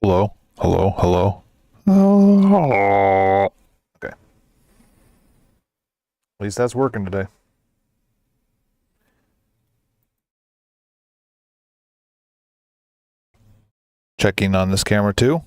Hello? Hello? Hello? Oh. Okay. At least that's working today. Checking on this camera too.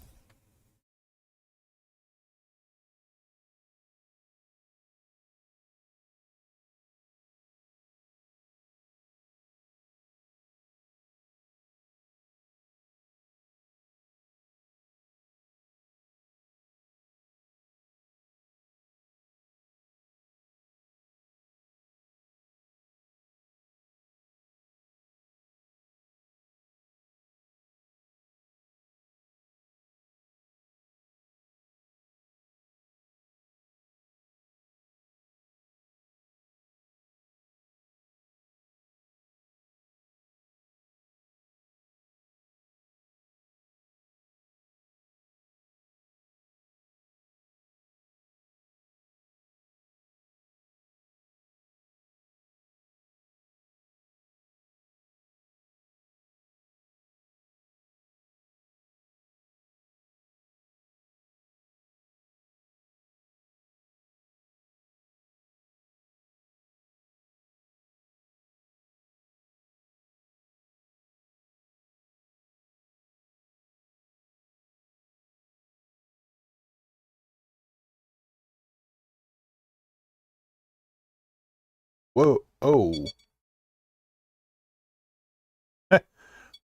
Whoa. Oh.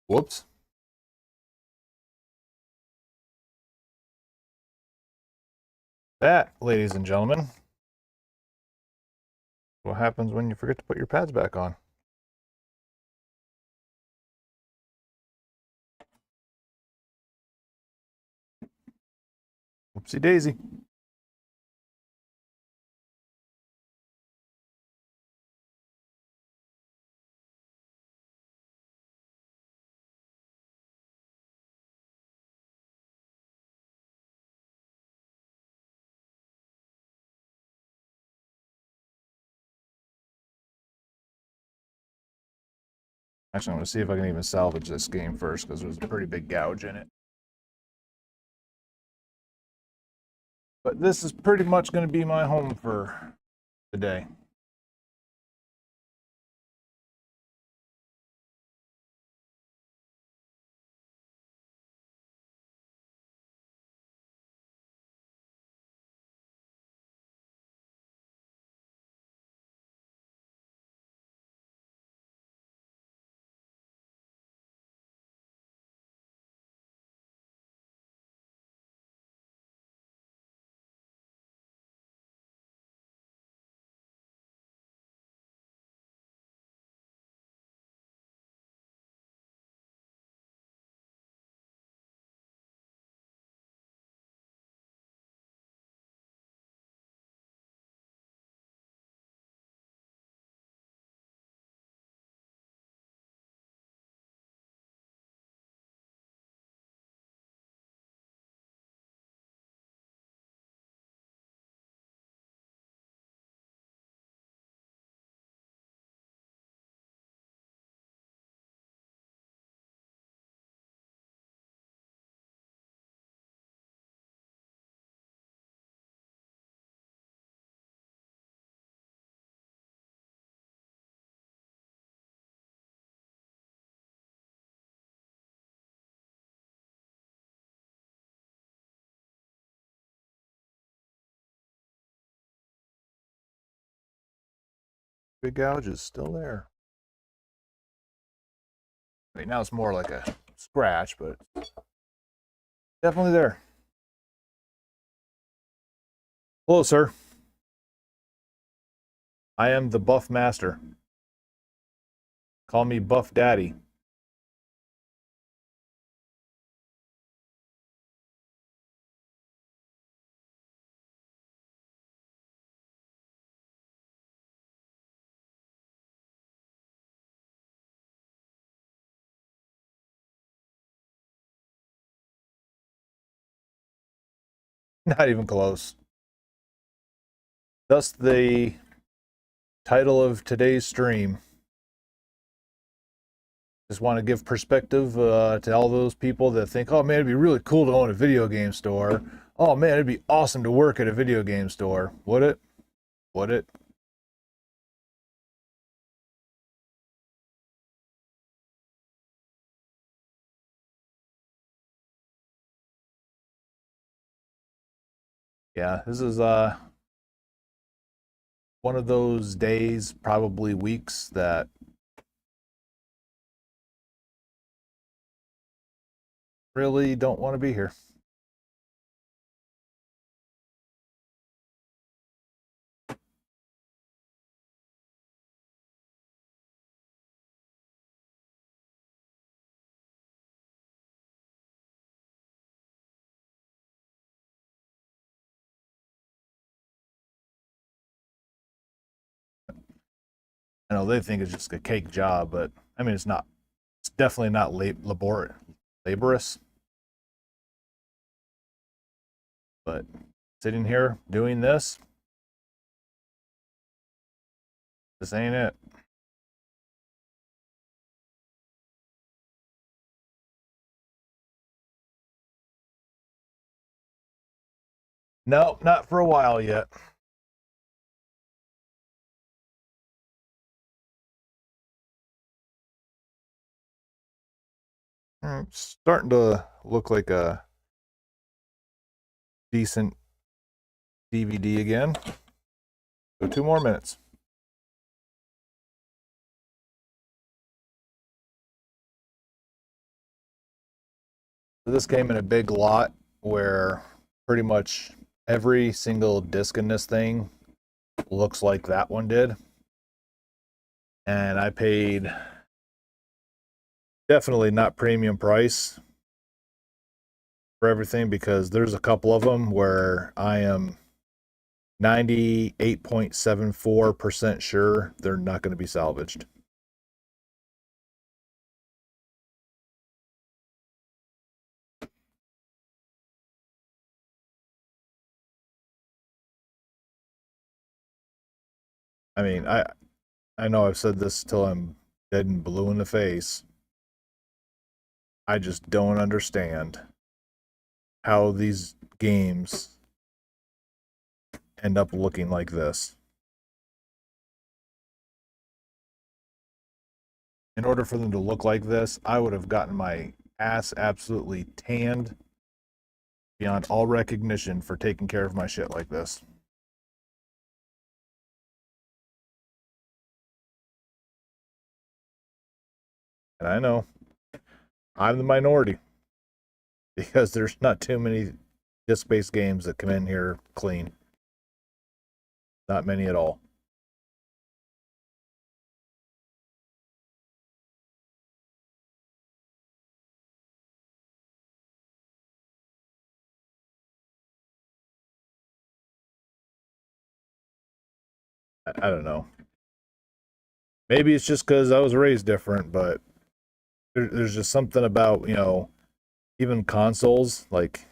Whoops. That, ladies and gentlemen, what happens when you forget to put your pads back on. Whoopsie daisy. Actually, I'm going to see if I can even salvage this game first because there's a pretty big gouge in it. But this is pretty much going to be my home for today. Big gouge is still there. Right now it's more like a scratch, but definitely there. Hello, sir. I am the Buff Master. Call me Buff Daddy. Not even close. Thus, the title of today's stream. Just want to give perspective to all those people that think, oh man, it'd be really cool to own a video game store. Oh man, it'd be awesome to work at a video game store. Would it? Would it? Yeah, this is one of those days, probably weeks, that really don't want to be here. I know they think it's just a cake job, but I mean, it's not. It's definitely not laborious. But sitting here doing this ain't it. No, not for a while yet. Starting to look like a decent DVD again. So 2 more minutes. So this came in a big lot where pretty much every single disc in this thing looks like that one did. And I paid definitely not premium price for everything, because there's a couple of them where I am 98.74% sure they're not going to be salvaged. I mean, I know I've said this till I'm dead and blue in the face. I just don't understand how these games end up looking like this. In order for them to look like this, I would have gotten my ass absolutely tanned beyond all recognition for taking care of my shit like this. And I know I'm the minority, because there's not too many disc-based games that come in here clean. Not many at all. I don't know. Maybe it's just because I was raised different, but there's just something about, even consoles. Like,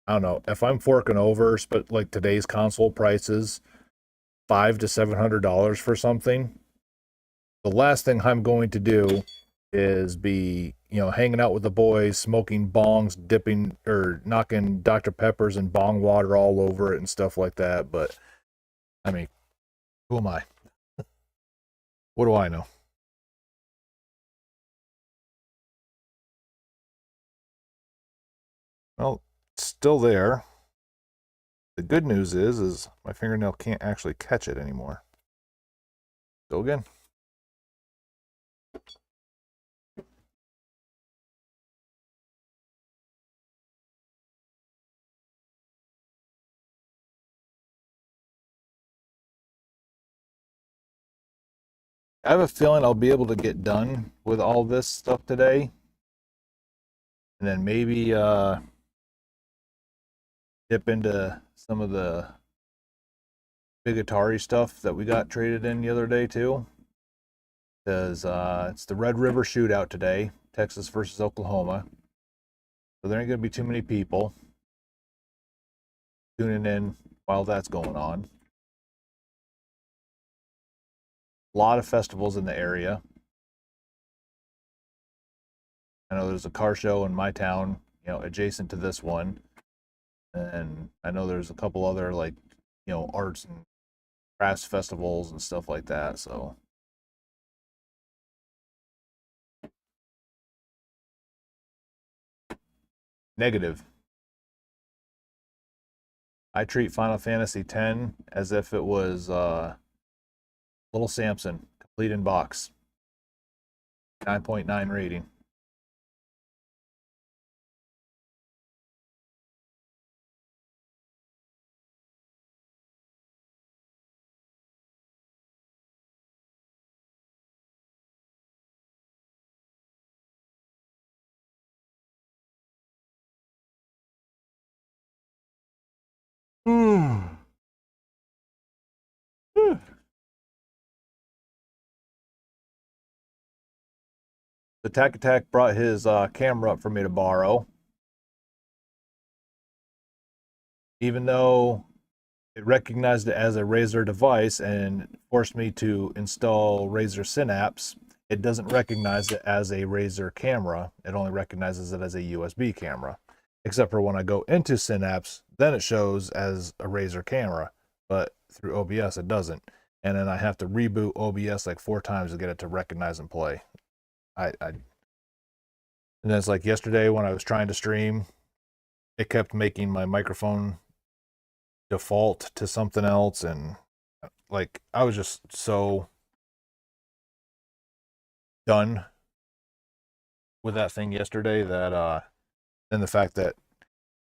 I don't know, if I'm forking over, but like today's console prices, $500 to $700 for something, the last thing I'm going to do is be, hanging out with the boys, smoking bongs, dipping or knocking Dr. Peppers and bong water all over it and stuff like that. But I mean, who am I? What do I know? Well, it's still there. The good news is my fingernail can't actually catch it anymore. Go again. I have a feeling I'll be able to get done with all this stuff today, and then maybe dip into some of the big Atari stuff that we got traded in the other day too. Because it's the Red River Shootout today, Texas versus Oklahoma. So there ain't gonna be too many people tuning in while that's going on. A lot of festivals in the area. I know there's a car show in my town, adjacent to this one. And I know there's a couple other like, arts and crafts festivals and stuff like that. So negative. I treat Final Fantasy X as if it was Little Samson, complete in box. 9.9 rating. Hmm. The Tac Attack brought his camera up for me to borrow, even though it recognized it as a Razer device and forced me to install Razer Synapse. It doesn't recognize it as a Razer camera. It only recognizes it as a USB camera. Except for when I go into Synapse, then it shows as a Razer camera, but through OBS it doesn't. And then I have to reboot OBS like 4 times to get it to recognize and play. And then it's like yesterday when I was trying to stream, it kept making my microphone default to something else, and like I was just so done with that thing yesterday that and the fact that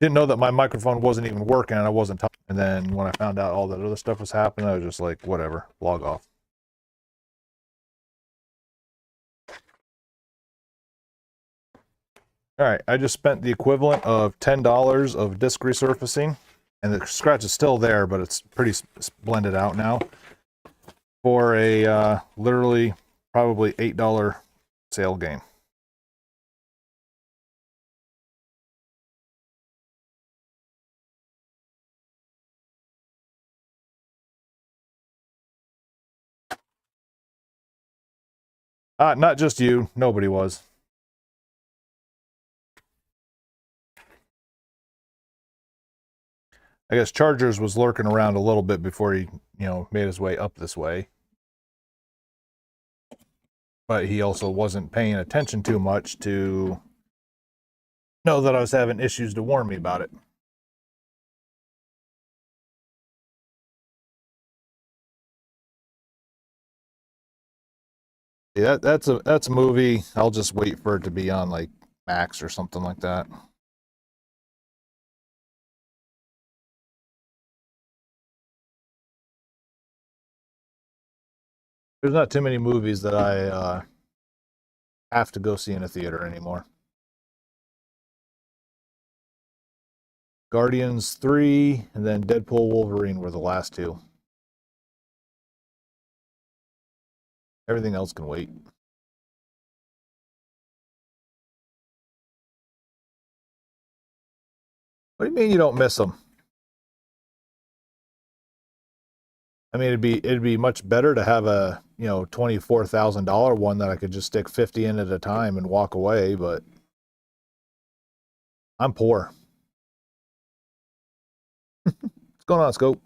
didn't know that my microphone wasn't even working and I wasn't talking. And then when I found out all that other stuff was happening, I was just like, whatever, log off. All right, I just spent the equivalent of $10 of disc resurfacing, and the scratch is still there, but it's pretty blended out now, for a literally probably $8 sale gain. Not just you, nobody was. I guess Chargers was lurking around a little bit before he, made his way up this way. But he also wasn't paying attention too much to know that I was having issues to warn me about it. Yeah, that's a movie. I'll just wait for it to be on like Max or something like that. There's not too many movies that I have to go see in a theater anymore. Guardians 3 and then Deadpool Wolverine were the last two. Everything else can wait. What do you mean you don't miss them? I mean, it'd be much better to have a $24,000 one that I could just stick 50 in at a time and walk away. But I'm poor. What's going on, Scope?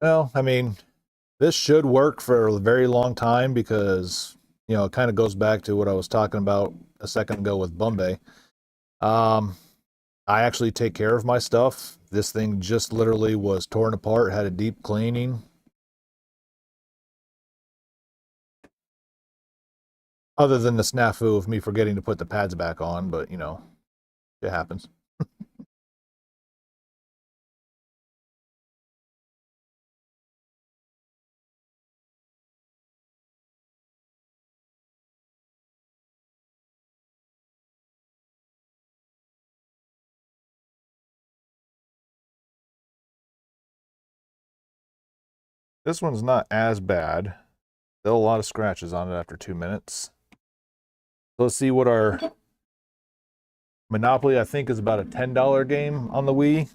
Well, I mean, this should work for a very long time because it kind of goes back to what I was talking about a second ago with Bombay. Um, I actually take care of my stuff. This thing just literally was torn apart, had a deep cleaning. Other than the snafu of me forgetting to put the pads back on, but it happens. This one's not as bad. Still a lot of scratches on it after 2 minutes. So let's see what our Monopoly, I think, is about a $10 game on the Wii.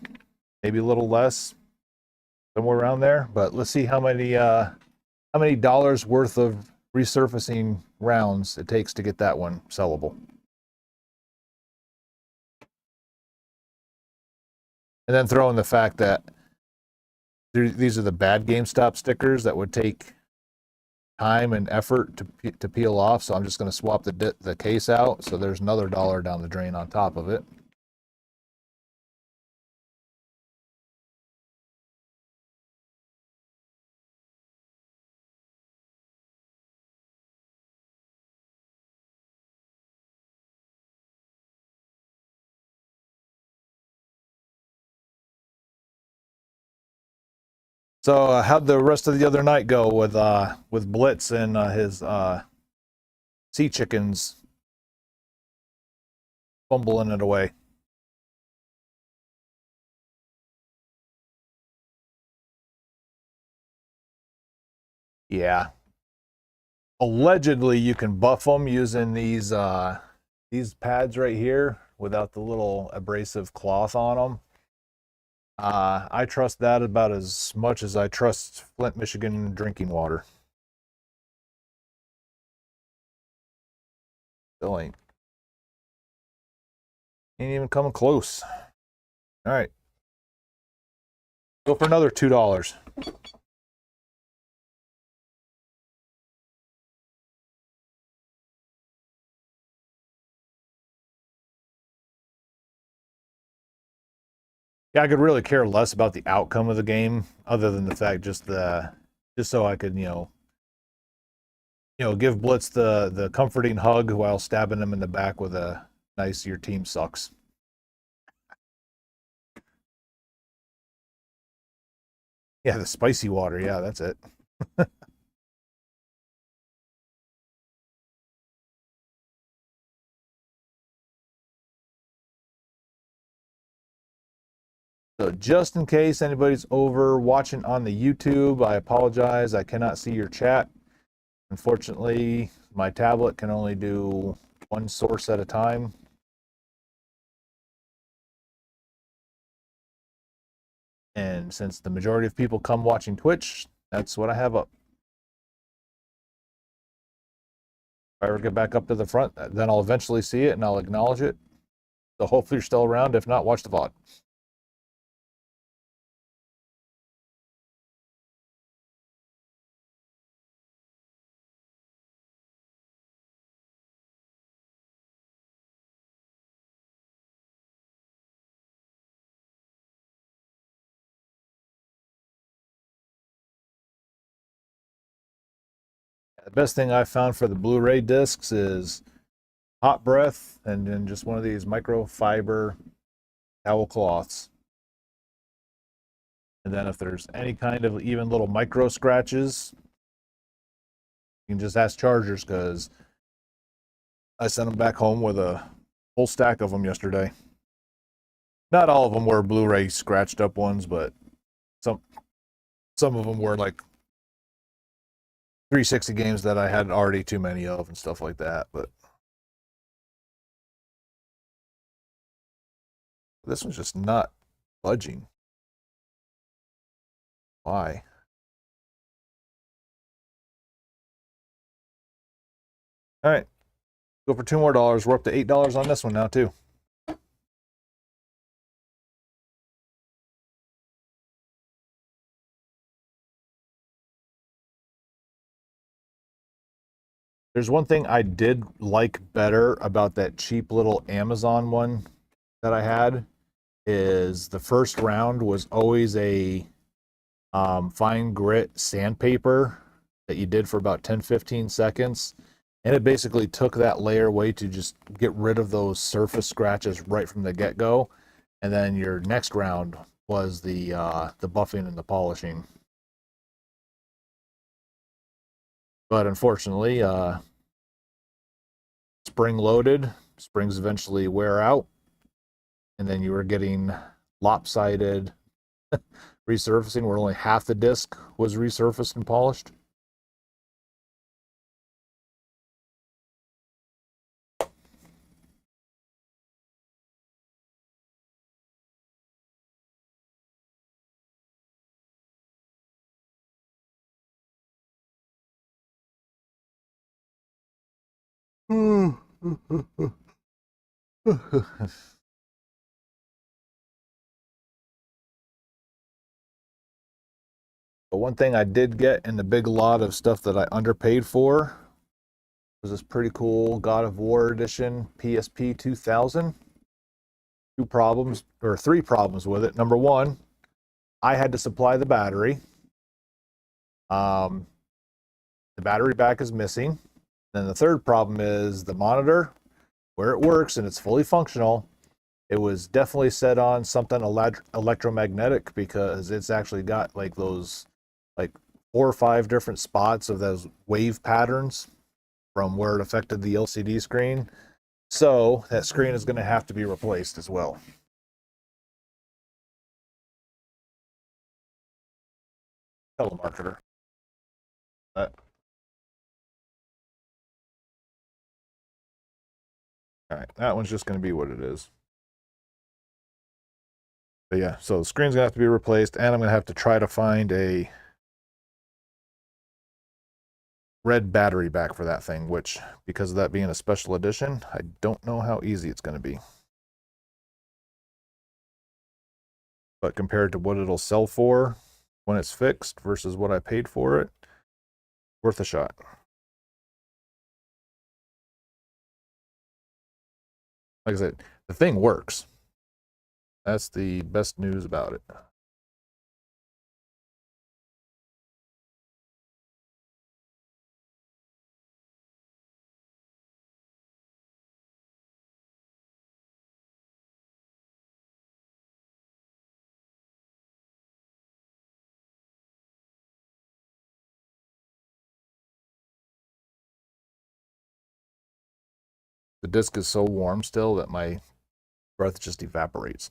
Maybe a little less. Somewhere around there. But let's see how many dollars worth of resurfacing rounds it takes to get that one sellable. And then throw in the fact that these are the bad GameStop stickers that would take time and effort to peel off. So I'm just going to swap the case out. So there's another $1 down the drain on top of it. So how'd the rest of the other night go with Blitz and his sea chickens fumbling it away? Yeah. Allegedly, you can buff them using these pads right here without the little abrasive cloth on them. I trust that about as much as I trust Flint, Michigan drinking water. Still ain't even coming close. All right. Go for another $2. Yeah, I could really care less about the outcome of the game, other than the fact just so I could give Blitz the comforting hug while stabbing him in the back with a nice "your team sucks." Yeah, the spicy water. Yeah, that's it. So just in case anybody's over watching on the YouTube, I apologize. I cannot see your chat. Unfortunately, my tablet can only do one source at a time. And since the majority of people come watching Twitch, that's what I have up. If I ever get back up to the front, then I'll eventually see it and I'll acknowledge it. So hopefully you're still around. If not, watch the VOD. The best thing I found for the Blu-ray discs is hot breath and then just one of these microfiber towel cloths. And then if there's any kind of even little micro scratches, you can just ask Chargers, because I sent them back home with a whole stack of them yesterday. Not all of them were Blu-ray scratched up ones, but some of them were like 360 games that I had already too many of and stuff like that. But this one's just not budging. Why? All right, go for $2 more. We're up to $8 on this one now too. There's one thing I did like better about that cheap little Amazon one that I had, is the first round was always a fine grit sandpaper that you did for about 10-15 seconds. And it basically took that layer away to just get rid of those surface scratches right from the get-go. And then your next round was the buffing and the polishing. But unfortunately, spring loaded, springs eventually wear out, and then you were getting lopsided resurfacing where only half the disc was resurfaced and polished. But one thing I did get in the big lot of stuff that I underpaid for was this pretty cool God of War edition PSP 2000. Three problems with it. Number one, I had to supply the battery. The battery back is missing. Then the third problem is the monitor, where it works and it's fully functional. It was definitely set on something electromagnetic because it's actually got like those like 4 or 5 different spots of those wave patterns from where it affected the LCD screen. So that screen is going to have to be replaced as well. Telemarketer. All right, that one's just going to be what it is. But yeah, so the screen's going to have to be replaced, and I'm going to have to try to find a red battery back for that thing, which, because of that being a special edition, I don't know how easy it's going to be. But compared to what it'll sell for when it's fixed versus what I paid for it, worth a shot. Like I said, the thing works. That's the best news about it. The disc is so warm still that my breath just evaporates.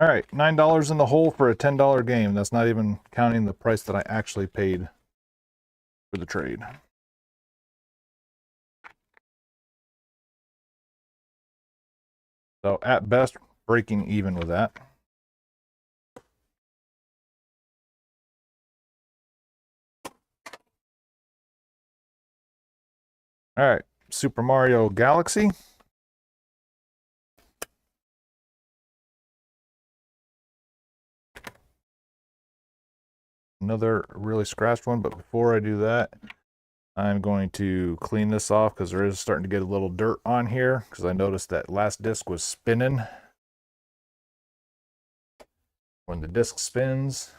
All right, $9 in the hole for a $10 game. That's not even counting the price that I actually paid for the trade. So at best, breaking even with that. All right, Super Mario Galaxy. Another really scratched one, but before I do that, I'm going to clean this off because there is starting to get a little dirt on here because I noticed that last disc was spinning. When the disc spins,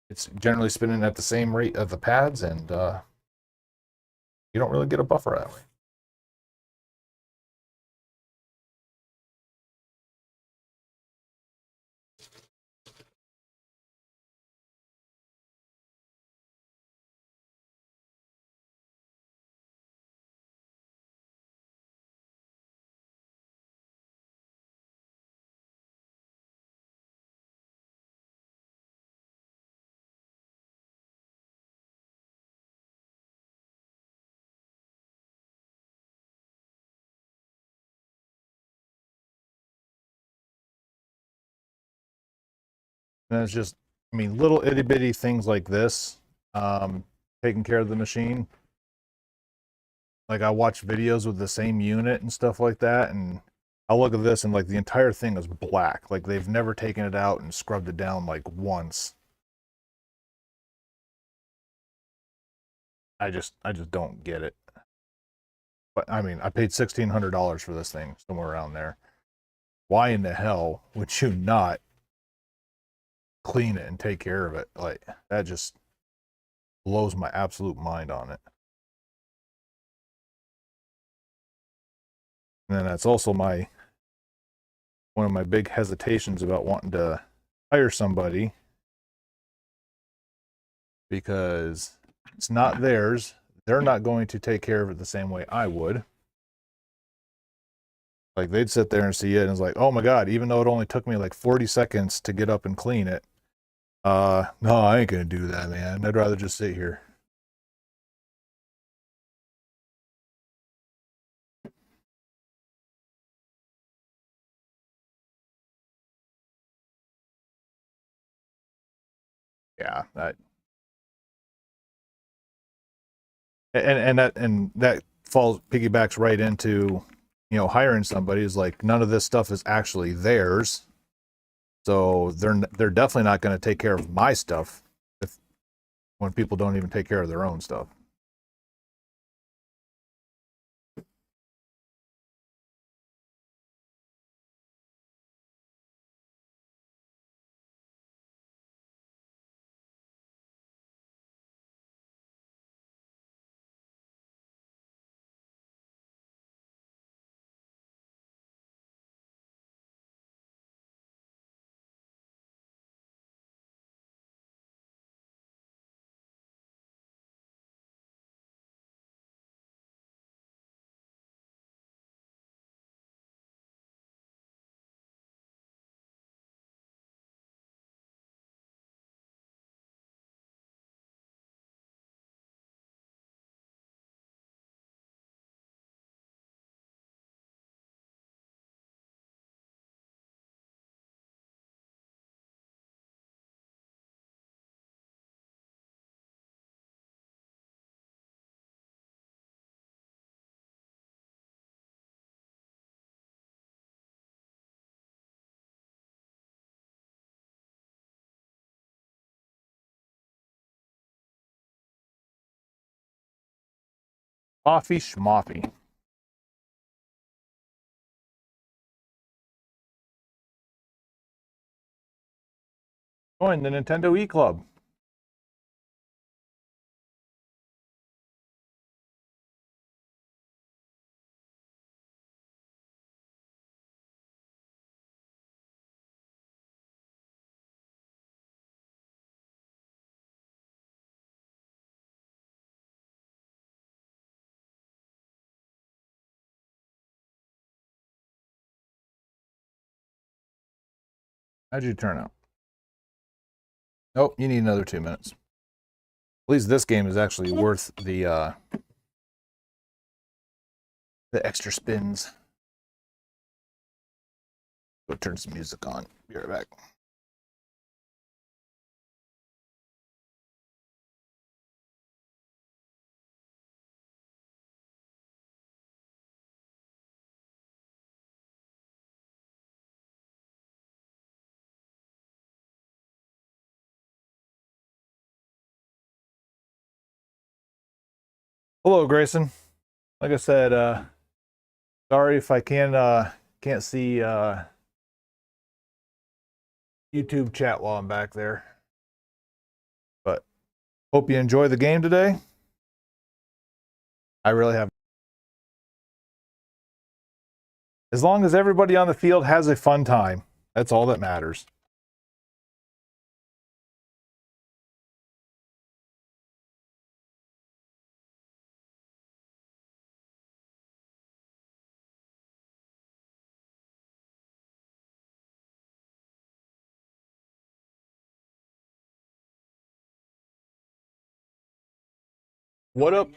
it's generally spinning at the same rate of the pads, and you don't really get a buffer that way. And it's just, I mean, little itty bitty things like this, taking care of the machine. Like I watch videos with the same unit and stuff like that, and I'll look at this and like the entire thing is black. Like they've never taken it out and scrubbed it down like once. I just don't get it. But I mean, I paid $1,600 for this thing, somewhere around there. Why in the hell would you not clean it and take care of it? Like, that just blows my absolute mind on it. And then that's also one of my big hesitations about wanting to hire somebody, because it's not theirs. They're not going to take care of it the same way I would. Like, they'd sit there and see it and it's like, oh my God, even though it only took me like 40 seconds to get up and clean it, no, I ain't gonna do that, man. I'd rather just sit here. Yeah, and that falls piggybacks right into, hiring somebody is like, none of this stuff is actually theirs. So they're definitely not going to take care of my stuff when people don't even take care of their own stuff. Coffee schmoffy. Join the Nintendo E Club. How'd you turn out? Oh, you need another 2 minutes. At least this game is actually worth the extra spins. Go turn some music on. Be right back. Hello, Grayson. Like I said, sorry if I can't see YouTube chat while I'm back there. But hope you enjoy the game today. I really have. As long as everybody on the field has a fun time, that's all that matters. What up?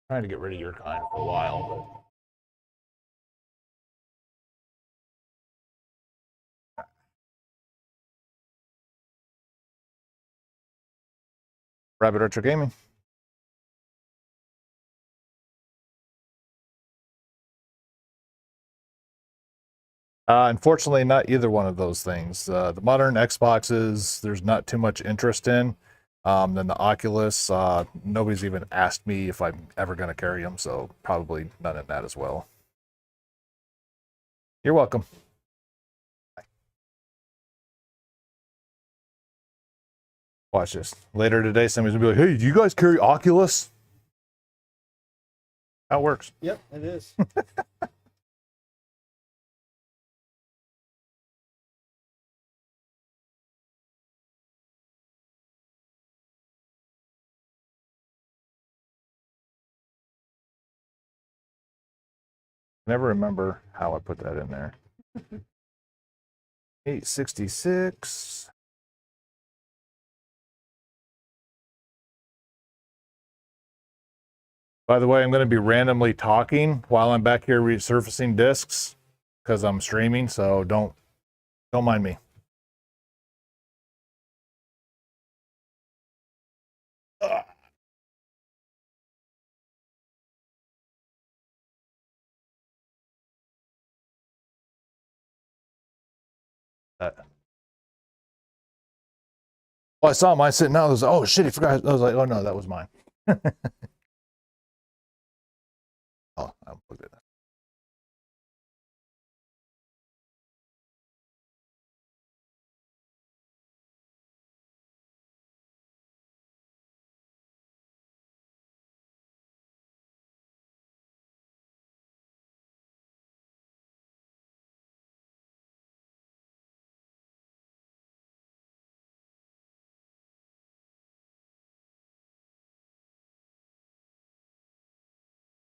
Trying to get rid of your kind for a while, but Rabbit Retro Gaming. Unfortunately, not either one of those things. The modern Xboxes, there's not too much interest in. Then the Oculus, nobody's even asked me if I'm ever going to carry them, so probably none in that as well. You're welcome. Watch this. Later today, somebody's going to be like, hey, do you guys carry Oculus? How it works. Yep, it is. Never remember how I put that in there. 866. By the way, I'm going to be randomly talking while I'm back here resurfacing discs because I'm streaming, so don't mind me. Well, I saw mine sitting out. I was like, oh shit, I forgot. I was like, oh no, that was mine. Oh, I unplugged it.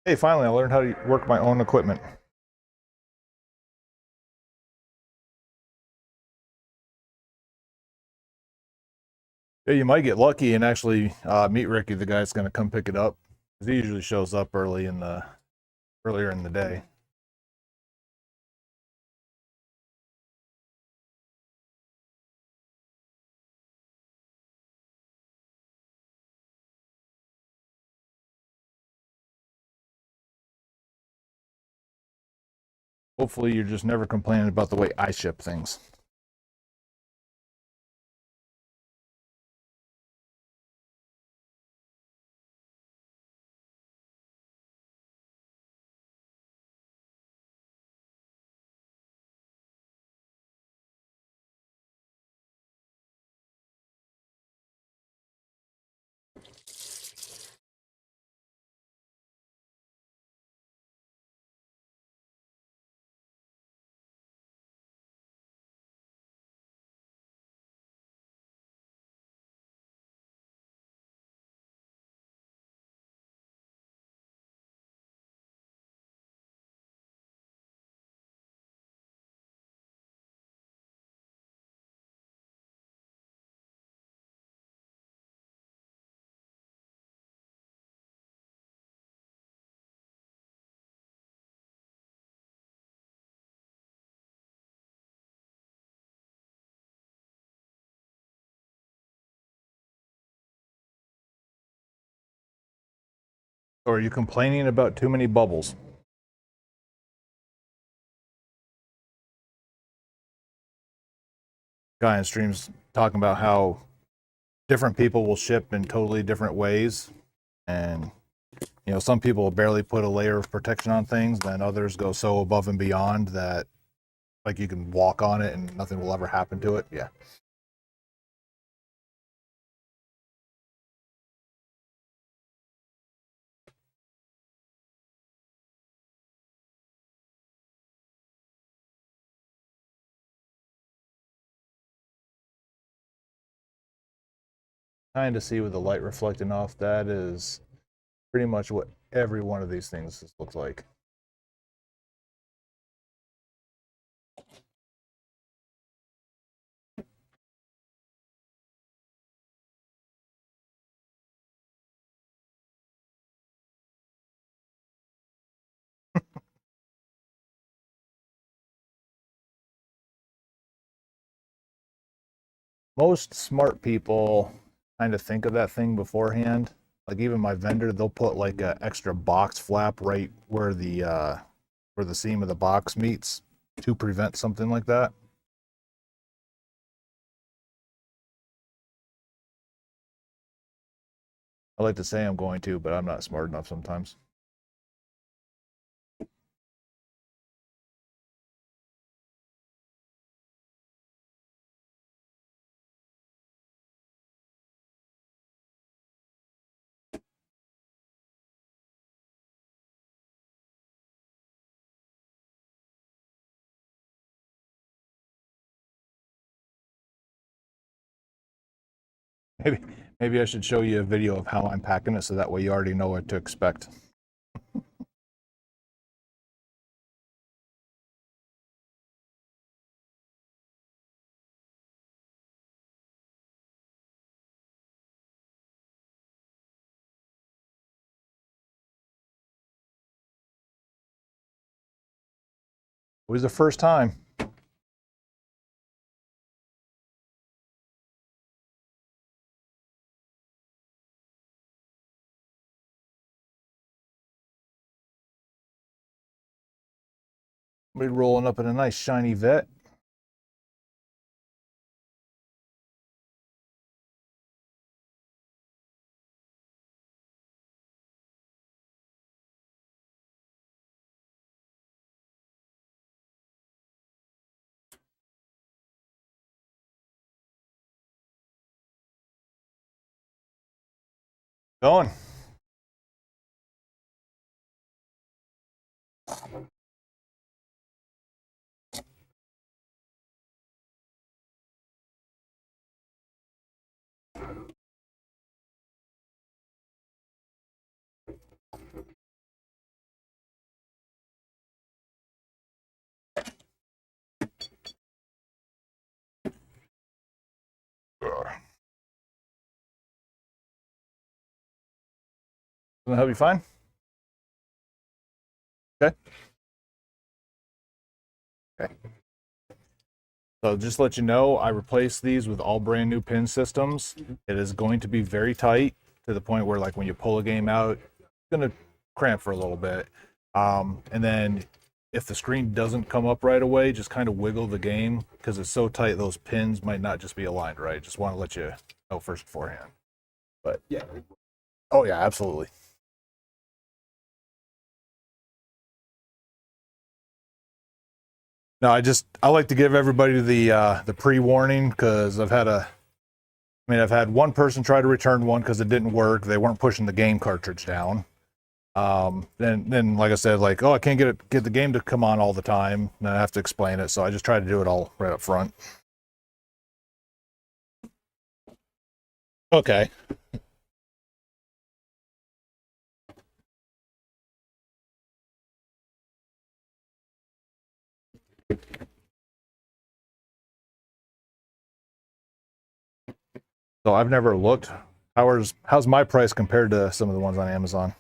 Hey, finally, I learned how to work my own equipment. Yeah, you might get lucky and actually meet Ricky, the guy that's going to come pick it up. He usually shows up earlier in the day. Hopefully, you're just never complaining about the way I ship things. Or are you complaining about too many bubbles? Guy in streams talking about how different people will ship in totally different ways, and some people barely put a layer of protection on things, then others go so above and beyond that like you can walk on it and nothing will ever happen to it. Yeah. Kind of see with the light reflecting off, that is pretty much what every one of these things looks like. Most smart people kind of think of that thing beforehand. Like even my vendor, they'll put like an extra box flap right where the seam of the box meets, to prevent something like that. I like to say I'm going to, but I'm not smart enough sometimes. Maybe I should show you a video of how I'm packing it so that way you already know what to expect. It was the first time. We're rolling up in a nice shiny vet. Going. Gonna help you fine? Okay. Okay. So just to let you know, I replaced these with all brand new pin systems. It is going to be very tight to the point where like when you pull a game out, it's gonna cramp for a little bit. And then if the screen doesn't come up right away, just kind of wiggle the game because it's so tight those pins might not just be aligned right. Just want to let you know first beforehand. But yeah. Oh yeah, absolutely. No, I like to give everybody the pre-warning because I've had one person try to return one because it didn't work. They weren't pushing the game cartridge down. Then like I said, like, oh, I can't get the game to come on all the time, and I have to explain it. So I just try to do it all right up front. Okay. So I've never looked. How's my price compared to some of the ones on Amazon?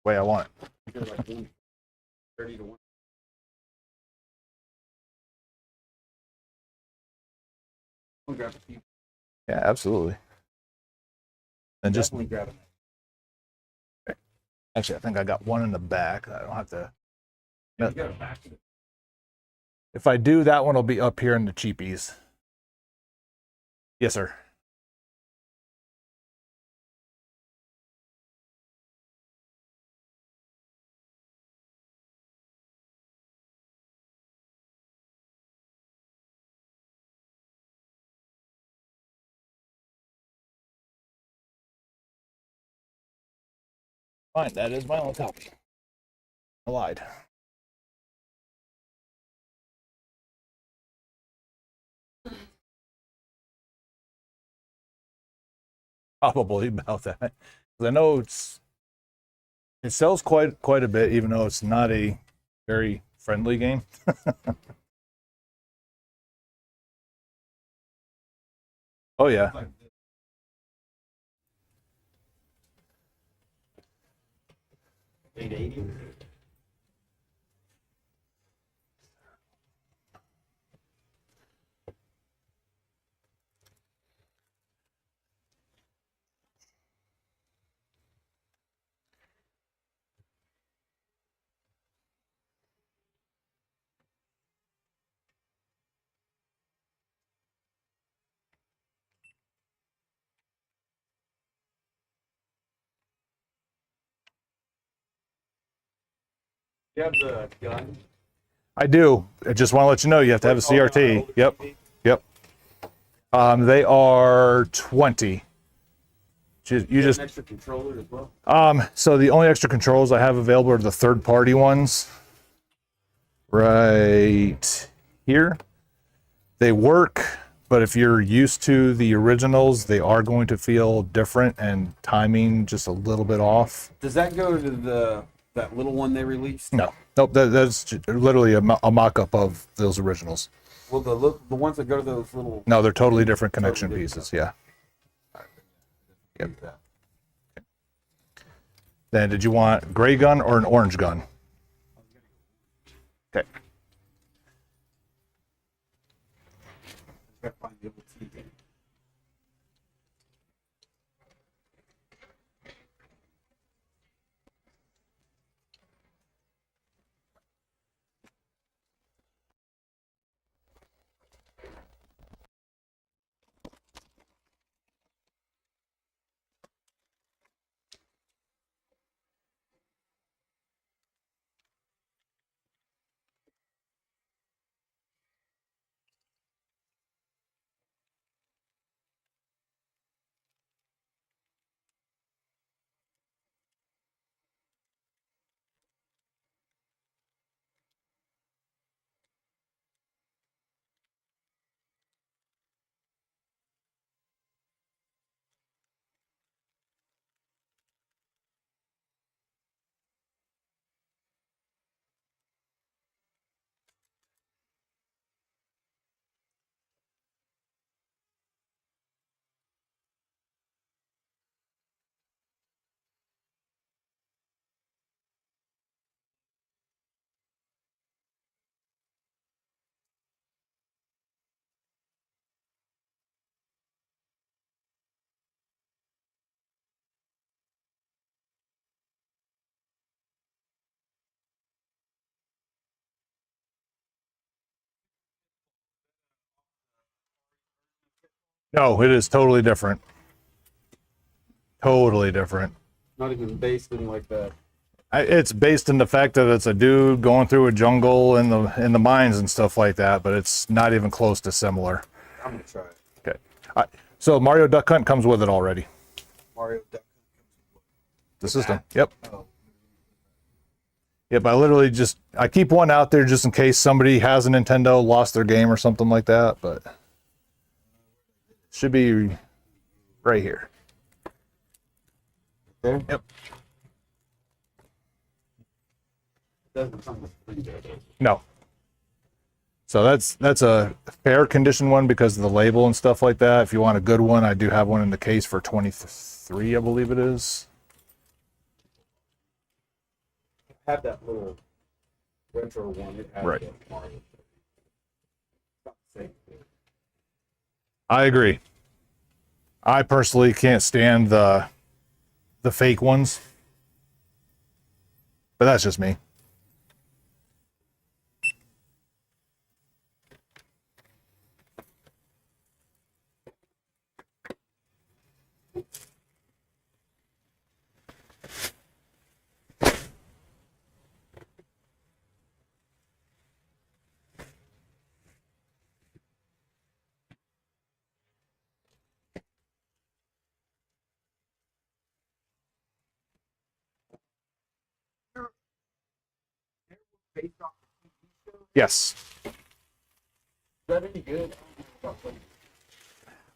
Way I want it. 30 to 1. I'll grab a few. Yeah, absolutely. And just Definitely grab it. actually, I think I got one in the back. I don't have to. Yeah, you got it back to the. If I do, that one will be up here in the cheapies. Yes, sir. Fine, that is my only copy. I lied. Probably about that. 'Cause I know it sells quite a bit, even though it's not a very friendly game. Oh yeah. 880. You have the gun. I do. I just want to let you know you have to have a CRT. Yep. Yep. They are 20. You just an extra controller as well. So the only extra controls I have available are the third-party ones. Right here. They work, but if you're used to the originals, they are going to feel different and timing just a little bit off. Does that go to that little one they released? No, nope. That's literally a mock-up of those originals. Well, the ones that go to those little. No, they're totally different connection Totally different. pieces. Yeah. Yep. That. Then, did you want gray gun or an orange gun? Okay. Gotta find the other TV. No, it is totally different. Totally different. Not even based in like that. It's based in the fact that it's a dude going through a jungle in the mines and stuff like that, but it's not even close to similar. I'm gonna try it. Okay. So Mario Duck Hunt comes with it already. Mario Duck. The system. Yep. Oh. Yep. I keep one out there just in case somebody has a Nintendo, lost their game or something like that, but it should be right here. There? Yep. Doesn't come with free there, though. No. So that's a fair condition one because of the label and stuff like that. If you want a good one, I do have one in the case for 23, I believe it is. Have that little retro one. It has Right. the Mario. It's not the same thing. I agree. I personally can't stand the fake ones, but that's just me. Based off the TV show? Yes. Is that any good?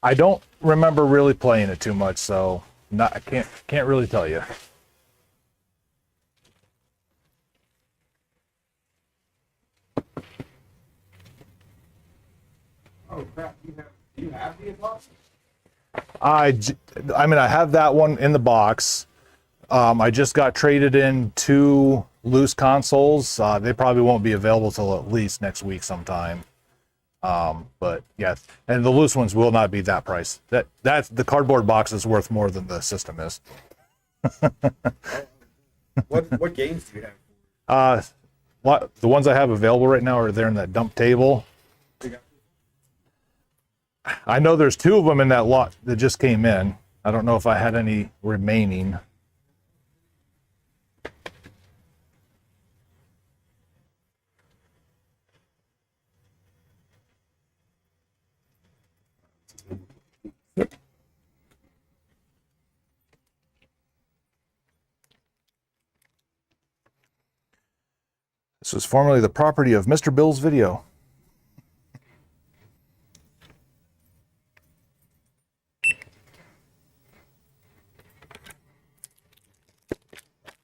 I don't remember really playing it too much, so I can't really tell you. Oh crap! Do you have the Xbox? I mean, I have that one in the box. I just got traded in 2 loose consoles. They probably won't be available till at least next week sometime. But yeah, and the loose ones will not be that price. That's the cardboard box is worth more than the system is. What games do you have? The ones I have available right now are there in that dump table. I know there's 2 of them in that lot that just came in. I don't know if I had any remaining. This is formerly the property of Mr. Bill's Video.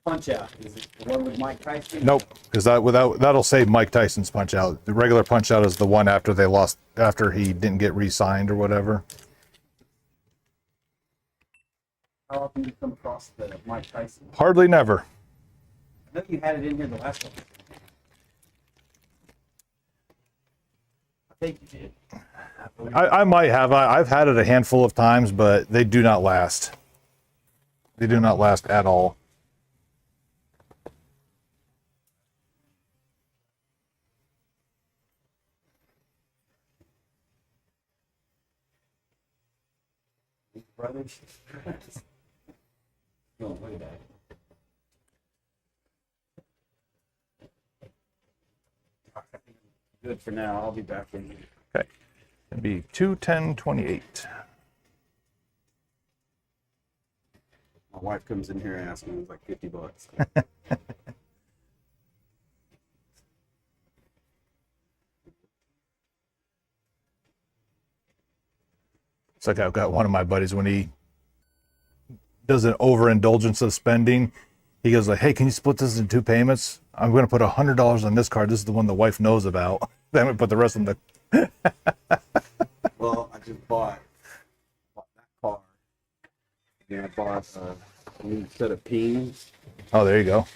Punch Out. Is it the one with Mike Tyson? Nope, because that'll say Mike Tyson's Punch Out. The regular Punch Out is the one after he didn't get re-signed or whatever. How often do you come across the Mike Tyson? Hardly never. I know you had it in here the last one. I think you did. I might have. I've had it a handful of times, but they do not last. They do not last at all. Brothers. No, look at that. Good for now. I'll be back in. Okay. It'd be 2:10:28. My wife comes in here and asks me, it's like $50. It's like I've got one of my buddies when he does an overindulgence of spending. He goes like, "Hey, can you split this into 2 payments? I'm going to put $100 on this card. This is the one the wife knows about. Then we put the rest in the." Well, I just bought that car. And I bought a new set of pings. Oh, there you go.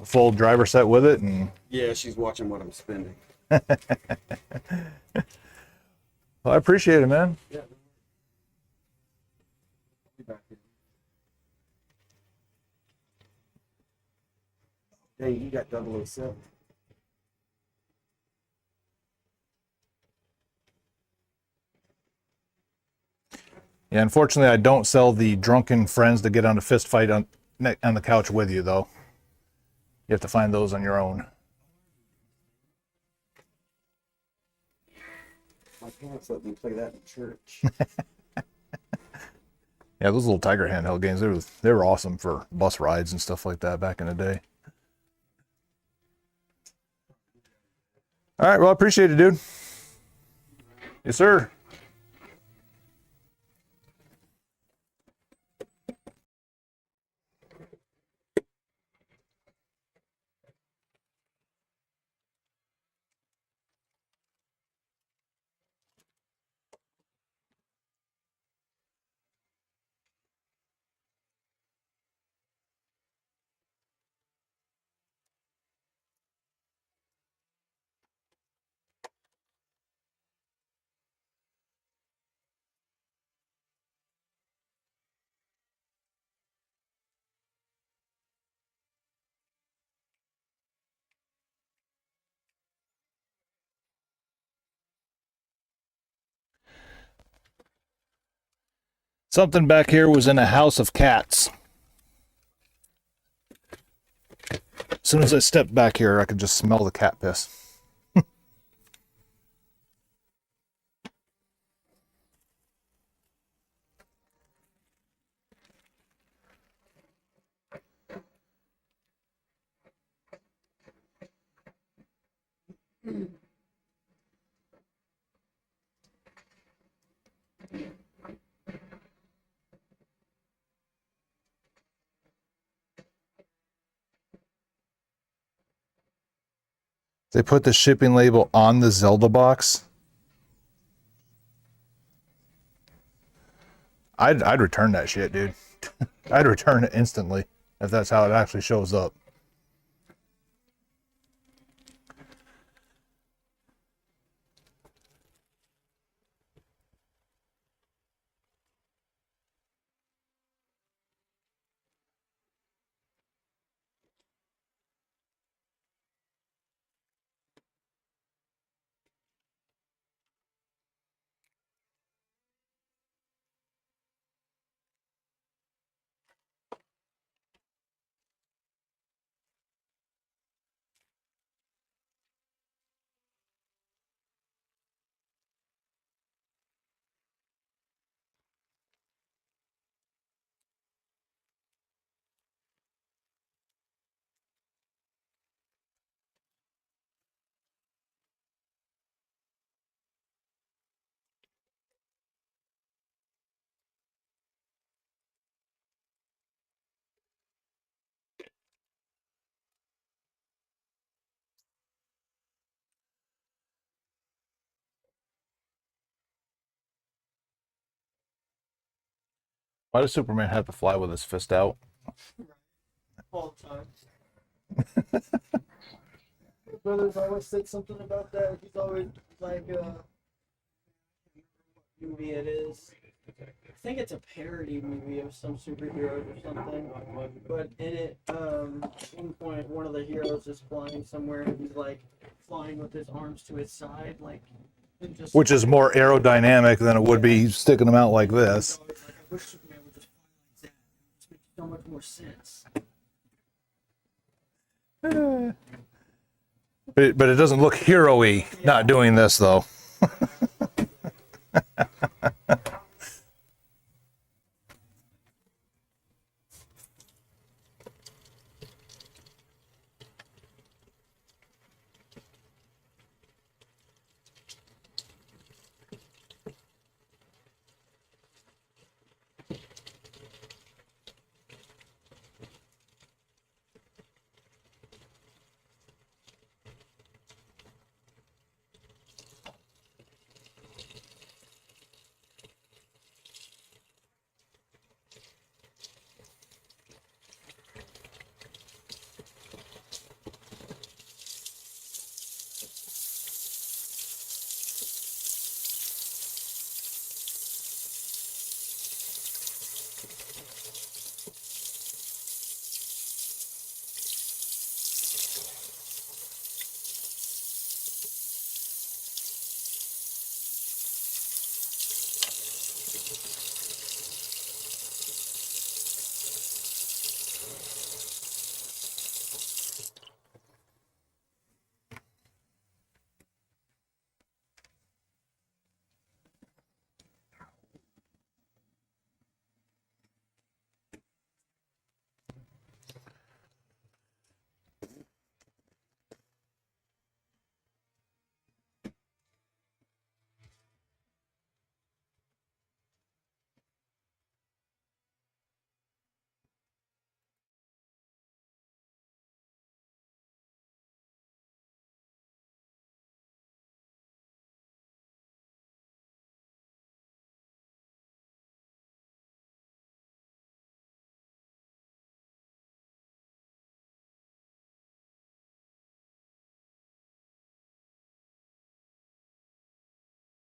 Full driver set with it, and Yeah, she's watching what I'm spending. well, I appreciate it, man. Yeah. Be back in. Hey, you got 007. Yeah, unfortunately, I don't sell the drunken friends to get on a fist fight on the couch with you, though. You have to find those on your own. My parents let me play that in church. Yeah, those little Tiger handheld games, they were awesome for bus rides and stuff like that back in the day. All right, well, I appreciate it, dude. Yes, sir. Something back here was in a house of cats. As soon as I stepped back here, I could just smell the cat piss. They put the shipping label on the Zelda box. I'd return that shit, dude. I'd return it instantly if that's how it actually shows up. Why does Superman have to fly with his fist out? All the time. My brother's always said something about that. He's always like, what movie it is. I think it's a parody movie of some superheroes or something. But in it, at one point, one of the heroes is flying somewhere, and he's like flying with his arms to his side, like, and just Which is more aerodynamic than it would be sticking them out like this. I wish Superman would just fly like that. It just makes so much more sense. But it doesn't look hero-y not doing this, though.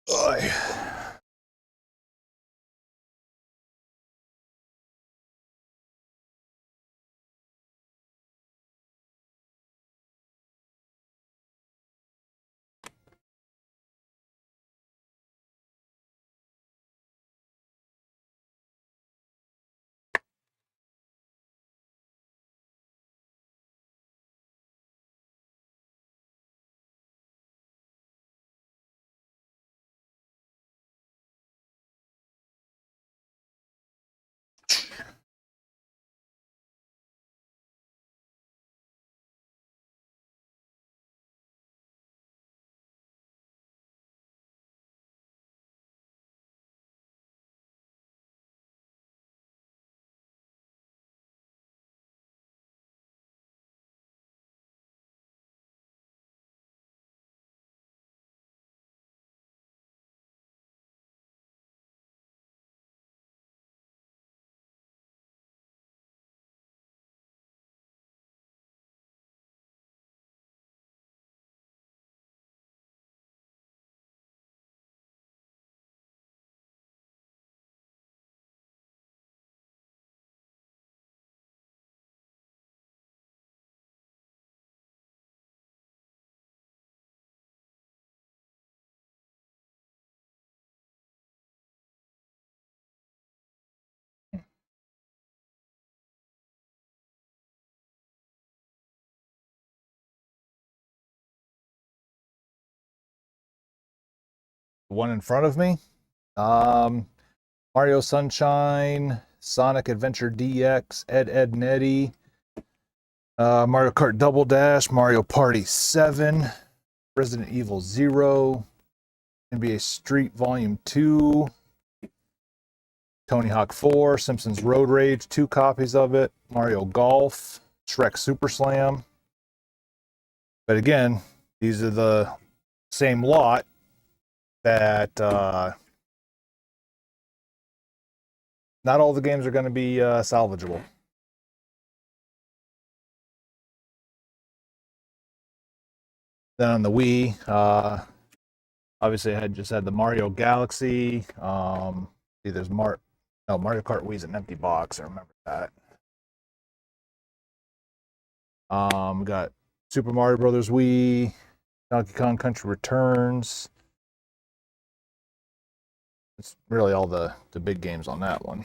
Oy. One in front of me. Mario Sunshine, Sonic Adventure DX, Ed, Edd n Eddy, Mario Kart Double Dash, Mario Party 7, Resident Evil 0, NBA Street Volume 2, Tony Hawk 4, Simpsons Road Rage, 2 copies of it, Mario Golf, Shrek Super Slam. But again, these are the same lot. That not all the games are going to be salvageable. Then on the Wii, obviously I had just had the Mario Galaxy. See, there's Mario Kart Wii's an empty box. I remember that. Got Super Mario Brothers Wii, Donkey Kong Country Returns. It's really all the big games on that one.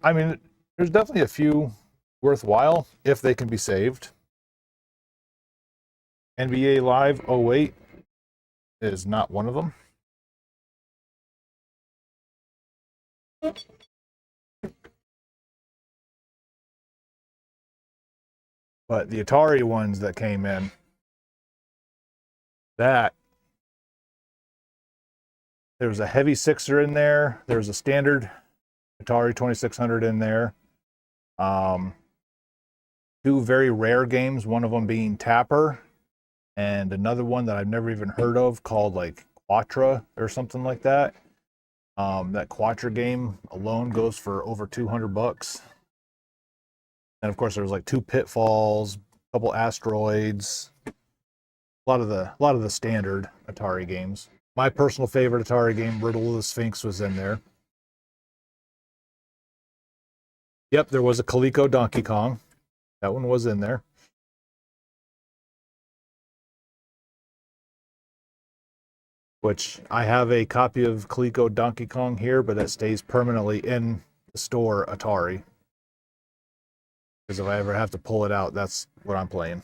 I mean, there's definitely a few worthwhile if they can be saved. NBA Live 08 is not one of them. But the Atari ones that came in, that there was a heavy sixer in there. There was a standard Atari 2600 in there. Two very rare games, one of them being Tapper, and another one that I've never even heard of called like Quatra or something like that. That Quatra game alone goes for over $200. And of course, there was like 2 Pitfalls, a couple Asteroids, a lot of the standard Atari games. My personal favorite Atari game, Riddle of the Sphinx, was in there. Yep, there was a Coleco Donkey Kong. That one was in there. Which I have a copy of Coleco Donkey Kong here, but that stays permanently in the store Atari. Because if I ever have to pull it out, that's what I'm playing.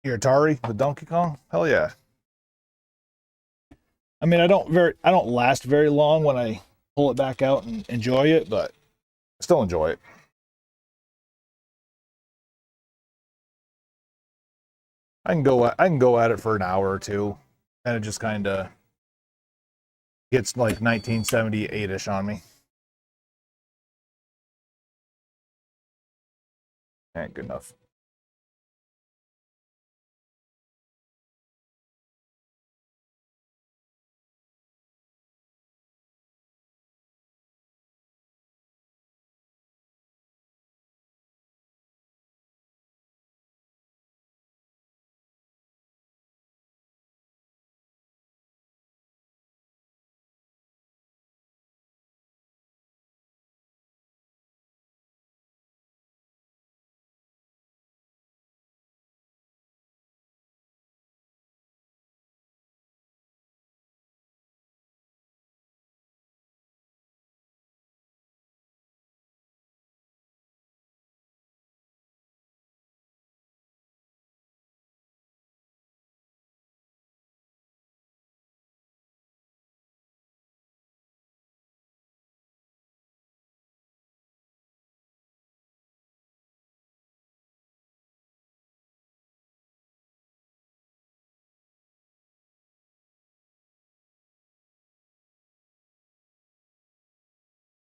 Your Atari, the Donkey Kong? Hell yeah. I mean, I don't last very long when I pull it back out and enjoy it, but I still enjoy it. I can go at it for an hour or two, and it just kind of gets like 1978-ish on me. Ain't good enough.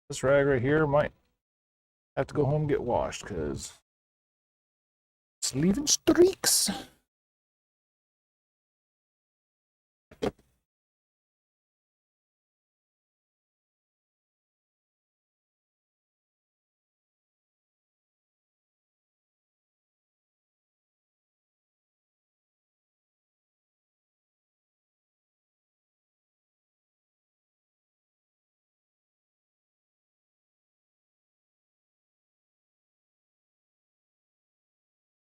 This rag right here might have to go home and get washed because it's leaving streaks.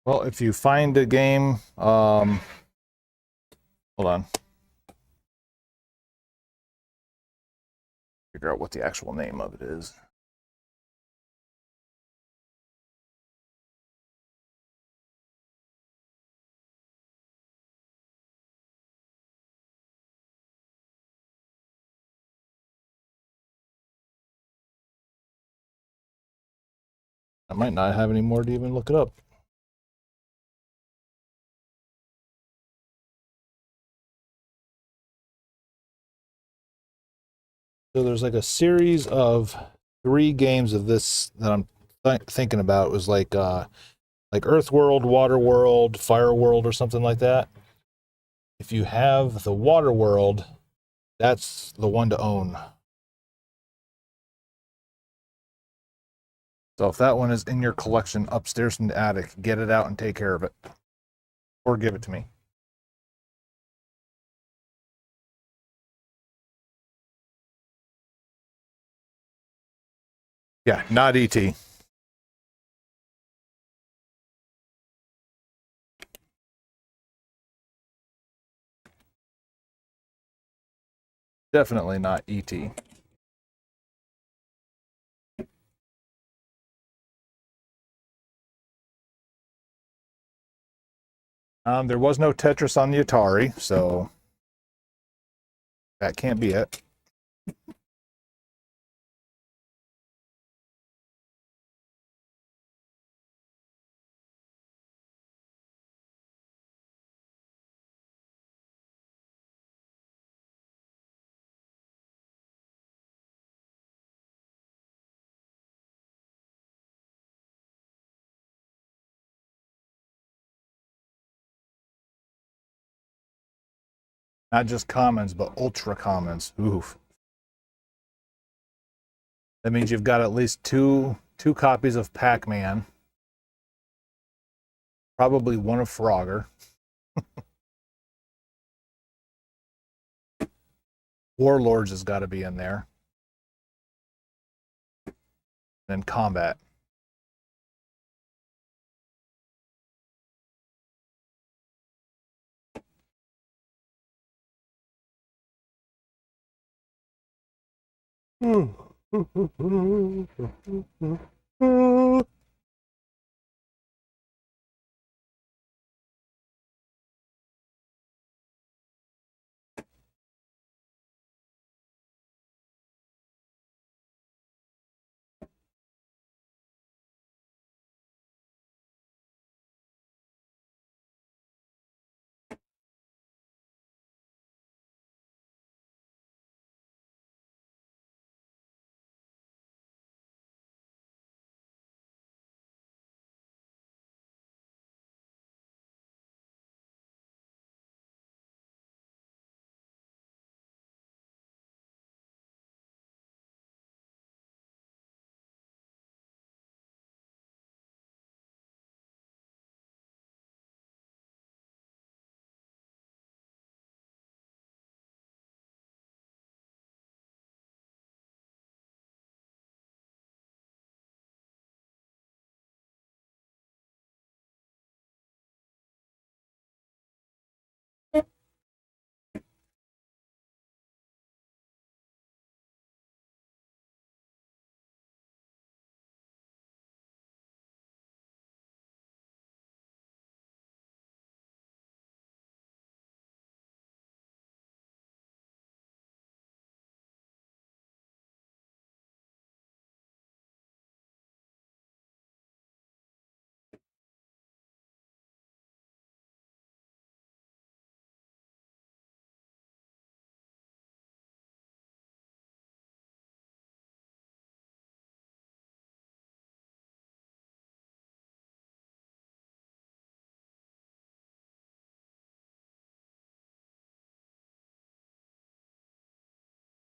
Well, if you find a game, hold on. Figure out what the actual name of it is. I might not have any more to even look it up. So there's like a series of 3 games of this that I'm thinking about. It was like Earth World, Water World, Fire World, or something like that. If you have the Water World, that's the one to own. So if that one is in your collection upstairs in the attic, get it out and take care of it. Or give it to me. Yeah, not ET. Definitely not ET. There was no Tetris on the Atari, so that can't be it. Not just commons, but ultra commons. Oof. That means you've got at least two copies of Pac-Man. Probably one of Frogger. Warlords has got to be in there. Then Combat.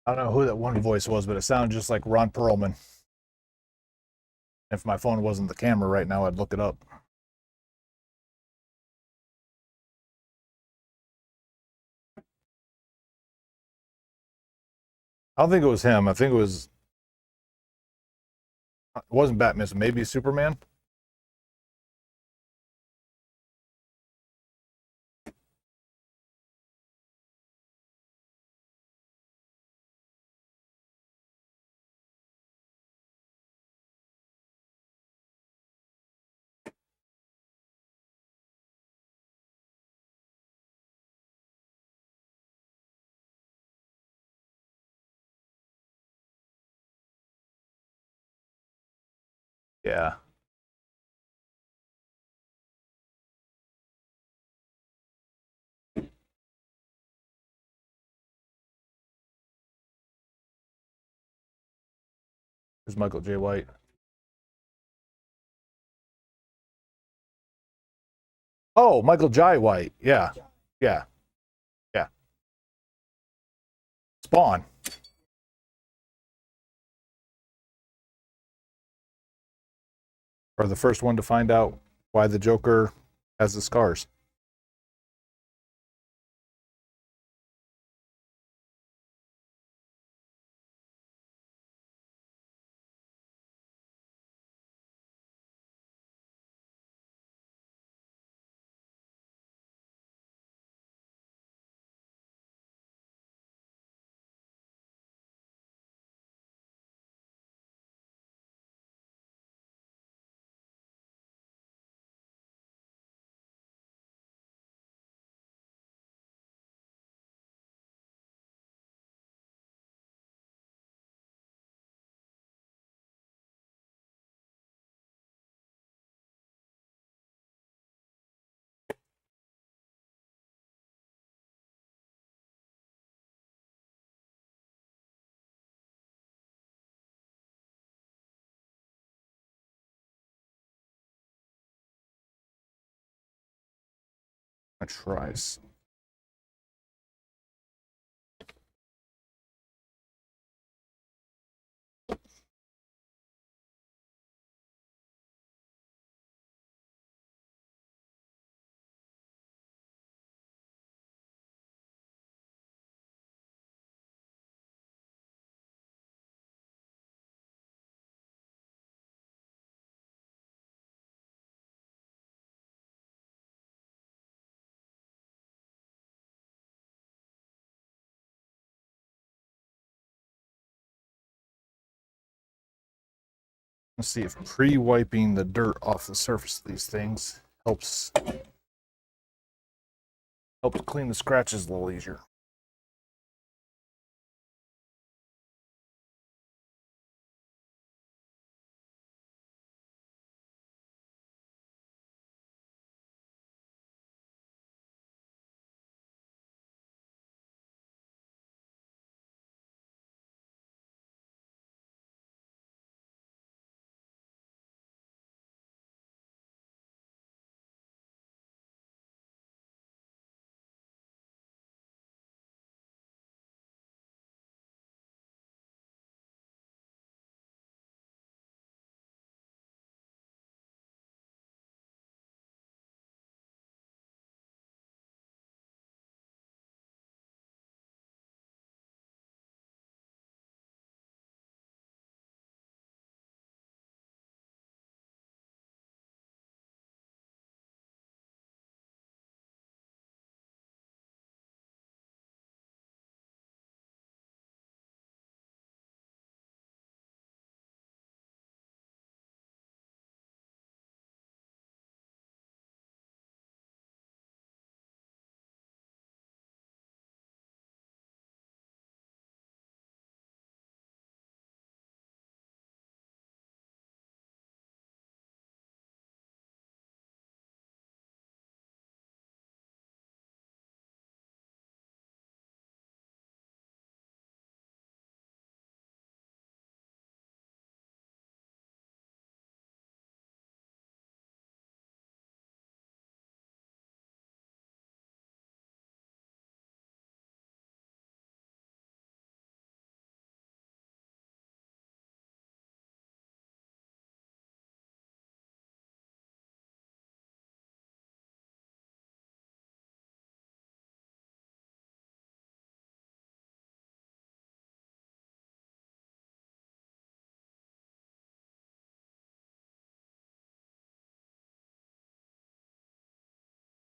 I don't know who that one voice was, but it sounded just like Ron Perlman. If my phone wasn't the camera right now, I'd look it up. I don't think it was him. I think it wasn't Batman, so maybe Superman. Yeah. Who's Michael J. White? Oh, Michael Jai White. Yeah. Yeah. Yeah. Spawn. Or the first one to find out why the Joker has the scars. I tries. Let's see if pre-wiping the dirt off the surface of these things helps clean the scratches a little easier.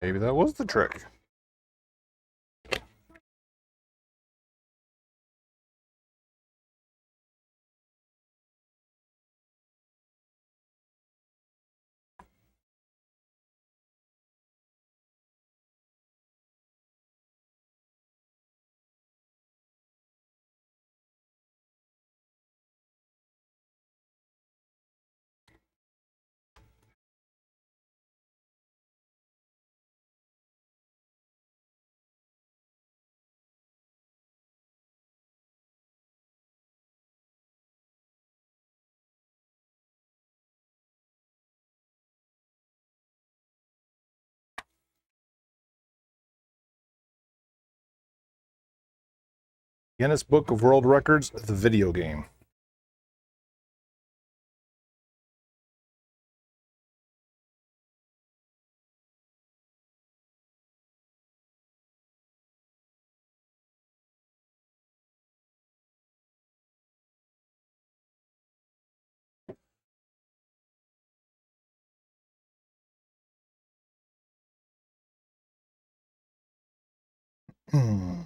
Maybe that was the trick. Guinness Book of World Records, the video game. Hmm.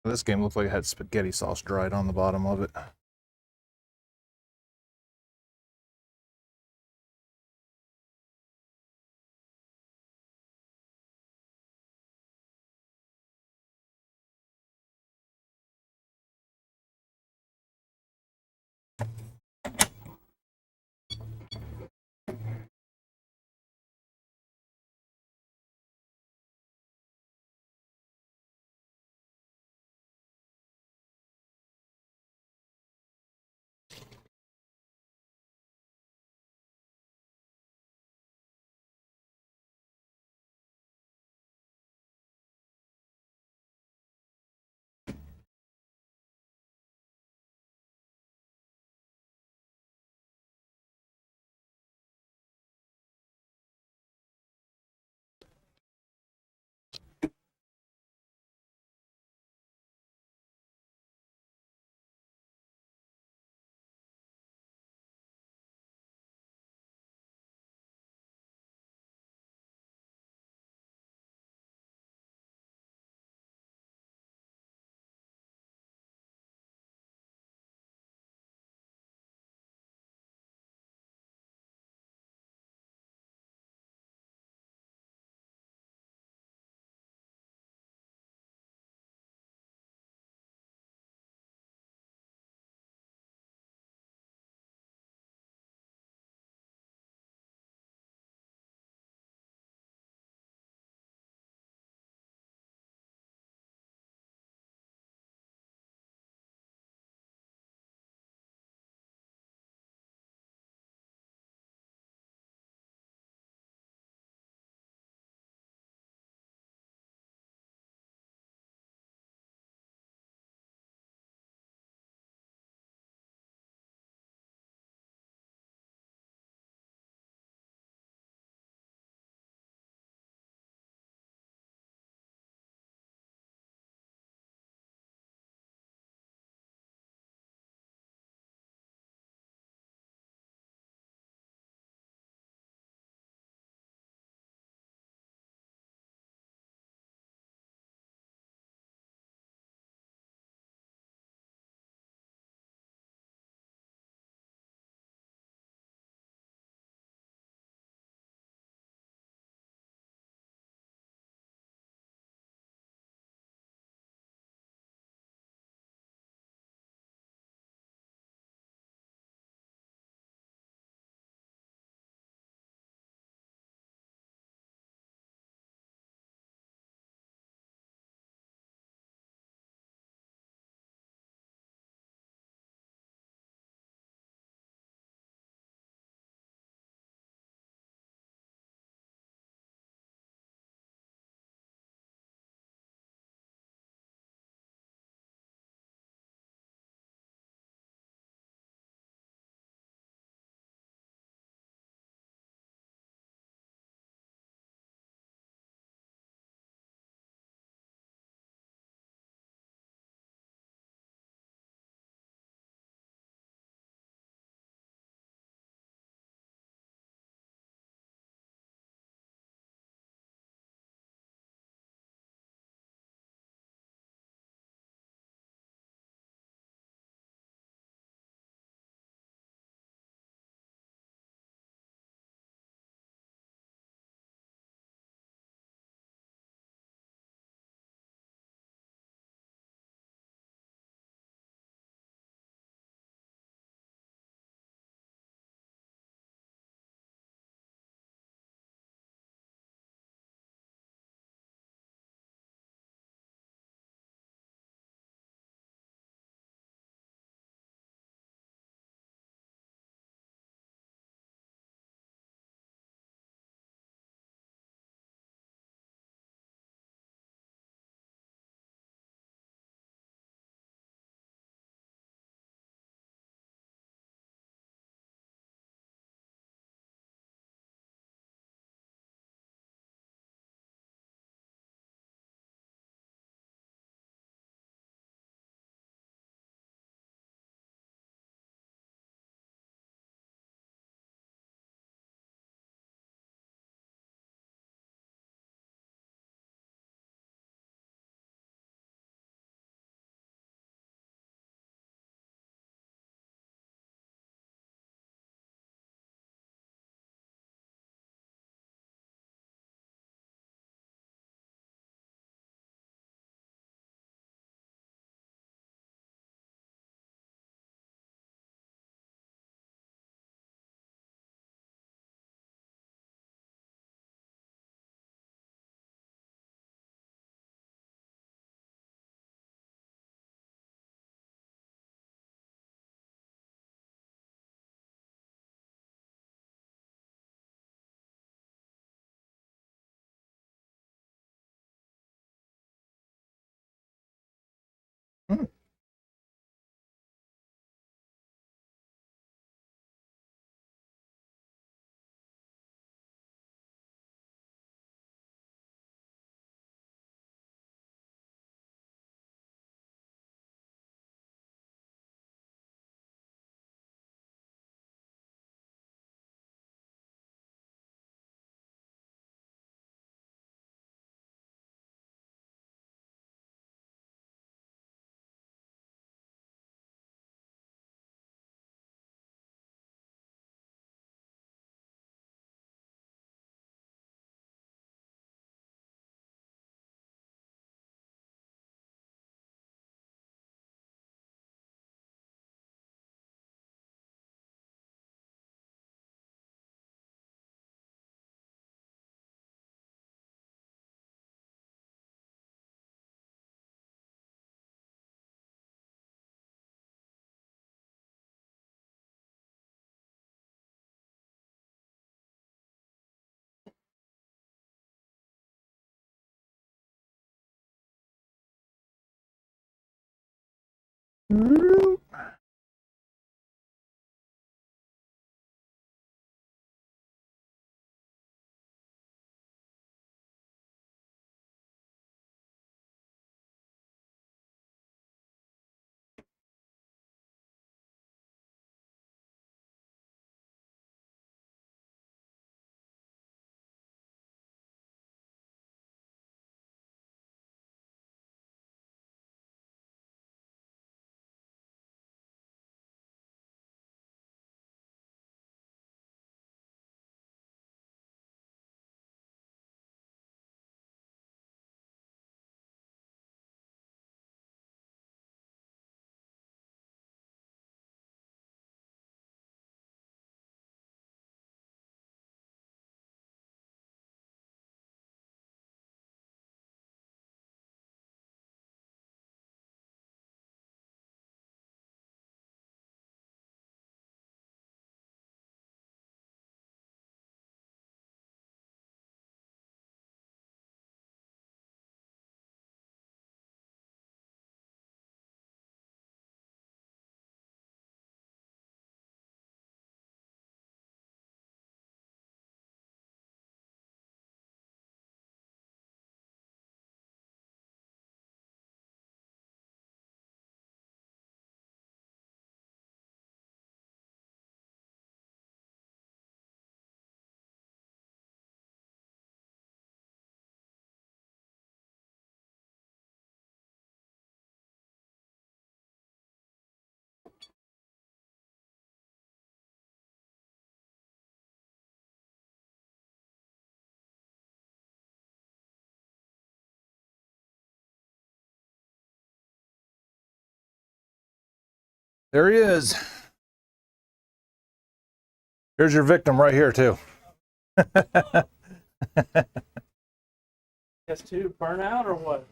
This game looked like it had spaghetti sauce dried on the bottom of it. There he is. Here's your victim right here, too. Guess two burnout or what?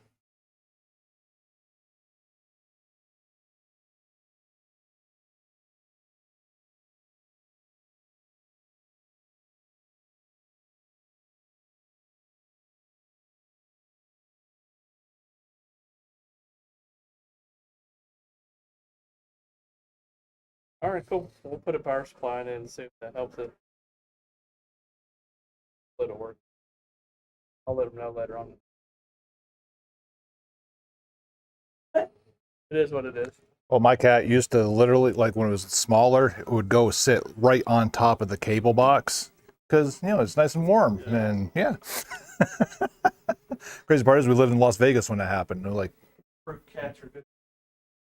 All right, cool. So we'll put a power supply in it and see if that helps it. It'll work. I'll let them know later on. It is what it is. Well, my cat used to literally, like when it was smaller, it would go sit right on top of the cable box because, you know, it's nice and warm. And yeah. Crazy part is we lived in Las Vegas when that happened. They're like, Fruit cats are good.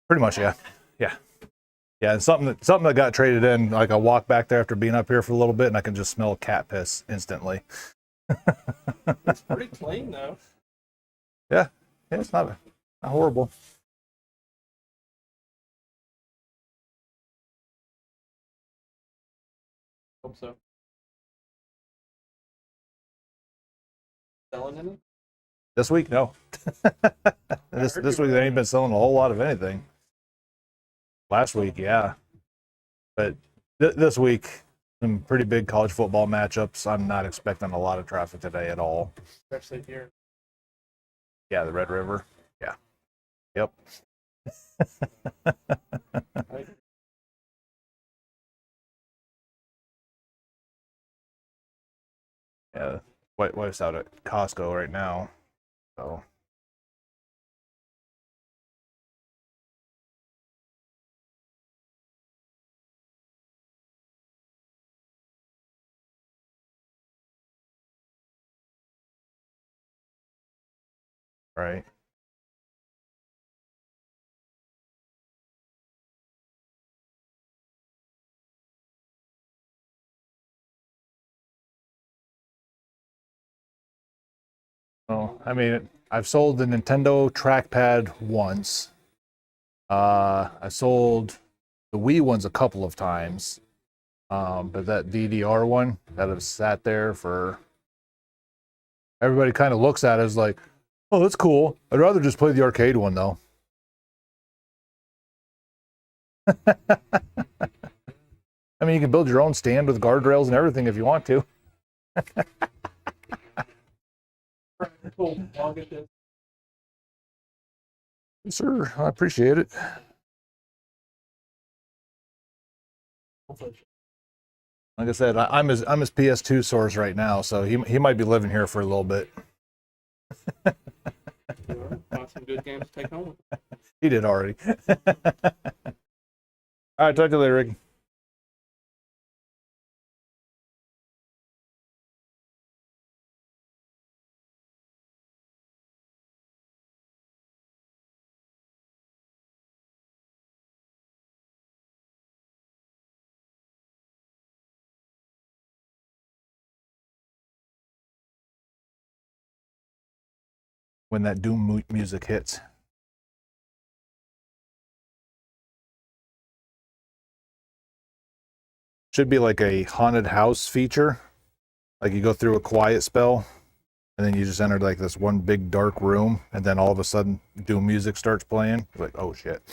pretty much, yeah. Yeah. Yeah. And something that got traded in, like I walk back there after being up here for a little bit and I can just smell cat piss instantly. It's pretty clean though. Yeah. Yeah, it's not horrible. Hope so. Selling any? This week, no. this week they ain't been selling a whole lot of anything. Last week, yeah. But this week, some pretty big college football matchups. I'm not expecting a lot of traffic today at all. Especially here. Yeah, the Red River. Yeah. Yep. Yeah. Wife's out at Costco right now. So. Right. Well, I mean, I've sold the Nintendo trackpad once. I sold the Wii ones a couple of times. But that DDR one that has sat there for, everybody kind of looks at it as like, oh, that's cool. I'd rather just play the arcade one though. I mean, you can build your own stand with guardrails and everything if you want to. Cool. I'll get this. Sir, I appreciate it. accomplish. Like I said, I'm his PS2 source right now, so he might be living here for a little bit. Find some good games to take home. He did already. All right, talk to you later, Ricky. When that Doom music hits. Should be like a haunted house feature. Like you go through a quiet spell, and then you just enter like this one big dark room, and then all of a sudden Doom music starts playing. It's like, oh shit.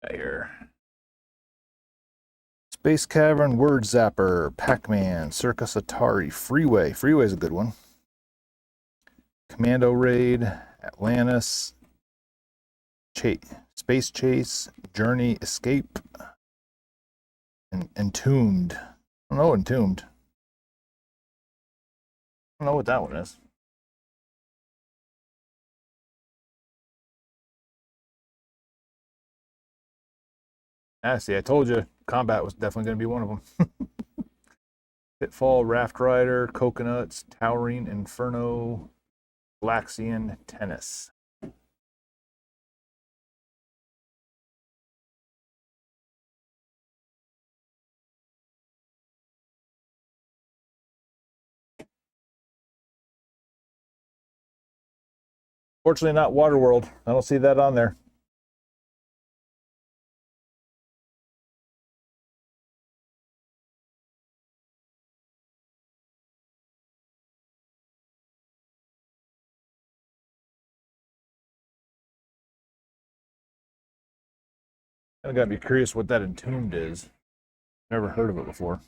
Here. Space Cavern, Word Zapper, Pac-Man, Circus Atari, Freeway. Freeway's a good one. Commando Raid, Atlantis, Space Chase, Journey, Escape, and Entombed. I don't know Entombed. I don't know what that one is. Ah, see, I told you, combat was definitely going to be one of them. Pitfall, Raft Rider, Coconuts, Towering Inferno, Galaxian Tennis. Fortunately, not Waterworld. I don't see that on there. I gotta be curious what that Entombed is. Never heard of it before.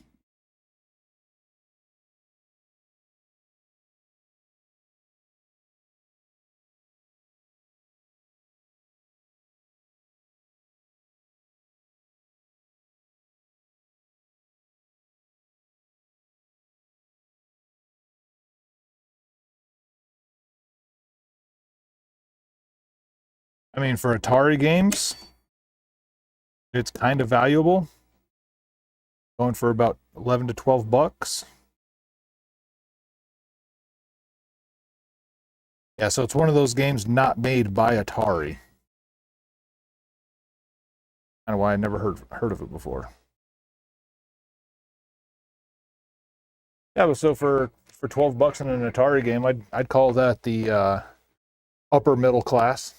I mean, for Atari games, it's kind of valuable. Going for about 11 to 12 bucks. Yeah, so it's one of those games not made by Atari. Kind of why I never heard of it before. Yeah, but so for 12 bucks in an Atari game, I'd call that the upper middle class.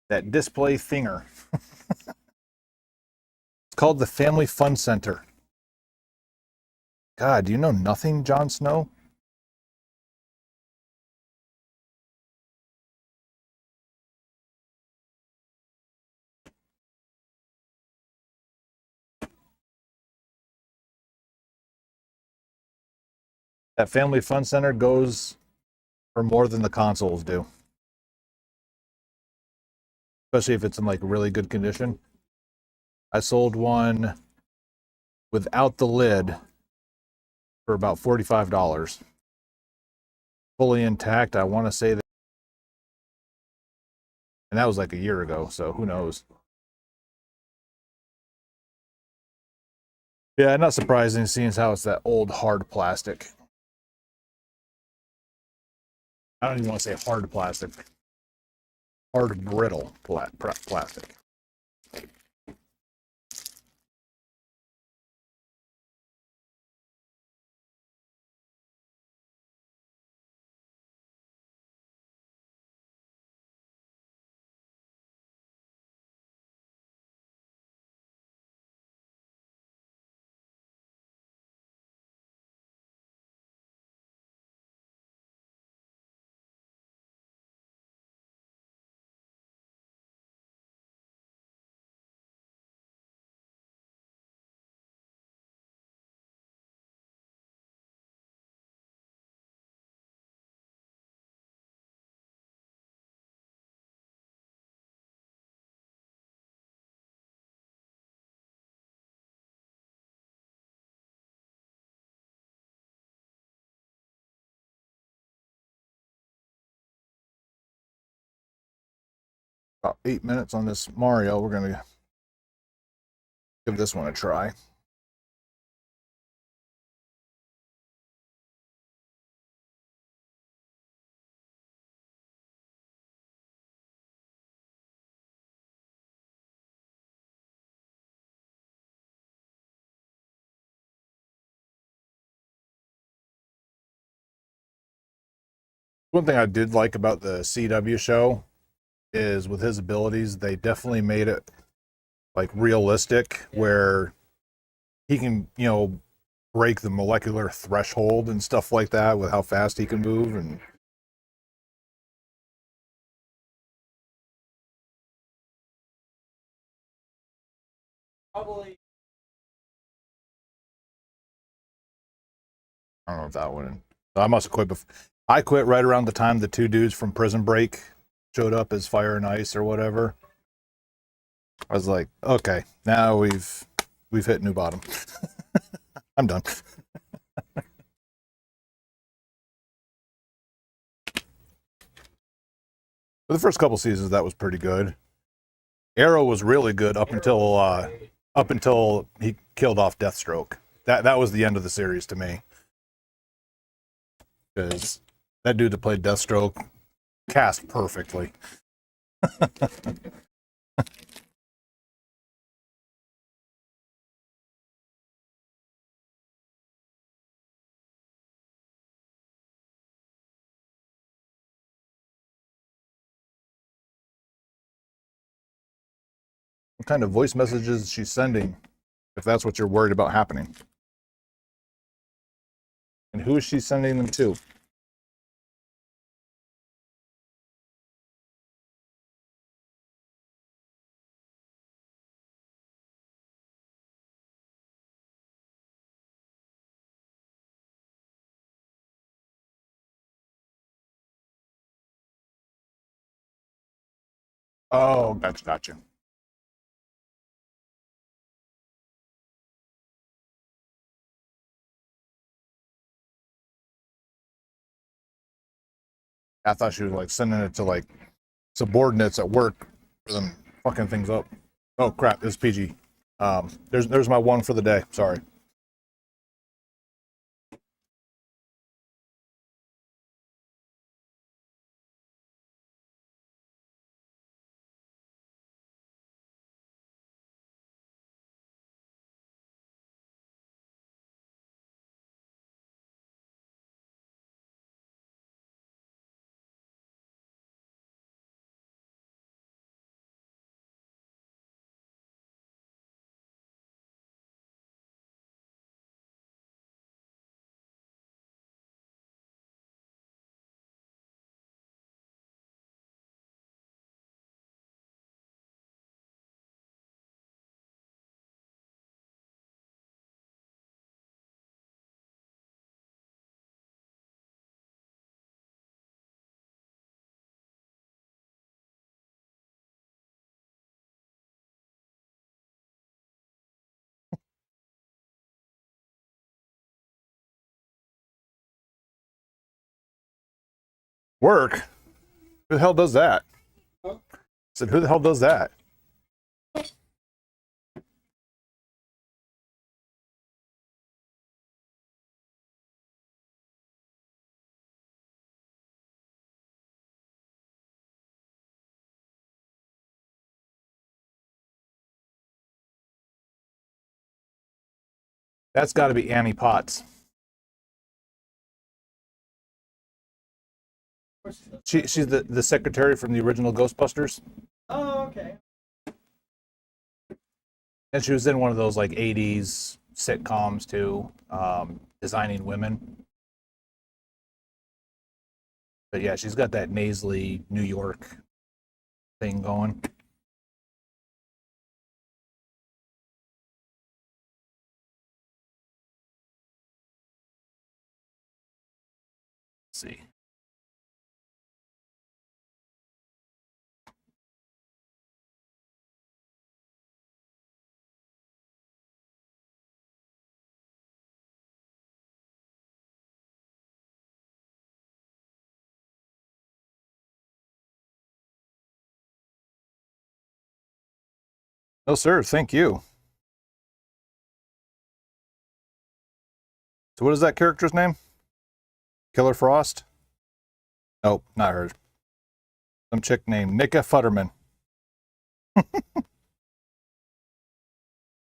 That display thinger. It's called the Family Fun Center. God, do you know nothing, Jon Snow? That Family Fun Center goes for more than the consoles do. Especially if it's in like really good condition. I sold one without the lid for about $45. Fully intact. I want to say that And that was like a year ago, so who knows? Yeah, not surprising seeing as how it's that old hard plastic. I don't even want to say hard plastic. Hard brittle plastic. About 8 minutes on this Mario. We're gonna give this one a try. One thing I did like about the CW show is with his abilities, they definitely made it like realistic, where he can, break the molecular threshold and stuff like that with how fast he can move. And Probably. I don't know if that one. I must have quit before. I quit right around the time the two dudes from Prison Break showed up as Fire and Ice or whatever. I was like, okay, now we've hit new bottom. I'm done. For the first couple seasons, that was pretty good. Arrow was really good up until he killed off Deathstroke. That was the end of the series to me, because that dude that played Deathstroke cast perfectly. What kind of voice messages is she sending, if that's what you're worried about happening? And who is she sending them to? Oh, gotcha. I thought she was like sending it to like subordinates at work for them fucking things up. Oh crap, this is PG. There's my one for the day. Sorry. Work? Who the hell does that? said, who the hell does that? That's got to be Annie Potts. She's the secretary from the original Ghostbusters. Oh, okay. And she was in one of those like 80s sitcoms too, Designing Women. But yeah, she's got that nasally New York thing going. Let's see. No, sir. Thank you. So, what is that character's name? Killer Frost? Nope, not her. Some chick named Nika Futterman.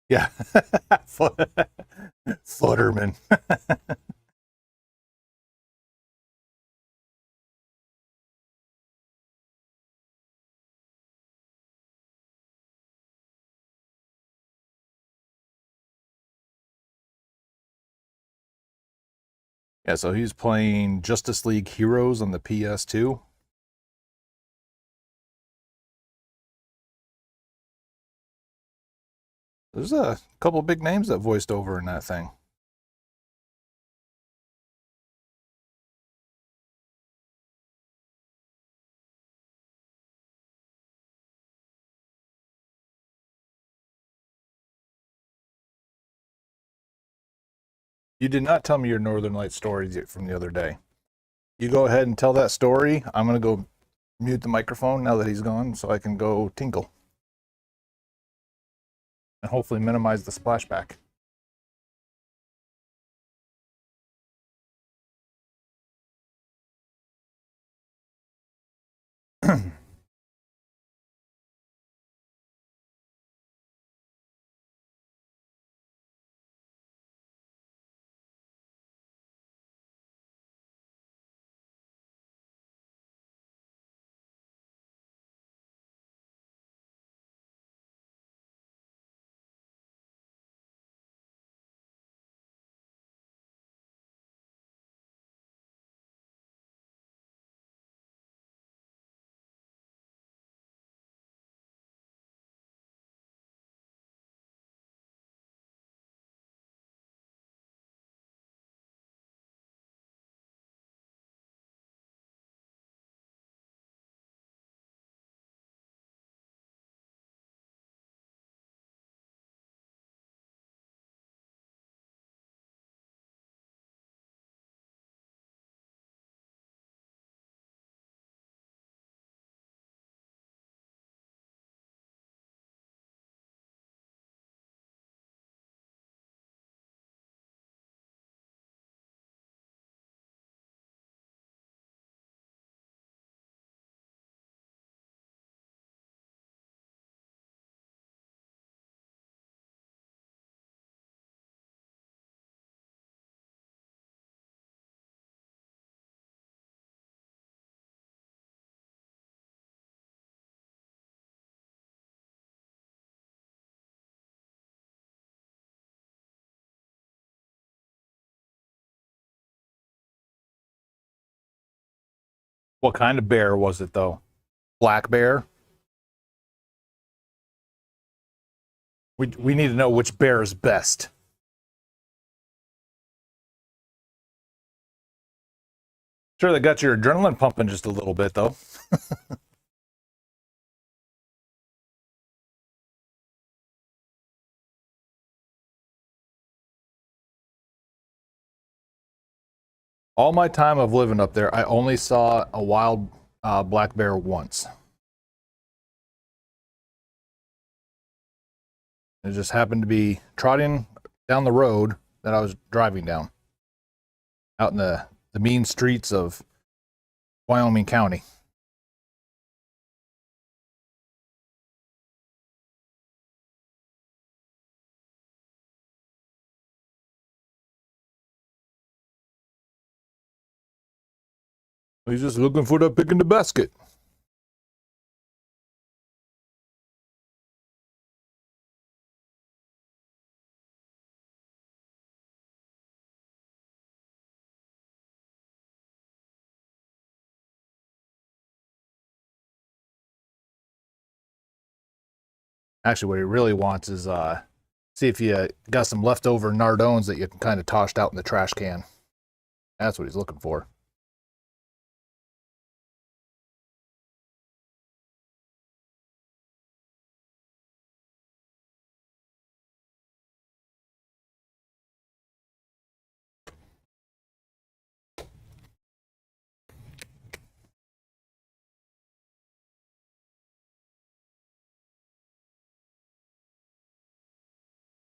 Yeah. Futterman. Yeah, so he's playing Justice League Heroes on the PS2. There's a couple big names that voiced over in that thing. You did not tell me your Northern Lights story from the other day. You go ahead and tell that story. I'm going to go mute the microphone now that he's gone so I can go tinkle. And hopefully minimize the splashback. What kind of bear was it, though? Black bear? We need to know which bear is best. Sure, that got your adrenaline pumping just a little bit, though. All my time of living up there, I only saw a wild black bear once. It just happened to be trotting down the road that I was driving down, out in the mean streets of Wyoming County. He's just looking for the pick in the basket. Actually, what he really wants is see if you got some leftover Nardones that you can kind of tossed out in the trash can. That's what he's looking for.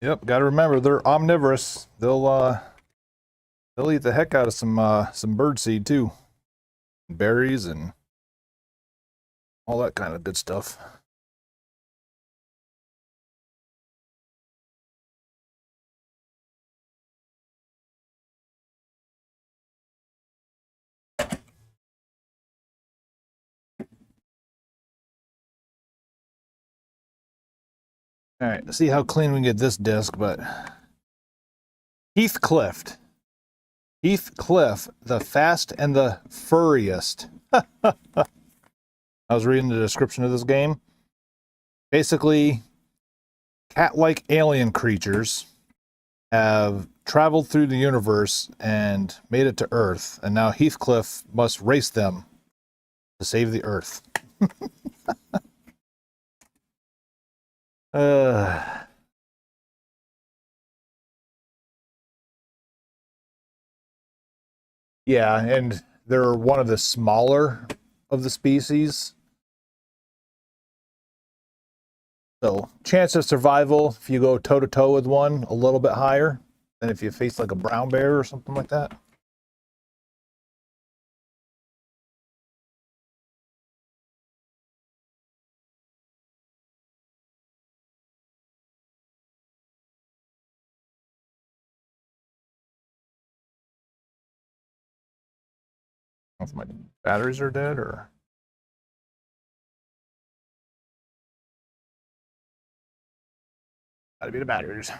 Yep, got to remember they're omnivorous. They'll eat the heck out of some bird seed too, berries and all that kind of good stuff. All right, let's see how clean we can get this disc, but Heathcliff, the fast and the furriest. I was reading the description of this game. Basically, cat-like alien creatures have traveled through the universe and made it to Earth, and now Heathcliff must race them to save the Earth. Yeah, and they're one of the smaller of the species. So, chance of survival if you go toe to toe with one, a little bit higher than if you face like a brown bear or something like that. I don't know if my batteries are dead or. Gotta be the batteries.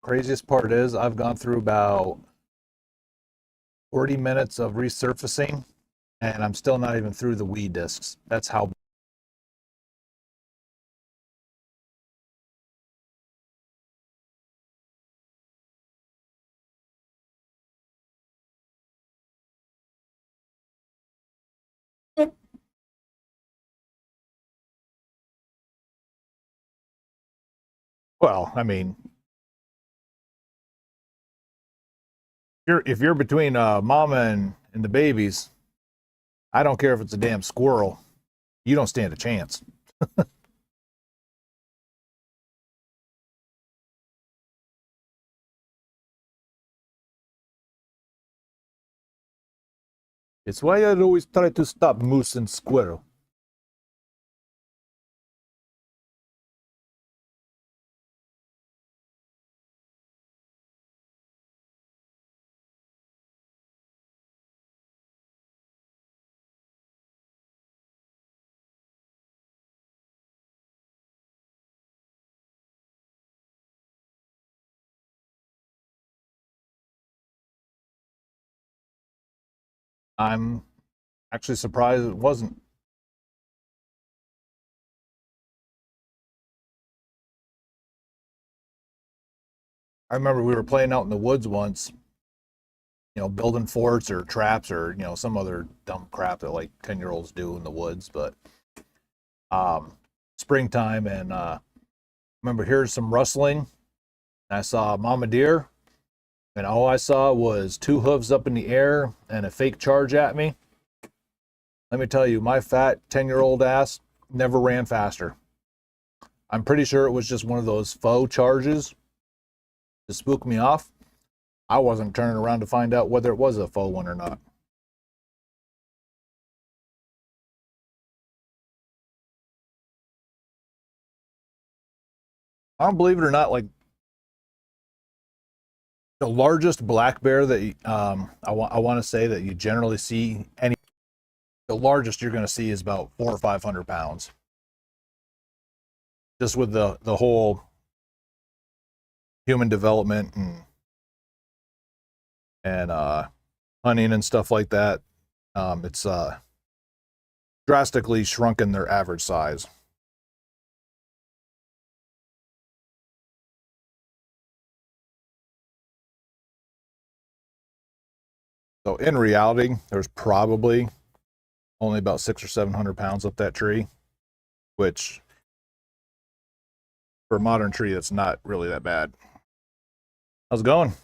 Craziest part is I've gone through about 40 minutes of resurfacing and I'm still not even through the Wii discs. That's how. Well, I mean, if you're between mama and the babies, I don't care if it's a damn squirrel, you don't stand a chance. It's why I'd always try to stop moose and squirrel. I'm actually surprised it wasn't. I remember we were playing out in the woods once, building forts or traps or, some other dumb crap that like 10-year-olds do in the woods. But springtime, and remember hearing some rustling. I saw mama deer, and all I saw was two hooves up in the air and a fake charge at me. Let me tell you, my fat 10-year-old ass never ran faster. I'm pretty sure it was just one of those faux charges to spook me off. I wasn't turning around to find out whether it was a faux one or not. I don't believe it or not, like the largest black bear that I want to say that you generally see the largest you're going to see is about 400 or 500 pounds. Just with the whole human development and hunting and stuff like that, it's drastically shrunken their average size. So in reality, there's probably only about 600 or 700 pounds up that tree, which for a modern tree, that's not really that bad. How's it going? Is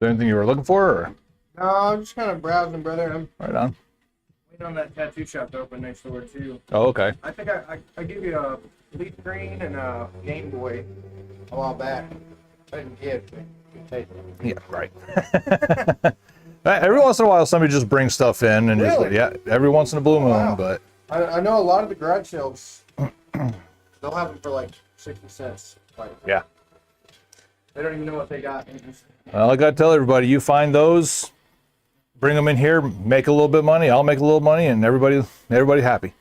there anything you were looking for? Or? No, I'm just kind of browsing, brother. I'm Right on. waiting on that tattoo shop to open next door too. Oh, okay. I think I gave you a leaf green and a Game Boy a while back. I didn't give. Yeah, right. Every once in a while, somebody just brings stuff in, and Really? yeah, every once in a blue moon. Wow. But I know a lot of the garage sales. They'll have them for like 60 cents. Like, yeah, they don't even know what they got. They just- well, I gotta tell everybody, you find those, bring them in here, make a little bit of money. I'll make a little money, and everybody happy.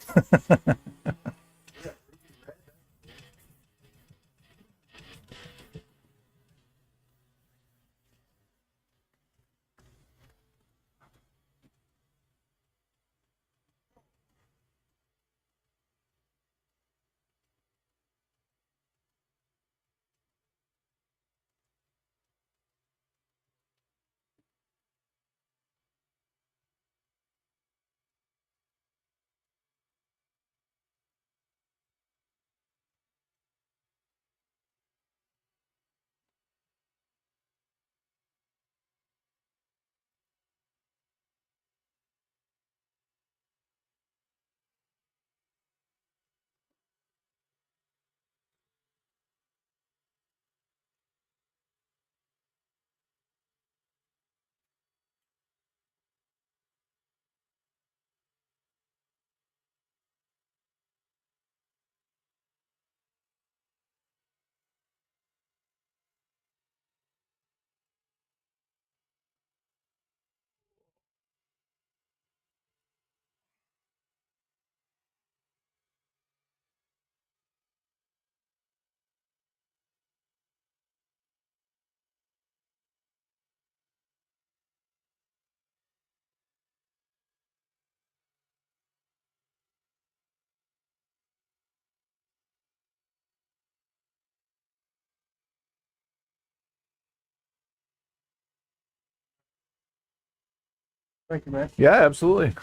Thank you, man. Yeah, absolutely.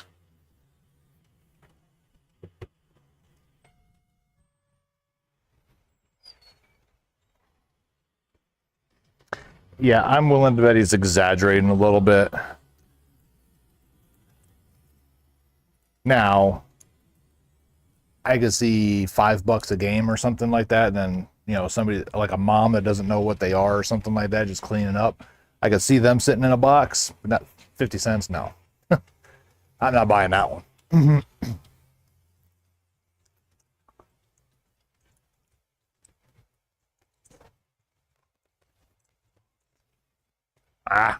Yeah, I'm willing to bet he's exaggerating a little bit. Now, I could see $5 a game or something like that, and then somebody like a mom that doesn't know what they are or something like that, just cleaning up. I could see them sitting in a box, but not 50 cents. No, I'm not buying that one. Ah,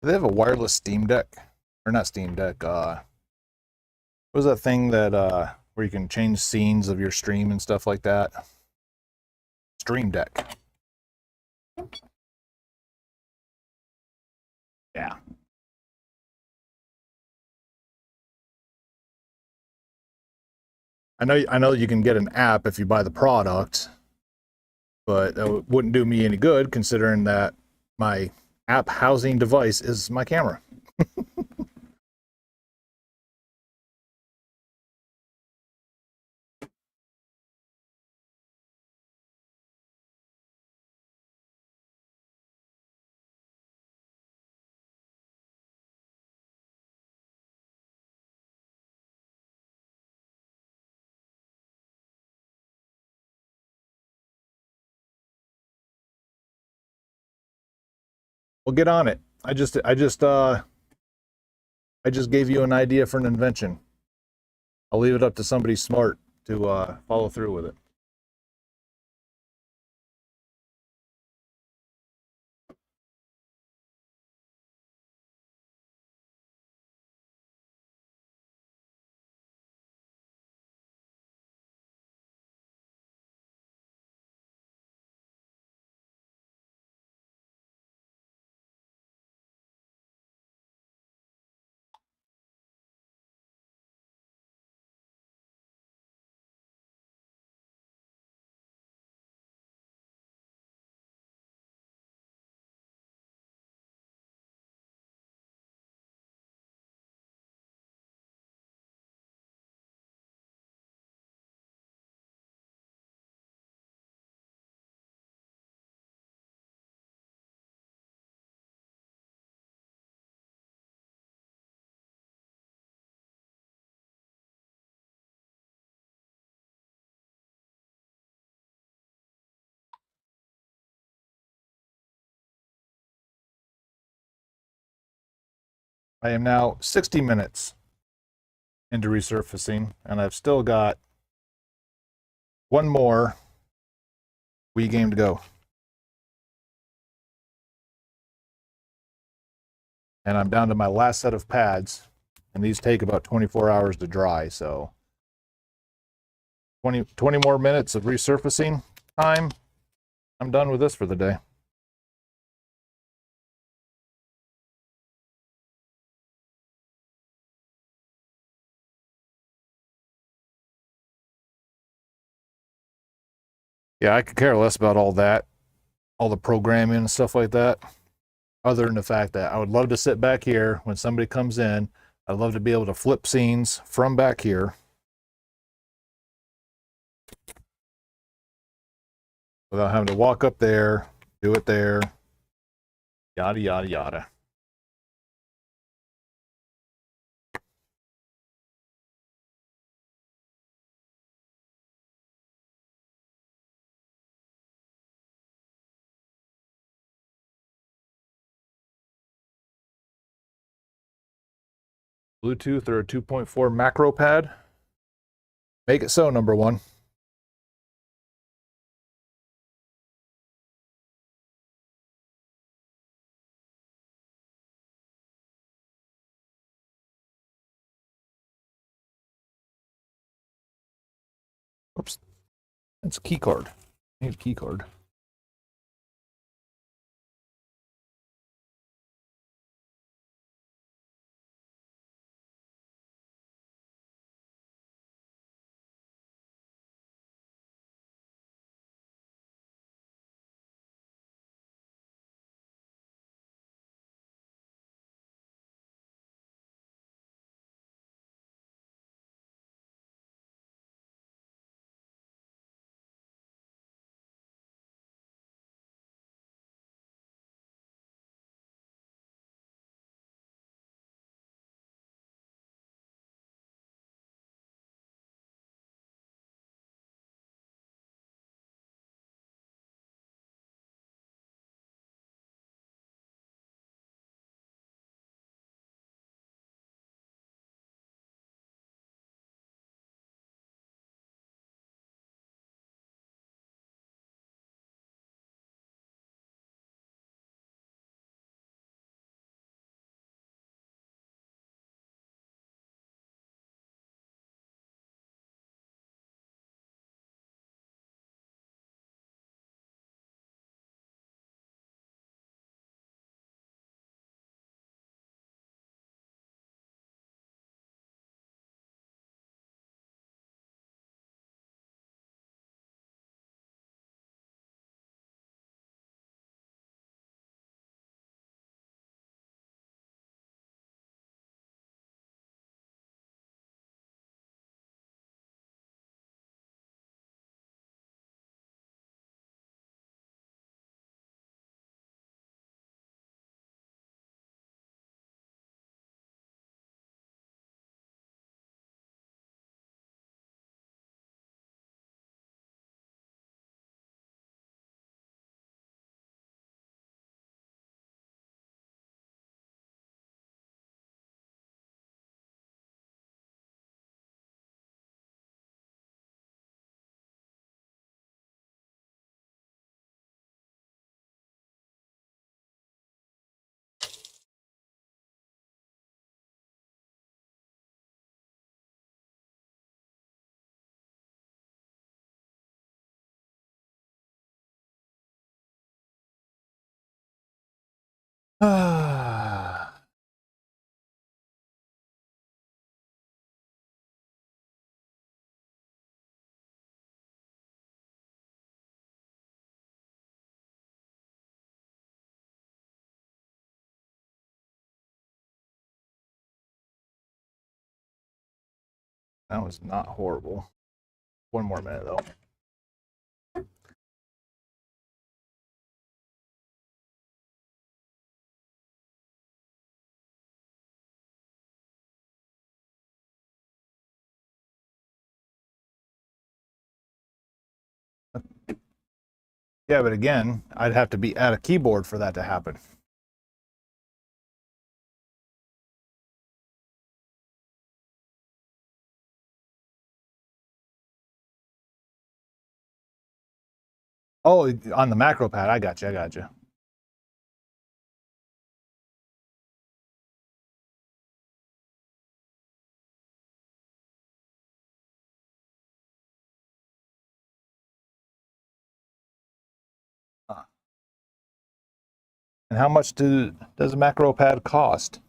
do they have a wireless Steam Deck, or not Steam Deck? What was that thing that where you can change scenes of your stream and stuff like that? Stream Deck. Yeah. I know you can get an app if you buy the product, but that wouldn't do me any good considering that my app housing device is my camera. Well, get on it. I just gave you an idea for an invention. I'll leave it up to somebody smart to follow through with it. I am now 60 minutes into resurfacing, and I've still got one more Wii game to go. And I'm down to my last set of pads, and these take about 24 hours to dry, so 20 more minutes of resurfacing time. I'm done with this for the day. Yeah, I could care less about all that, all the programming and stuff like that, other than the fact that I would love to sit back here when somebody comes in. I'd love to be able to flip scenes from back here without having to walk up there, do it there, yada, yada, yada. Bluetooth or a 2.4 macro pad? Make it so, number one. It's a key card. I need a key card. Ah. That was not horrible. One more minute though. Yeah, but again, I'd have to be at a keyboard for that to happen. Oh, on the macro pad, I got you. I got you. And how much does a macro pad cost?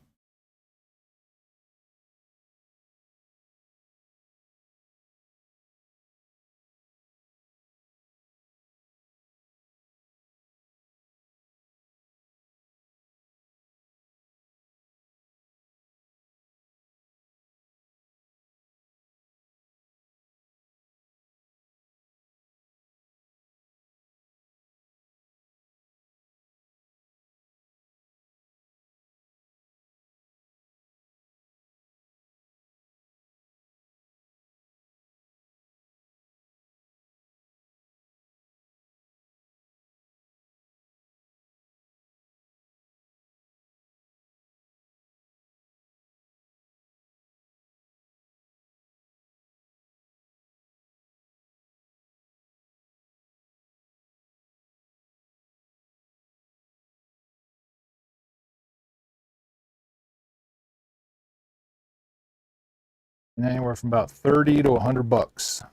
Anywhere from about 30 to $100.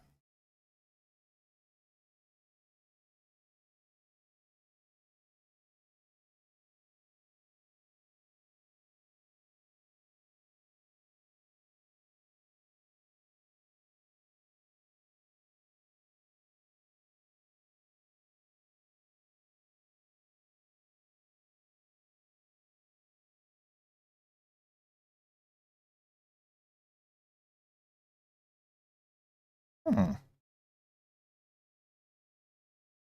Hmm.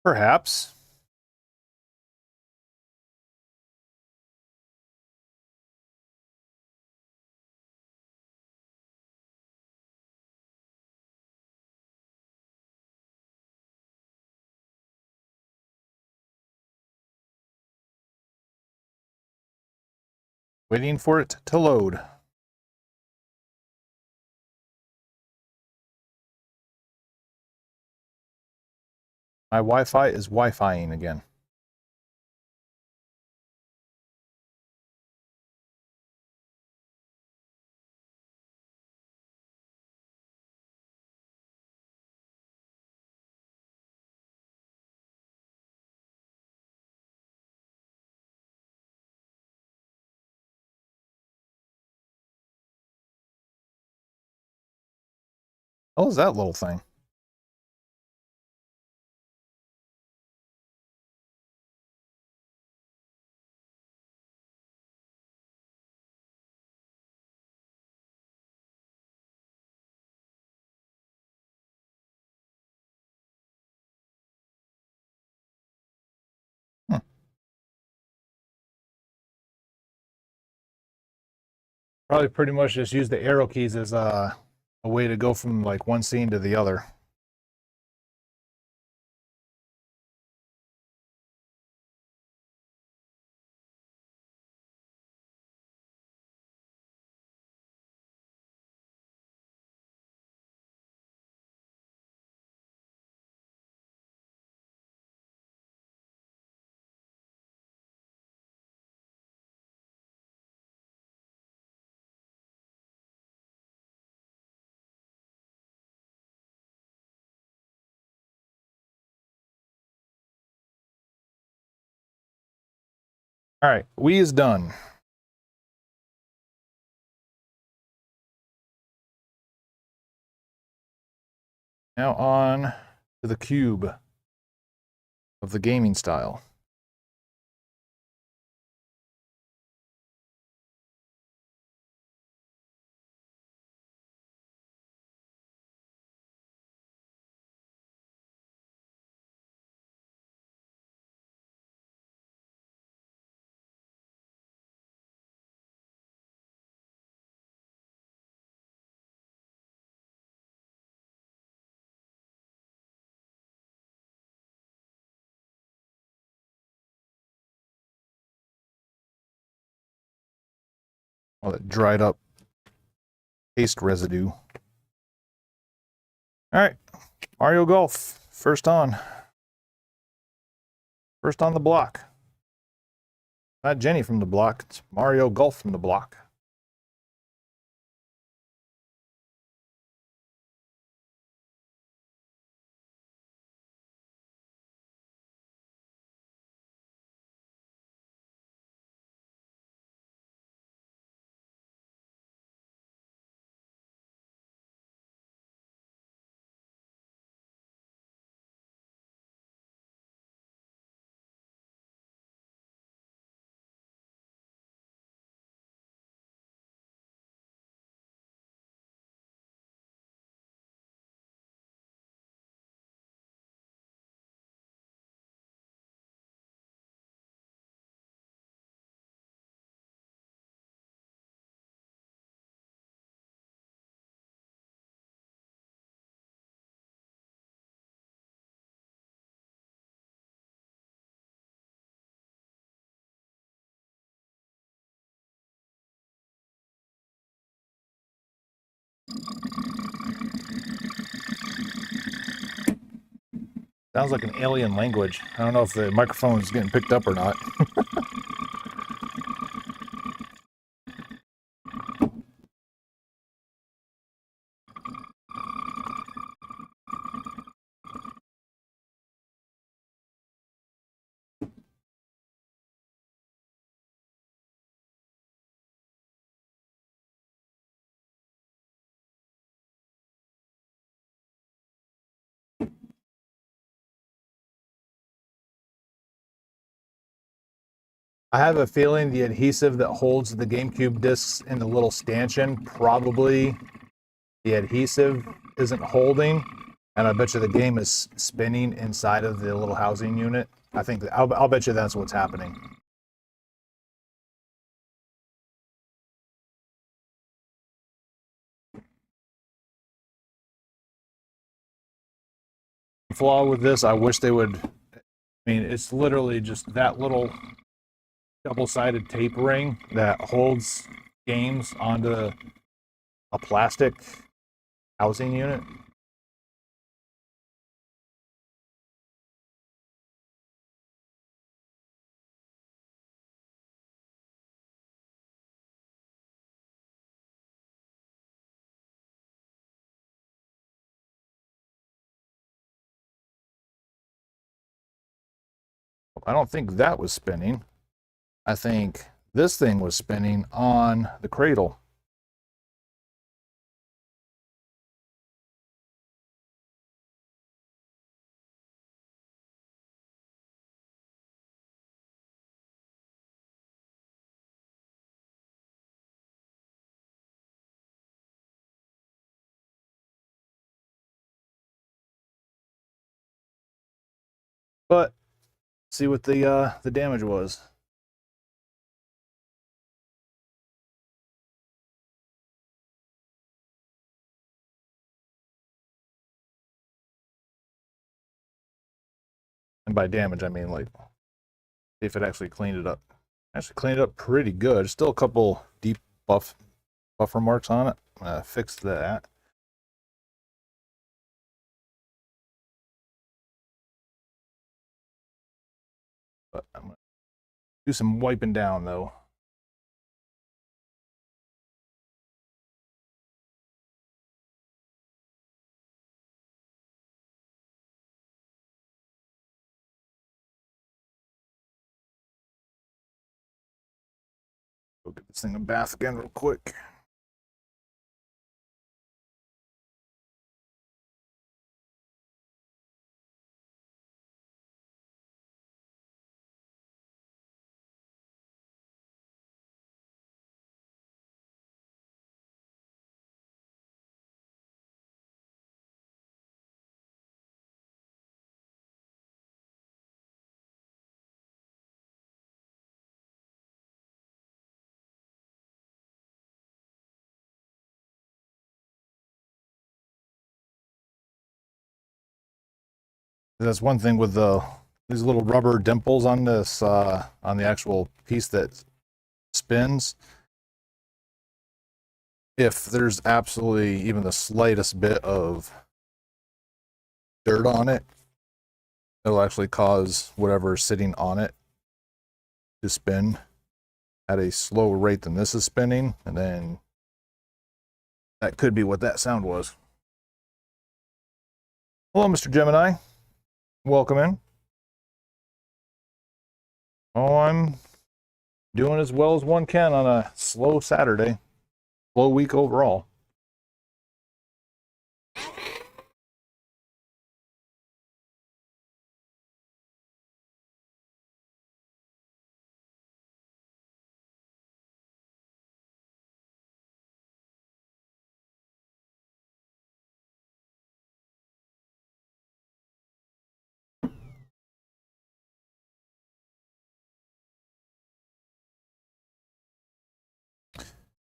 Perhaps. Waiting for it to load. My Wi-Fi is Wi-Fiing again. What is that little thing? Hmm. Probably pretty much just use the arrow keys as a way to go from like one scene to the other. All right, we is done. Now on to the cube of the gaming style. All that dried up paste residue. All right, Mario Golf, first on the block. Not Jenny from the block, it's Mario Golf from the block. Sounds like an alien language. I don't know if the microphone is getting picked up or not. I have a feeling the adhesive that holds the GameCube discs in the little stanchion, probably the adhesive isn't holding, And I bet you the game is spinning inside of the little housing unit. I think I'll bet you that's what's happening. Flaw with this, I wish they would. I mean, it's literally just that little double-sided tape ring that holds games onto a plastic housing unit. I don't think that was spinning. I think this thing was spinning on the cradle. But see what the damage was. And by damage, I mean like if it actually cleaned it up. Actually cleaned it up pretty good. Still a couple deep buffer marks on it. Fixed that. But I'm gonna do some wiping down though. Go get this thing a bath again real quick. That's one thing with these little rubber dimples on this on the actual piece that spins. If there's absolutely even the slightest bit of dirt on it, it'll actually cause whatever's sitting on it to spin at a slower rate than this is spinning, and then that could be what that sound was. Hello, Mr. Gemini. Welcome in. Oh, I'm doing as well as one can on a slow Saturday, slow week overall.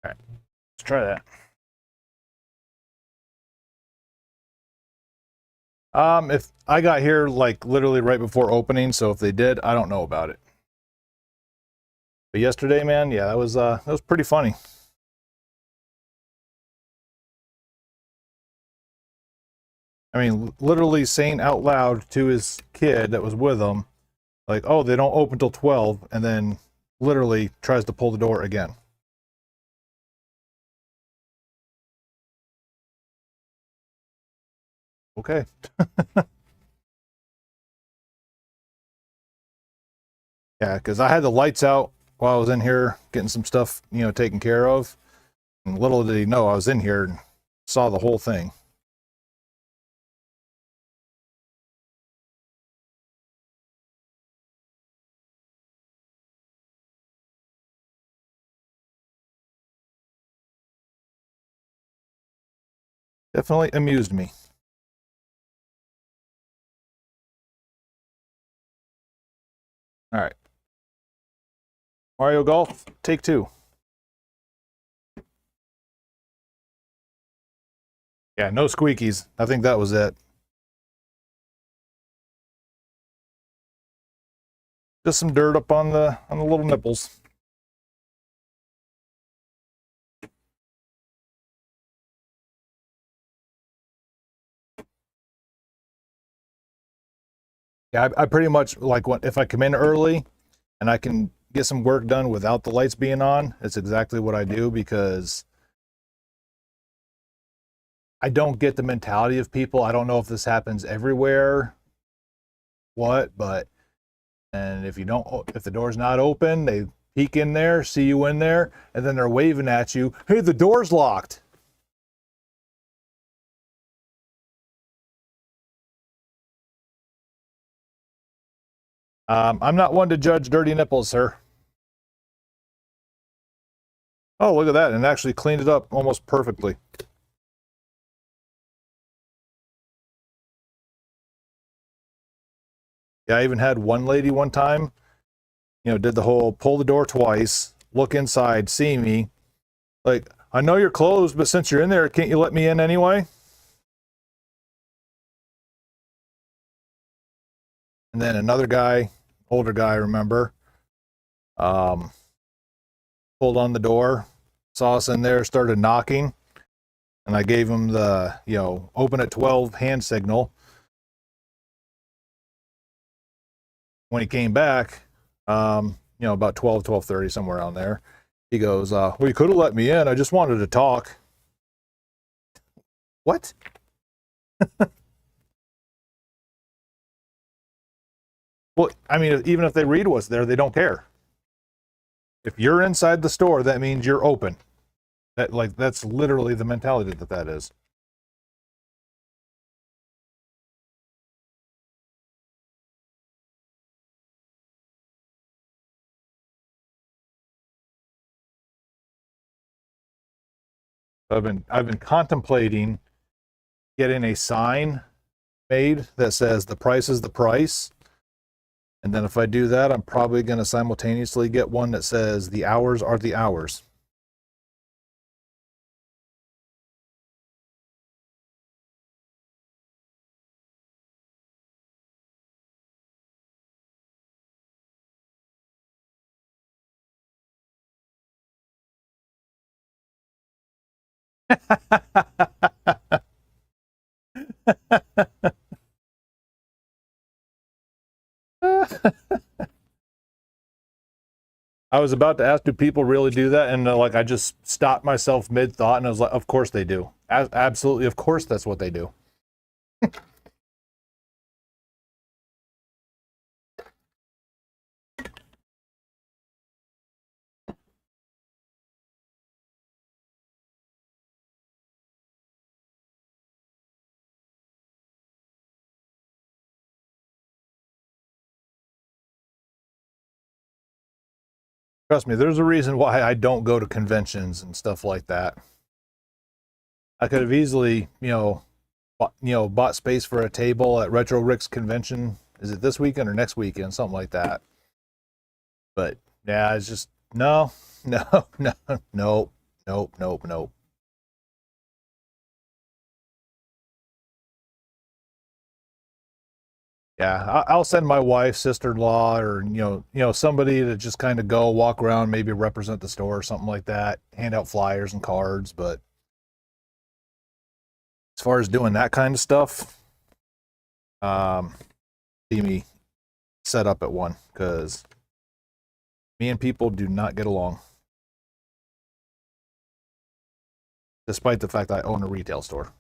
All right, let's try that. If I got here like literally right before opening, so if they did, I don't know about it. But yesterday, man, yeah, that was pretty funny. I mean, literally saying out loud to his kid that was with him, like, "Oh, they don't open till 12," and then literally tries to pull the door again. Okay. Yeah, because I had the lights out while I was in here getting some stuff, taken care of. And little did he know I was in here and saw the whole thing. Definitely amused me. All right. Mario Golf, take 2. Yeah, no squeakies. I think that was it. Just some dirt up on the little nipples. Yeah, I pretty much like if I come in early and I can get some work done without the lights being on, it's exactly what I do, because I don't get the mentality of people. I don't know if this happens everywhere, but and if the door's not open, they peek in there, see you in there, and then they're waving at you, "Hey, the door's locked." I'm not one to judge dirty nipples, sir. Oh, look at that. And actually cleaned it up almost perfectly. Yeah, I even had one lady one time, did the whole pull the door twice, look inside, see me. Like, "I know you're closed, but since you're in there, can't you let me in anyway?" And then another guy, older guy, I remember, pulled on the door, saw us in there, started knocking, and I gave him the, open at 12 hand signal. When he came back, about 12, 12:30, somewhere around there, he goes, "Well, you could have let me in. I just wanted to talk." What? Well, I mean, even if they read what's there, they don't care. If you're inside the store, that means you're open. That's literally the mentality that is. I've been contemplating getting a sign made that says the price is the price. And then if I do that, I'm probably going to simultaneously get one that says the hours are the hours. I was about to ask, do people really do that? And I just stopped myself mid thought, and I was like, of course they do. Absolutely, of course that's what they do. Trust me, there's a reason why I don't go to conventions and stuff like that. I could have easily, bought space for a table at Retro Rick's convention. Is it this weekend or next weekend? Something like that. But yeah, it's just no, no, no, nope, nope, nope, nope. Yeah, I'll send my wife, sister-in-law, or somebody to just kind of go walk around, maybe represent the store or something like that, hand out flyers and cards. But as far as doing that kind of stuff, see me set up at one, because me and people do not get along, despite the fact I own a retail store.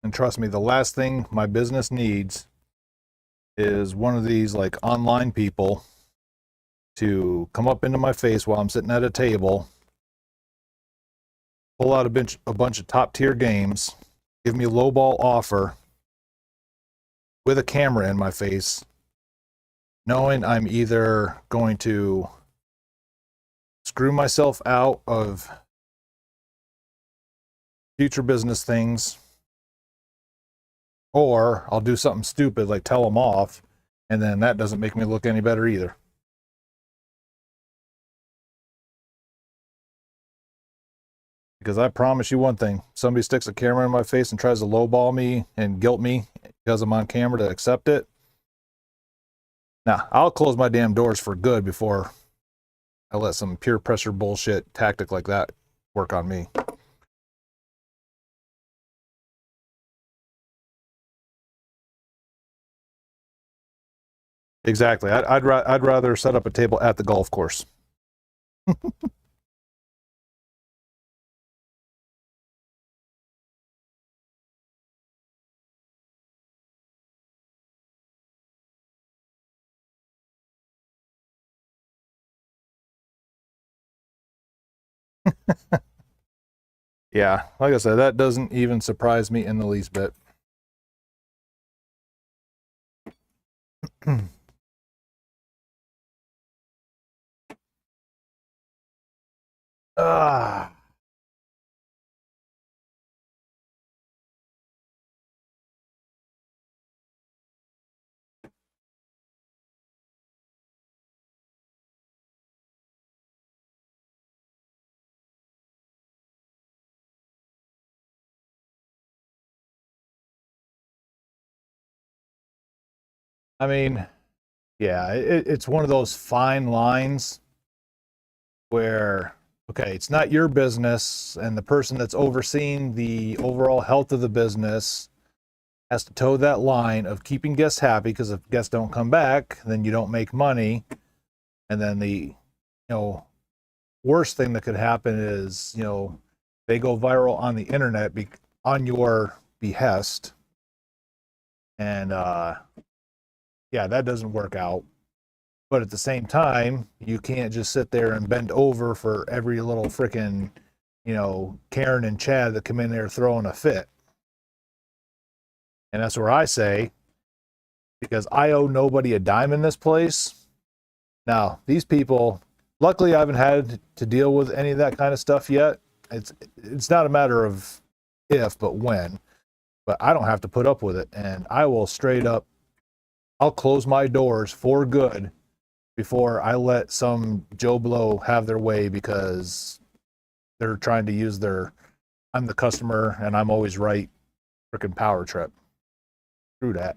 And trust me, the last thing my business needs is one of these online people to come up into my face while I'm sitting at a table, pull out a bunch of top tier games, give me a lowball offer, with a camera in my face, knowing I'm either going to screw myself out of future business things, or I'll do something stupid like tell them off, and then that doesn't make me look any better either. Because I promise you one thing, somebody sticks a camera in my face and tries to lowball me and guilt me because I'm on camera to accept it. Now, I'll close my damn doors for good before I let some peer pressure bullshit tactic like that work on me. Exactly. I'd rather set up a table at the golf course. Yeah, like I said, that doesn't even surprise me in the least bit. Ah. I mean, yeah, it's one of those fine lines where, okay, it's not your business, and the person that's overseeing the overall health of the business has to toe that line of keeping guests happy, because if guests don't come back, then you don't make money. And then the, worst thing that could happen is, they go viral on the internet on your behest. And yeah, that doesn't work out. But at the same time, you can't just sit there and bend over for every little freaking, Karen and Chad that come in there throwing a fit. And that's where I say, because I owe nobody a dime in this place. Now, these people, luckily I haven't had to deal with any of that kind of stuff yet. It's not a matter of if, but when. But I don't have to put up with it. And I will straight up, I'll close my doors for good before I let some Joe Blow have their way, because they're trying to use I'm the customer and I'm always right freaking power trip. Screw that.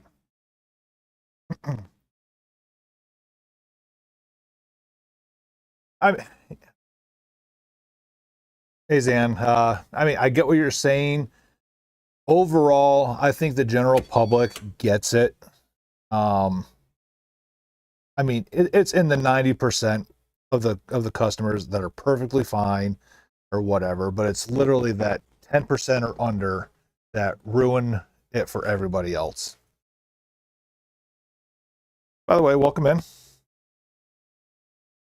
Hey Zan, I get what you're saying. Overall, I think the general public gets it. It's in the 90% of the customers that are perfectly fine or whatever, but it's literally that 10% or under that ruin it for everybody else. By the way, welcome in.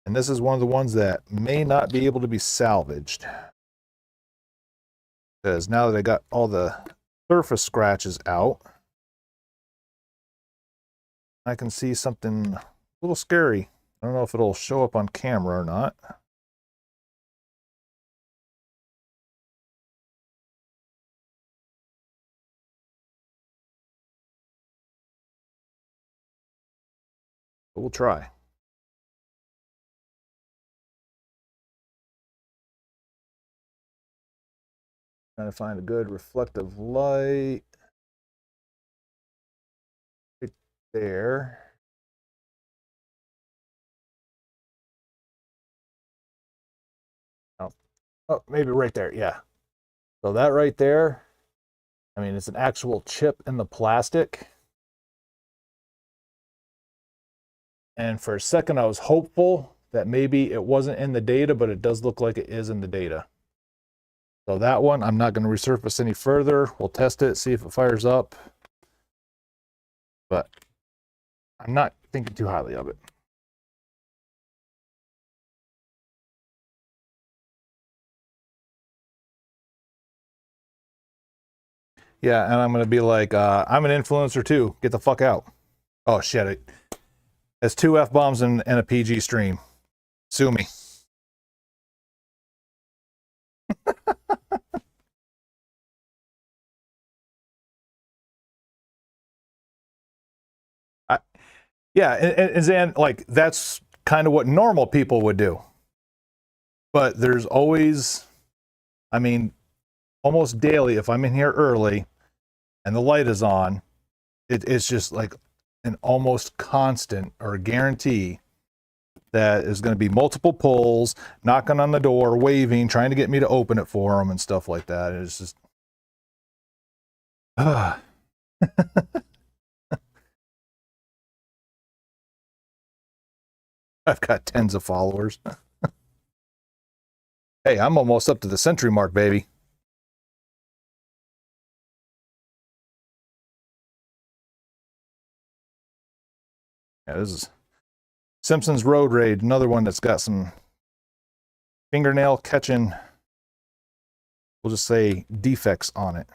And this is one of the ones that may not be able to be salvaged, because now that I got all the surface scratches out, I can see something a little scary. I don't know if it'll show up on camera or not. But we'll try. Trying to find a good reflective light. Right there. Oh, maybe right there. Yeah. So that right there, it's an actual chip in the plastic. And for a second, I was hopeful that maybe it wasn't in the data, but it does look like it is in the data. So that one, I'm not going to resurface any further. We'll test it, see if it fires up. But I'm not thinking too highly of it. Yeah, and I'm gonna be like, I'm an influencer too. Get the fuck out. Oh shit! It's 2 F-bombs and a PG stream. Sue me. Yeah, and Zan, like that's kind of what normal people would do. But there's always, I mean, almost daily, if I'm in here early and the light is on, it's just like an almost constant or a guarantee that is going to be multiple pulls, knocking on the door, waving, trying to get me to open it for them and stuff like that. It's just, I've got tens of followers. Hey, I'm almost up to the century mark, baby. Yeah, this is Simpsons Road Rage, another one that's got some fingernail catching, we'll just say defects on it.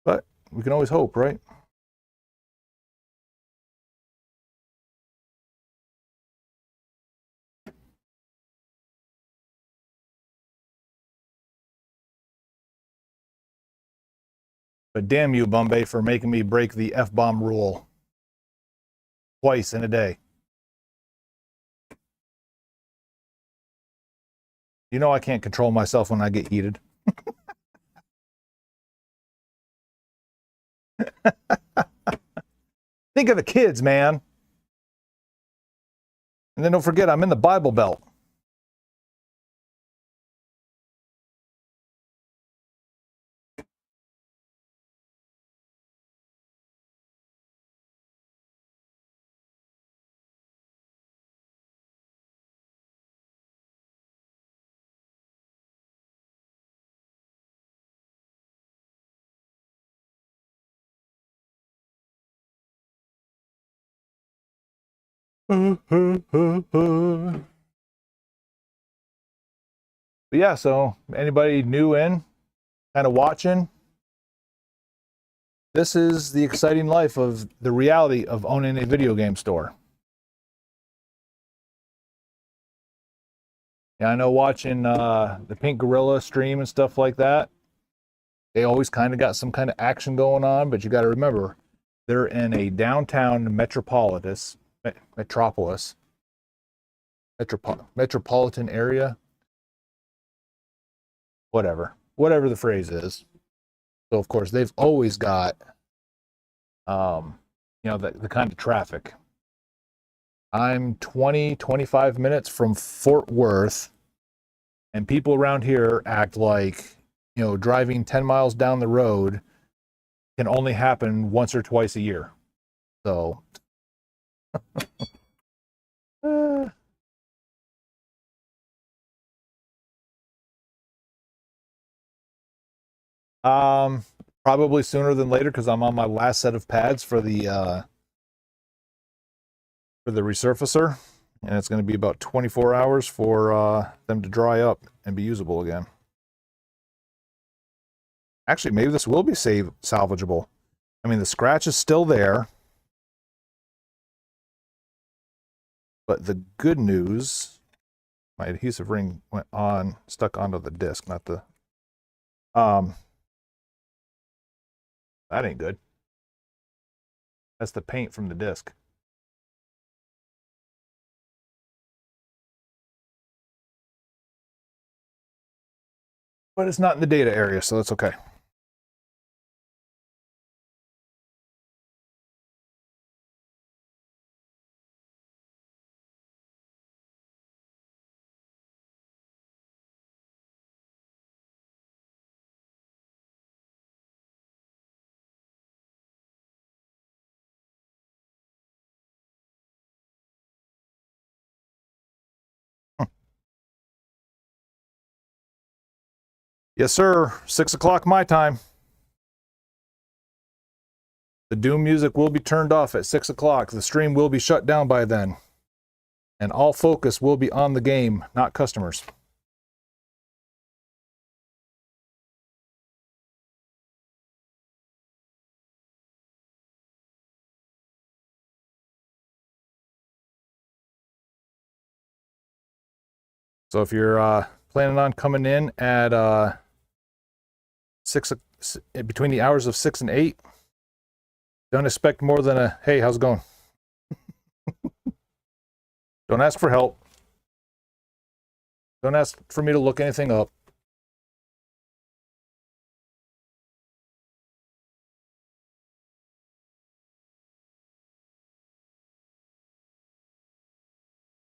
But we can always hope, right? But damn you, Bombay, for making me break the F-bomb rule twice in a day. You know I can't control myself when I get heated. Think of the kids, man. And then don't forget, I'm in the Bible Belt. But yeah, so anybody new in, kind of watching, this is the exciting life of the reality of owning a video game store. Yeah, I know watching the Pink Gorilla stream and stuff like that, they always kind of got some kind of action going on, but you got to remember, they're in a downtown metropolitan area, whatever the phrase is. So of course they've always got, the kind of traffic. I'm 25 minutes from Fort Worth, and people around here act like, driving 10 miles down the road can only happen once or twice a year. So, probably sooner than later because I'm on my last set of pads for the resurfacer, and it's going to be about 24 hours for them to dry up and be usable again. Actually, maybe this will be salvageable. I mean, the scratch is still there. But the good news, my adhesive ring went on, stuck onto the disc, not the... that ain't good. That's the paint from the disc. But it's not in the data area, so that's okay. Yes, sir. 6 o'clock my time. The Doom music will be turned off at 6 o'clock. The stream will be shut down by then. And all focus will be on the game, not customers. So if you're planning on coming in at between the hours of 6 and 8, don't expect more than a, hey, how's it going? Don't ask for help. Don't ask for me to look anything up.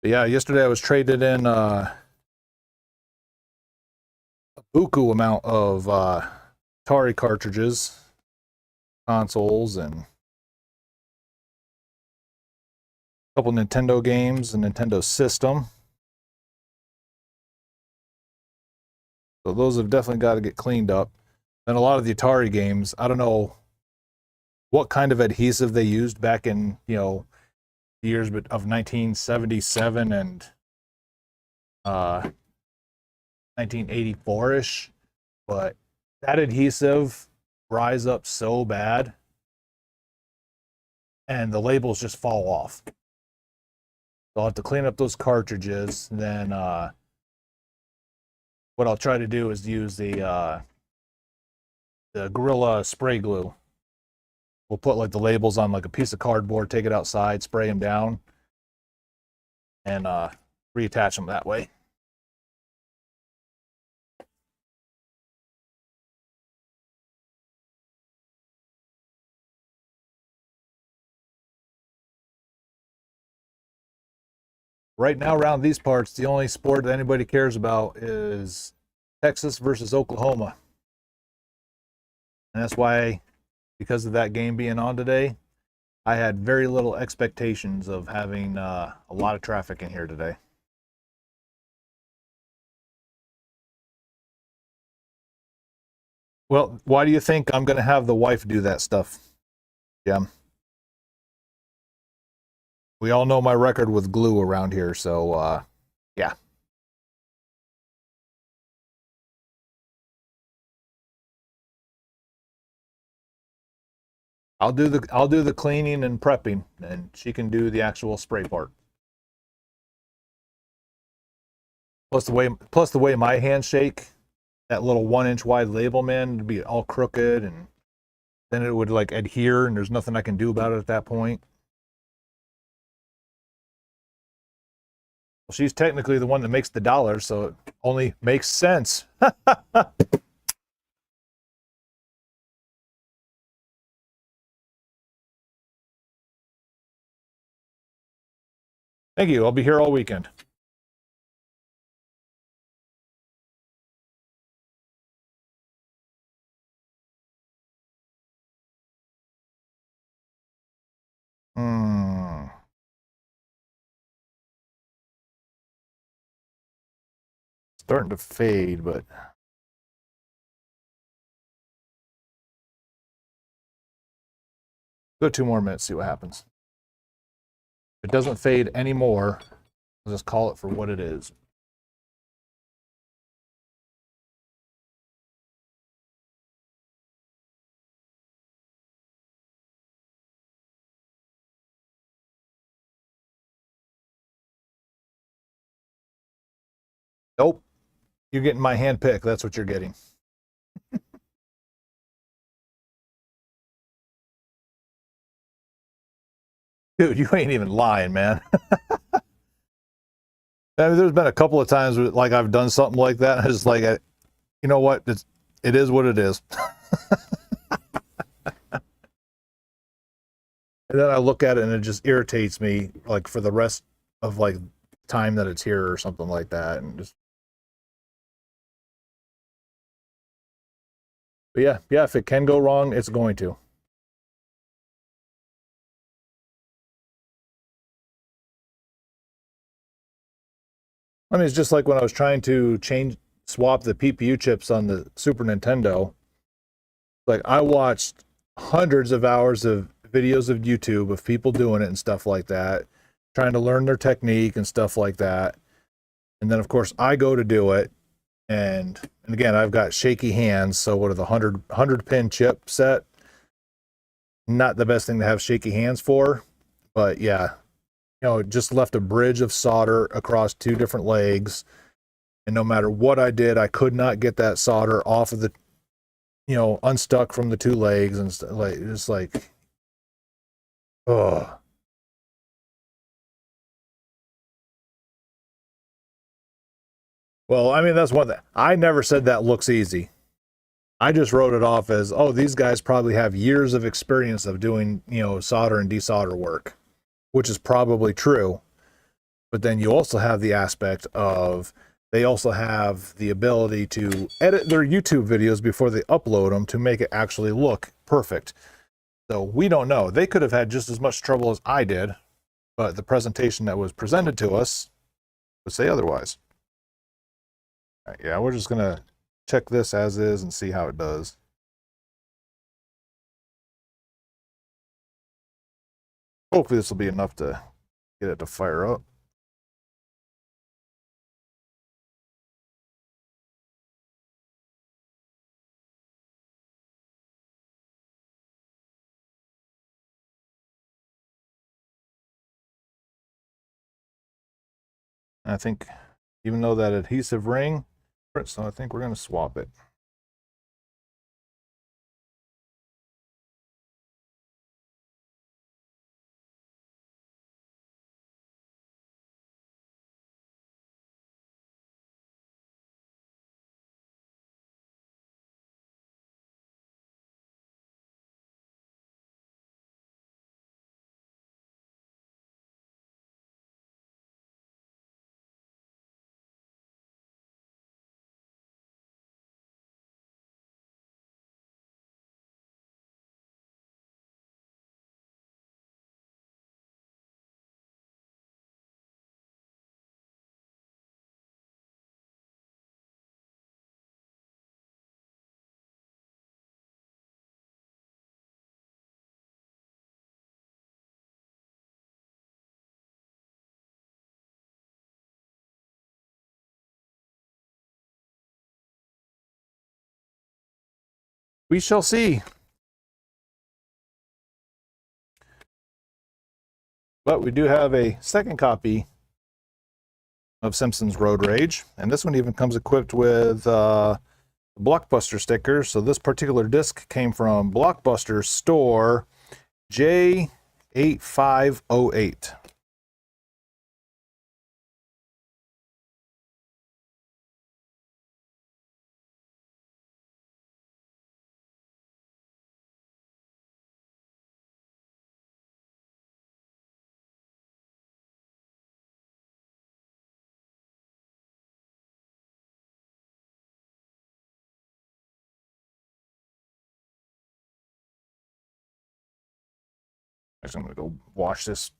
But yeah, yesterday I was traded in a buku amount of Atari cartridges, consoles, and a couple Nintendo games, a Nintendo system. So those have definitely got to get cleaned up. And a lot of the Atari games, I don't know what kind of adhesive they used back in, you know, the years of 1977 and 1984-ish, but that adhesive dries up so bad and the labels just fall off. So I'll have to clean up those cartridges. Then what I'll try to do is use the Gorilla spray glue. We'll put like the labels on like a piece of cardboard, take it outside, spray them down, and reattach them that way. Right now, around these parts, the only sport that anybody cares about is Texas versus Oklahoma. And that's why, because of that game being on today, I had very little expectations of having a lot of traffic in here today. Well, why do you think I'm going to have the wife do that stuff? Yeah. We all know my record with glue around here, so yeah. I'll do the cleaning and prepping, and she can do the actual spray part. Plus the way my hands shake, that little 1-inch wide label, man, would be all crooked, and then it would like adhere, and there's nothing I can do about it at that point. Well, she's technically the one that makes the dollars, so it only makes sense. Thank you. I'll be here all weekend. Starting to fade, but go 2 more minutes, see what happens. If it doesn't fade anymore, I'll just call it for what it is. Nope. You're getting my hand pick. That's what you're getting. Dude, you ain't even lying, man. I mean, there's been a couple of times where, like, I've done something like that. And it's like, you know what? It is what it is. And then I look at it and it just irritates me, like, for the rest of like time that it's here or something like that. And just, but yeah, if it can go wrong, it's going to. I mean, it's just like when I was trying to swap the PPU chips on the Super Nintendo. Like, I watched hundreds of hours of videos of YouTube of people doing it and stuff like that, trying to learn their technique and stuff like that. And then of course I go to do it, and again, I've got shaky hands. So what are the 100 pin chip set? Not the best thing to have shaky hands for, but yeah, just left a bridge of solder across 2 different legs. And no matter what I did, I could not get that solder off of the, unstuck from the 2 legs, and it's like, oh. Well, I mean, that's one thing. I never said that looks easy. I just wrote it off as, oh, these guys probably have years of experience of doing, solder and desolder work, which is probably true. But then you also have the aspect of they also have the ability to edit their YouTube videos before they upload them to make it actually look perfect. So we don't know. They could have had just as much trouble as I did, but the presentation that was presented to us would say otherwise. All right, yeah, we're just going to check this as is and see how it does. Hopefully this will be enough to get it to fire up. And I think even though that adhesive ring, so I think we're going to swap it. We shall see. But we do have a second copy of Simpsons Road Rage, and this one even comes equipped with Blockbuster stickers. So this particular disc came from Blockbuster store J8508. Actually, I'm going to go wash this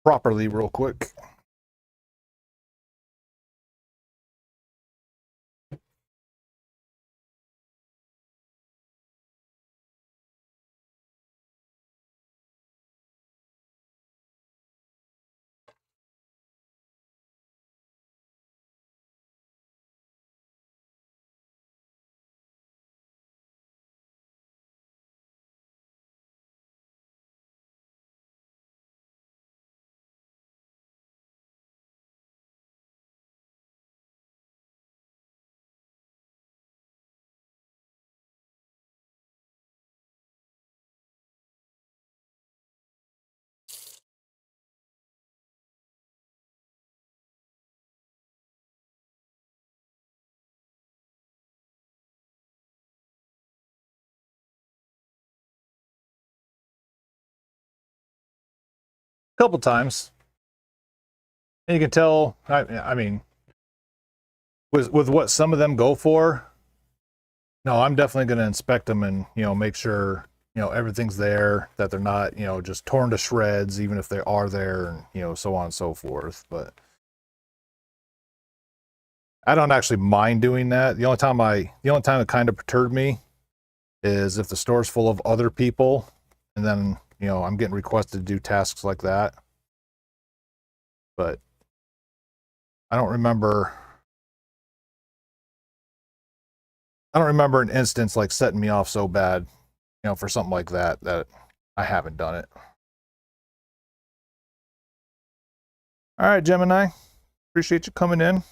properly real quick. A couple times. And you can tell, I mean, with what some of them go for, no, I'm definitely going to inspect them and, make sure, everything's there, that they're not, just torn to shreds, even if they are there, and, so on and so forth. But I don't actually mind doing that. The only time it kind of perturbed me is if the store's full of other people, and then, you know, I'm getting requested to do tasks like that. But I don't remember an instance like setting me off so bad, you know, for something like that, that I haven't done it. All right, Gemini, appreciate you coming in.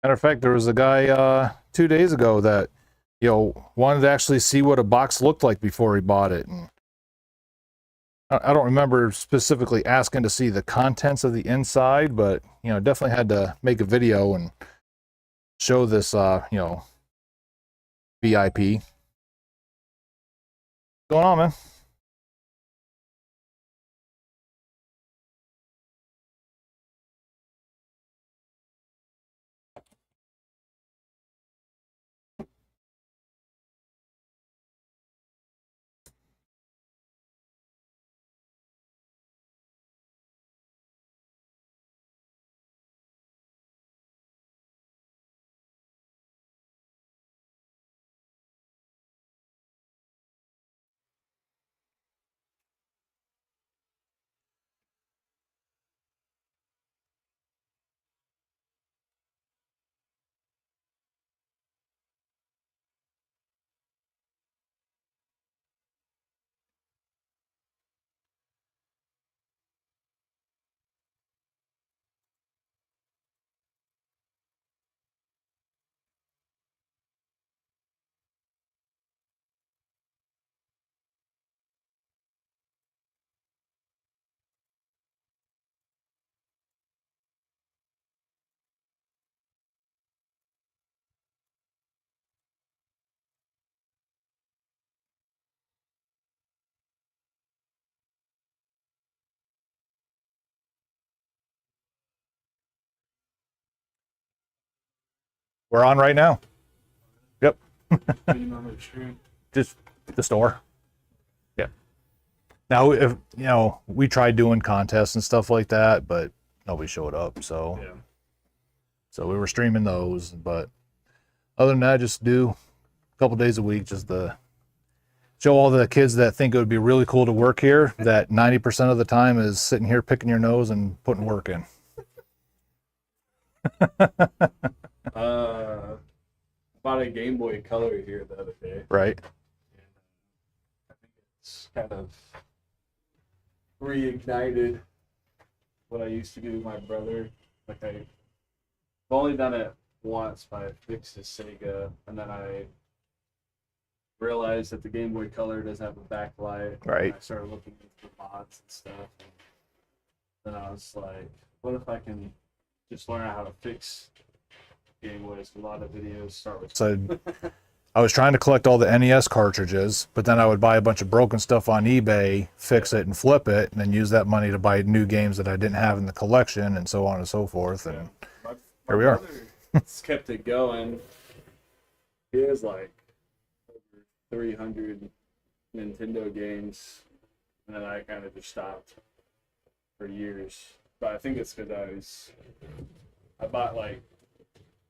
Matter of fact, there was a guy 2 days ago that, you know, wanted to actually see what a box looked like before he bought it. And I don't remember specifically asking to see the contents of the inside, but, you know, definitely had to make a video and show this, you know, VIP. What's going on, man? We're on right now. Yep. Just the store. Yeah. Now, if, you know, we tried doing contests and stuff like that, but nobody showed up. So, Yeah. so we were streaming those. But other than that, just do a couple days a week, just to show all the kids that think it would be really cool to work here that 90% of the time is sitting here picking your nose and putting work in. Bought a Game Boy Color here the other day. Right. And I think it's kind of reignited what I used to do with my brother. Like I've only done it once, but I fixed his Sega, and then I realized that the Game Boy Color doesn't have a backlight. Right. And I started looking into mods and stuff. And then I was like, what if I can just learn how to fix Game Boys? A lot of videos start with. So I was trying to collect all the NES cartridges, but then I would buy a bunch of broken stuff on eBay, fix it and flip it, and then use that money to buy new games that I didn't have in the collection, and so on and so forth. And My Here we are. brother kept it going. He has like over 300 Nintendo games, and then I kind of just stopped for years. But I think it's because I bought like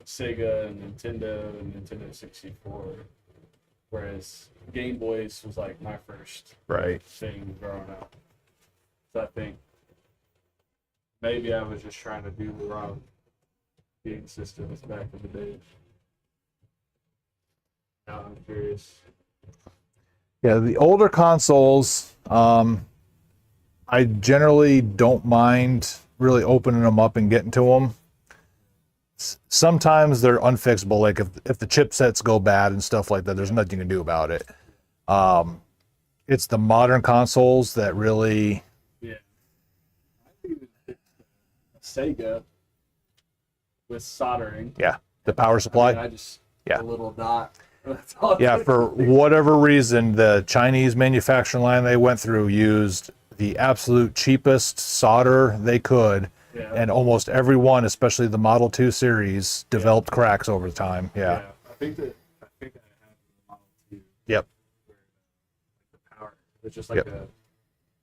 Sega and Nintendo 64, whereas Game Boys was like my first right. thing growing up. So I think maybe I was just trying to do the wrong game systems back in the day. Now I'm curious. Yeah, the older consoles, I generally don't mind really opening them up and getting to them. sometimes they're unfixable. Like if the chipsets go bad and stuff like that, there's nothing you can do about it. It's the modern consoles that really, Yeah. I think it's Sega with soldering. the power supply. I just Yeah. a little dot. That's all Yeah, for whatever reason, the Chinese manufacturing line they went through used the absolute cheapest solder they could, Yeah. and almost every one, especially the Model 2 series, developed cracks over time. Yeah. I think that I have the Model 2. Yep. The power. It's just like Yep. a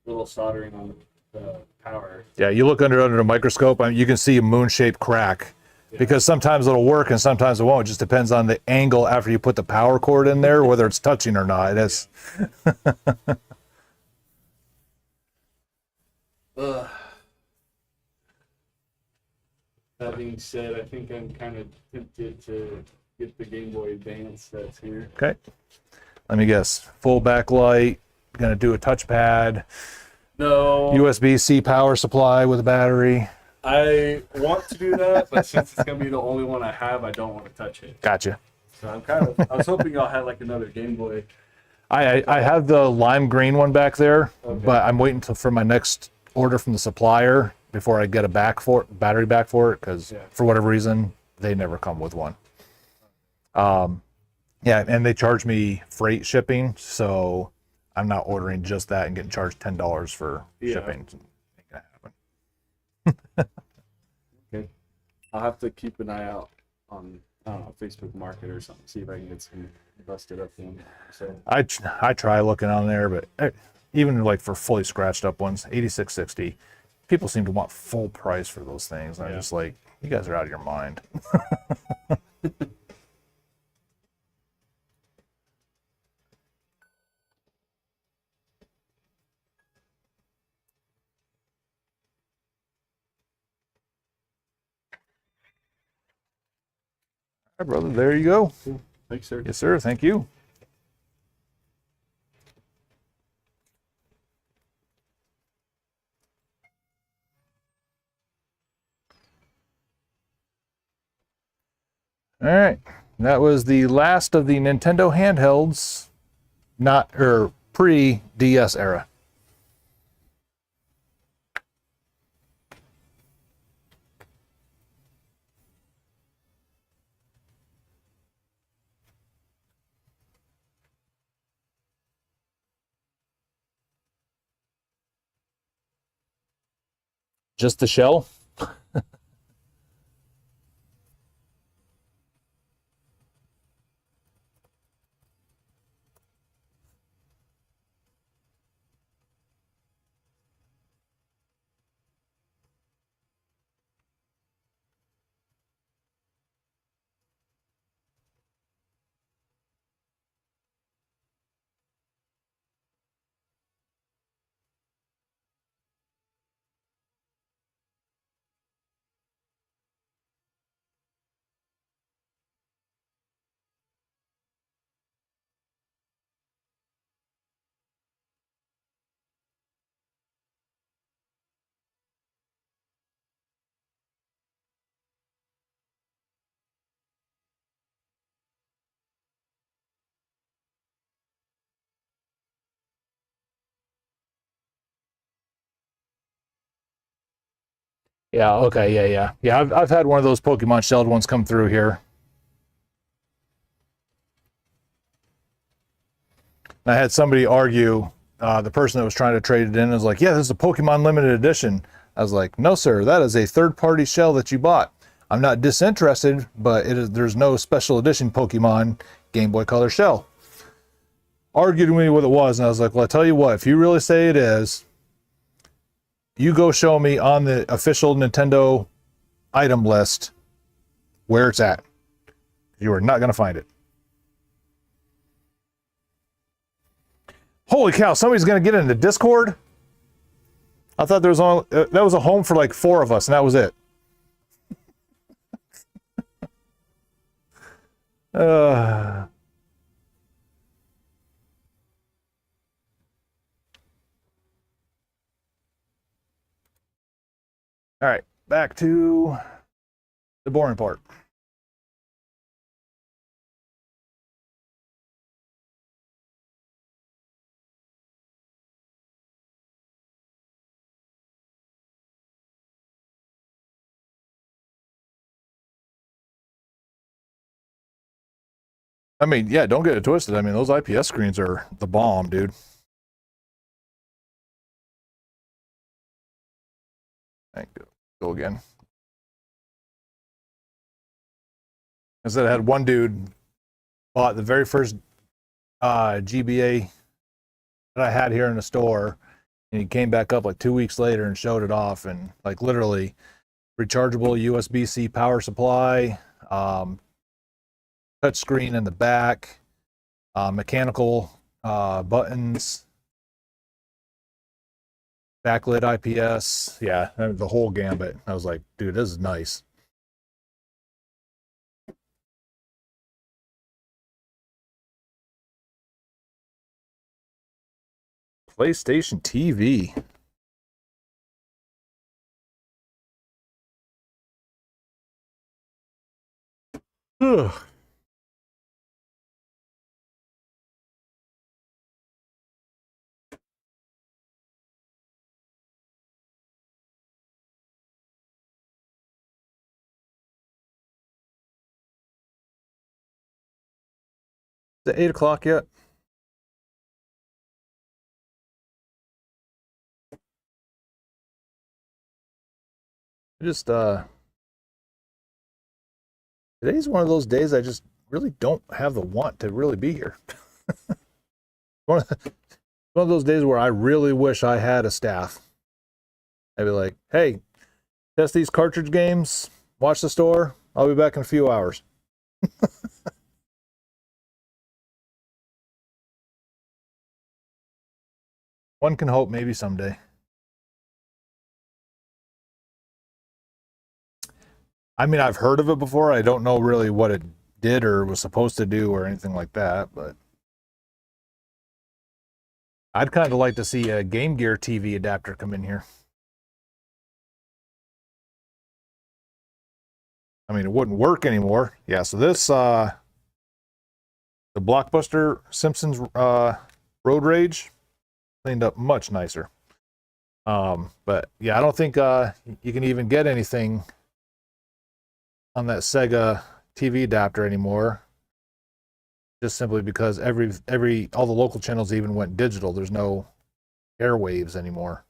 little soldering on the power. Yeah, you look under a microscope, you can see a moon-shaped crack. Because sometimes it'll work and sometimes it won't. It just depends on the angle after you put the power cord in there, whether it's touching or not. That's That being said, I think I'm kind of tempted to get the Game Boy Advance that's here. okay. Let me guess. Full backlight. Gonna do a touchpad. No, USB-C power supply with a battery. I want to do that, but since it's gonna be the only one I have, I don't want to touch it. Gotcha. So I was hoping y'all had like another Game Boy. I have the lime green one back there, Okay. but I'm waiting for my next order from the supplier before I get a battery back for it, because for whatever reason they never come with one. Yeah, and they charge me freight shipping, so I'm not ordering just that and getting charged $10 for shipping. Ain't gonna happen. Okay, I'll have to keep an eye out on I don't know Facebook Market or something, see if I can get some busted up one. So I try looking on there, but even like for fully scratched up ones, 8660, people seem to want full price for those things. And I'm just like, you guys are out of your mind. All right, brother, there you go. thanks, sir. Yes, sir. Thank you. All right. That was the last of the Nintendo handhelds, not or pre-DS era. Just the shell? Yeah, okay, yeah. Yeah, I've had one of those Pokemon shelled ones come through here. And I had somebody argue, the person that was trying to trade it in was like, yeah, this is a Pokemon limited edition. I was like, no, sir, that is a third-party shell that you bought. I'm not disinterested, but there's no special edition Pokemon Game Boy Color shell. Argued with me what it was, and I was like, well, I tell you what, if you really say it is, you go show me on the official Nintendo item list where it's at. You are not going to find it. Holy cow, somebody's going to get into Discord? I thought there was only, that was a home for like 4 of us, and that was it. All right, back to the boring part. I mean, yeah, don't get it twisted. I mean, those IPS screens are the bomb, dude. Thank you. Go again. I said I had one dude bought the very first GBA that I had here in the store, and he came back up like 2 weeks later and showed it off, and like literally rechargeable USB-C power supply, touch screen in the back, mechanical buttons, backlit IPS, yeah, the whole gambit. I was like, dude, this is nice. PlayStation TV. Ugh. Is it 8 o'clock yet? I just today's one of those days I just really don't have the want to really be here. one of those days where I really wish I had a staff. I'd be like, hey, test these cartridge games, watch the store, I'll be back in a few hours. One can hope maybe someday. I mean, I've heard of it before. I don't know really what it did or was supposed to do or anything like that, but I'd kind of like to see a Game Gear TV adapter come in here. I mean, it wouldn't work anymore. Yeah, so this, the Blockbuster Simpsons Road Rage, cleaned up much nicer. But yeah, I don't think you can even get anything on that Sega TV adapter anymore. Just simply because all the local channels even went digital. There's no airwaves anymore.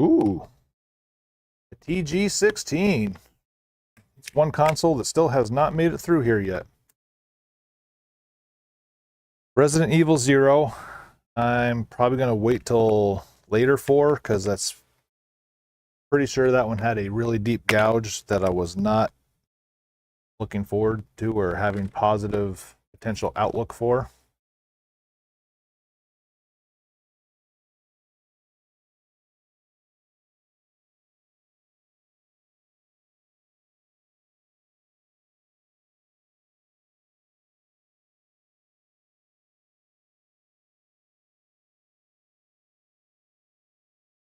Ooh, the TG16. It's one console that still has not made it through here yet. Resident Evil 0. I'm probably going to wait till later for, because that's pretty sure that one had a really deep gouge that I was not looking forward to or having positive potential outlook for.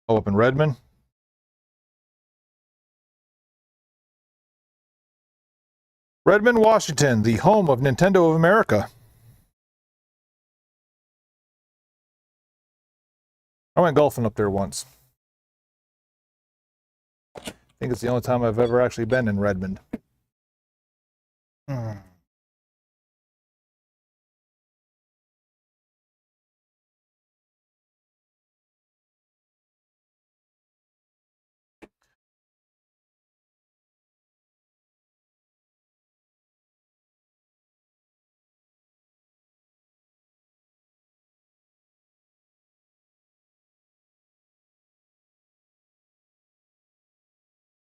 Oh, up in Redmond? Redmond, Washington, the home of Nintendo of America. I went golfing up there once. I think it's the only time I've ever actually been in Redmond.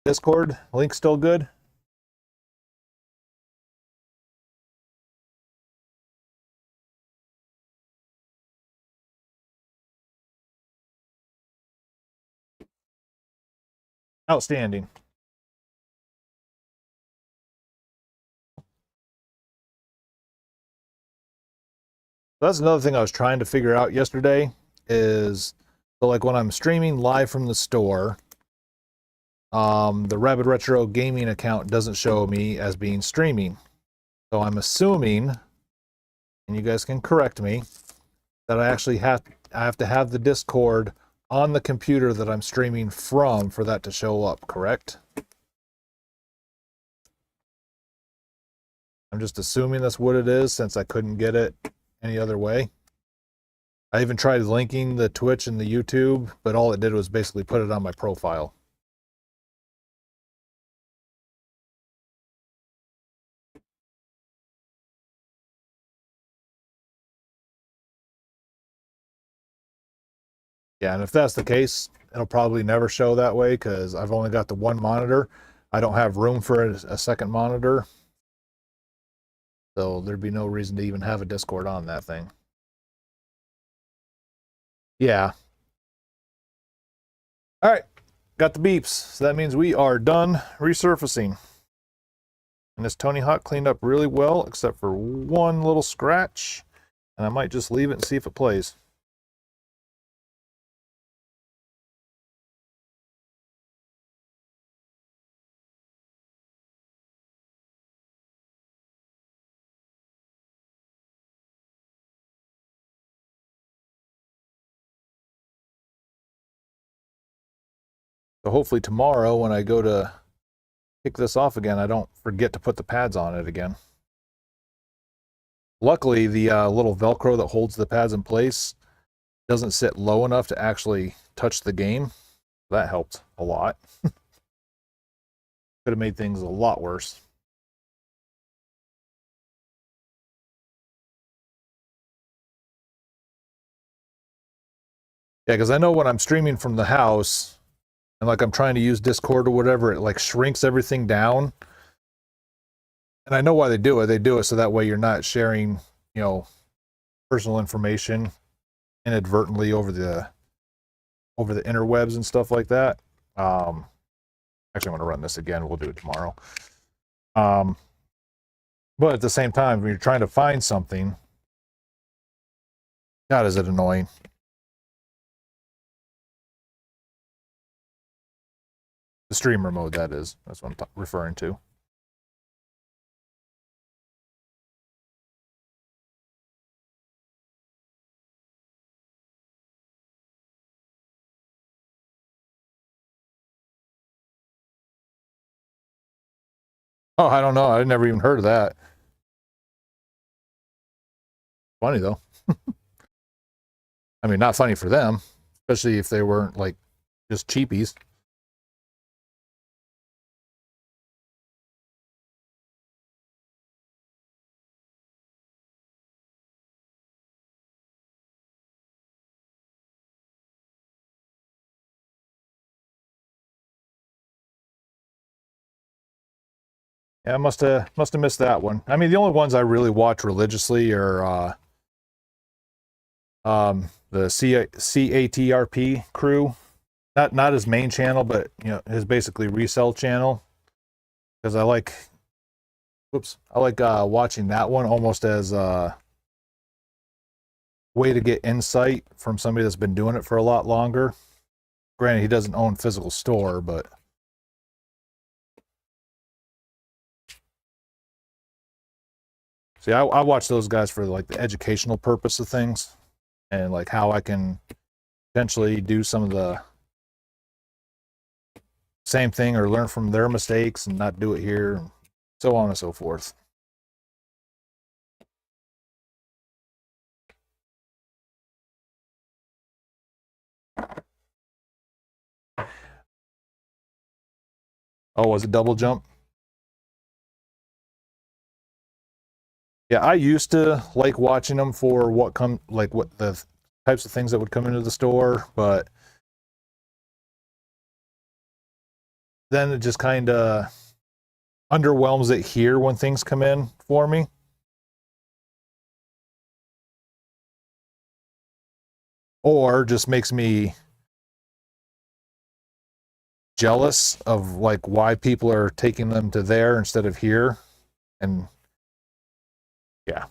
Discord, link still good? Outstanding. That's another thing I was trying to figure out yesterday is, so like when I'm streaming live from the store, the Rabid Retro gaming account doesn't show me as being streaming. So I'm assuming, and you guys can correct me, that I have to have the Discord on the computer that I'm streaming from for that to show up, correct? I'm just assuming that's what it is since I couldn't get it any other way. I even tried linking the Twitch and the YouTube, but all it did was basically put it on my profile. Yeah, and if that's the case, it'll probably never show that way because I've only got the one monitor. I don't have room for a second monitor. So there'd be no reason to even have a Discord on that thing. Yeah. All right, got the beeps. So that means we are done resurfacing. And this Tony Hawk cleaned up really well, except for one little scratch. And I might just leave it and see if it plays. So hopefully tomorrow when I go to kick this off again, I don't forget to put the pads on it again. Luckily, the little Velcro that holds the pads in place doesn't sit low enough to actually touch the game. That helped a lot. Could have made things a lot worse. Yeah, because I know when I'm streaming from the house and like I'm trying to use Discord or whatever, it like shrinks everything down. And I know why they do it. They do it so that way you're not sharing, you know, personal information inadvertently over the interwebs and stuff like that. Actually, I'm going to run this again. We'll do it tomorrow. But at the same time, when you're trying to find something, God, is it annoying. The streamer mode, that is. That's what I'm referring to. Oh, I don't know. I never even heard of that. Funny, though. I mean, not funny for them, especially if they weren't, like, just cheapies. Yeah, I must have missed that one. I mean, the only ones I really watch religiously are the CATRP crew. Not his main channel, but you know, his basically resell channel. Because I like watching that one almost as a way to get insight from somebody that's been doing it for a lot longer. Granted, he doesn't own a physical store, but see, I watch those guys for like the educational purpose of things and like how I can potentially do some of the same thing or learn from their mistakes and not do it here, and so on and so forth. Oh, was it double jump? Yeah, I used to like watching them for what the types of things that would come into the store, but then it just kind of underwhelms it here when things come in for me. Or just makes me jealous of like why people are taking them to there instead of here. And yeah.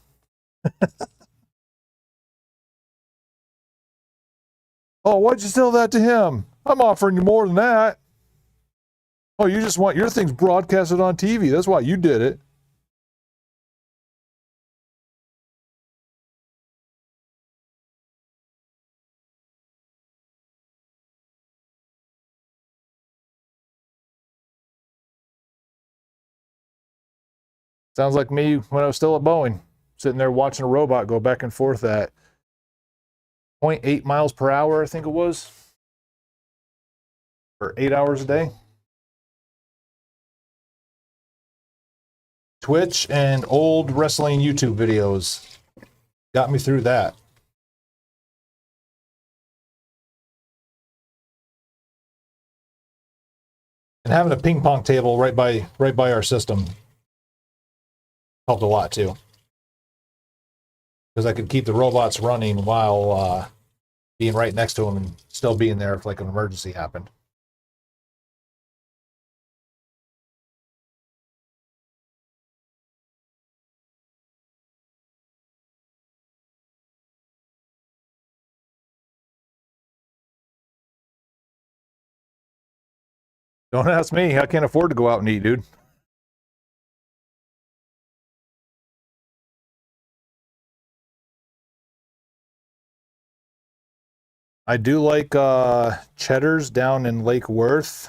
Oh, why'd you sell that to him? I'm offering you more than that. Oh, you just want your things broadcasted on TV. That's why you did it. Sounds like me when I was still at Boeing, sitting there watching a robot go back and forth at 0.8 miles per hour, I think it was, for 8 hours a day. Twitch and old wrestling YouTube videos got me through that. And having a ping pong table right by our system helped a lot too, because I could keep the robots running while being right next to them and still being there if like an emergency happened. Don't ask me. I can't afford to go out and eat, dude. I do like Cheddar's down in Lake Worth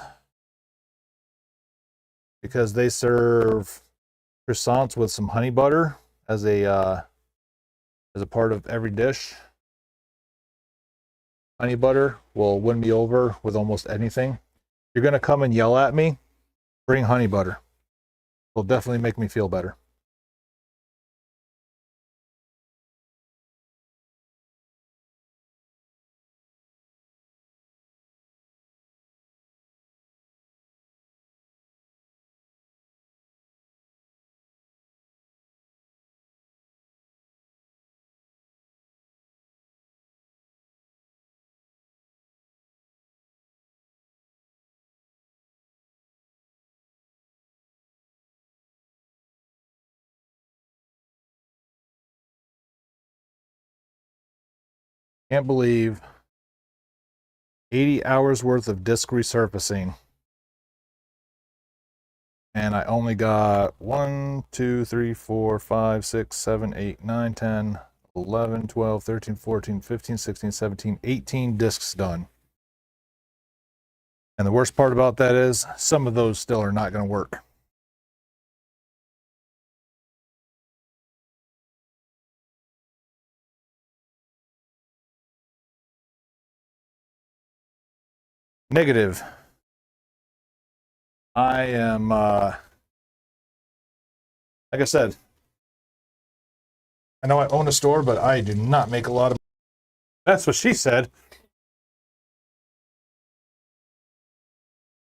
because they serve croissants with some honey butter as a part of every dish. Honey butter will win me over with almost anything. You're gonna come and yell at me, bring honey butter. It'll definitely make me feel better. Can't believe 80 hours worth of disk resurfacing. And I only got 1, 2, 3, 4, 5, 6, 7, 8, 9, 10, 11, 12, 13, 14, 15, 16, 17, 18 discs done. And the worst part about that is some of those still are not going to work. Negative. I am, like I said, I know I own a store, but I do not make a lot of. That's what she said.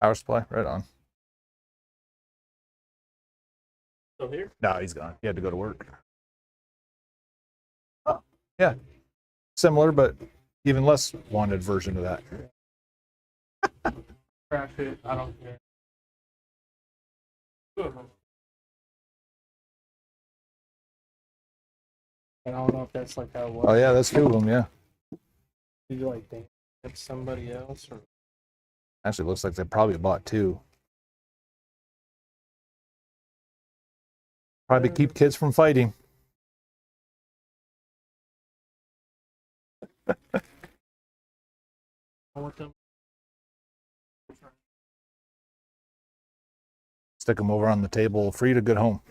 Power supply, right on. Still here? No, he's gone. He had to go to work. Oh, yeah. Similar, but even less wanted version of that. Crash it. I don't care. And I don't know if that's like how it was. Oh, yeah, that's two of them, yeah. Did you like think it's somebody else or? Actually, it looks like they probably bought two. Probably keep kids from fighting. I want them. Stick them over on the table, free to good home.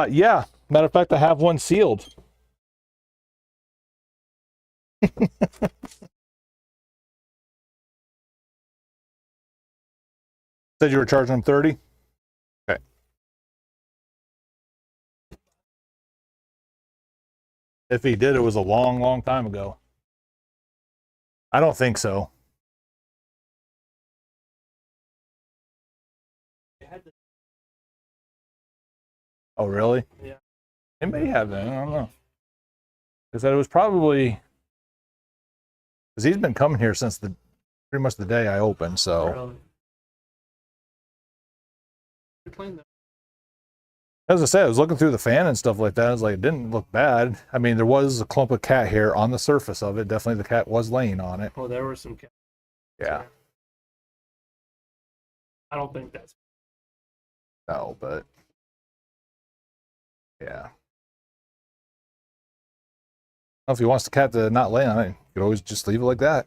Yeah. Matter of fact, I have one sealed. Said you were charging them 30? Okay. If he did, it was a long, long time ago. I don't think so. Oh, really? Yeah. It may have then. I don't know. Because it was probably Because he's been coming here since pretty much the day I opened. So Really. You're playing that. as I said, I was looking through the fan and stuff like that. I was like, it didn't look bad. I mean, there was a clump of cat hair on the surface of it. Definitely the cat was laying on it. Oh, there were some cats. Yeah. I don't think that's. No, but yeah. Well, if he wants the cat to not lay on it, you could always just leave it like that.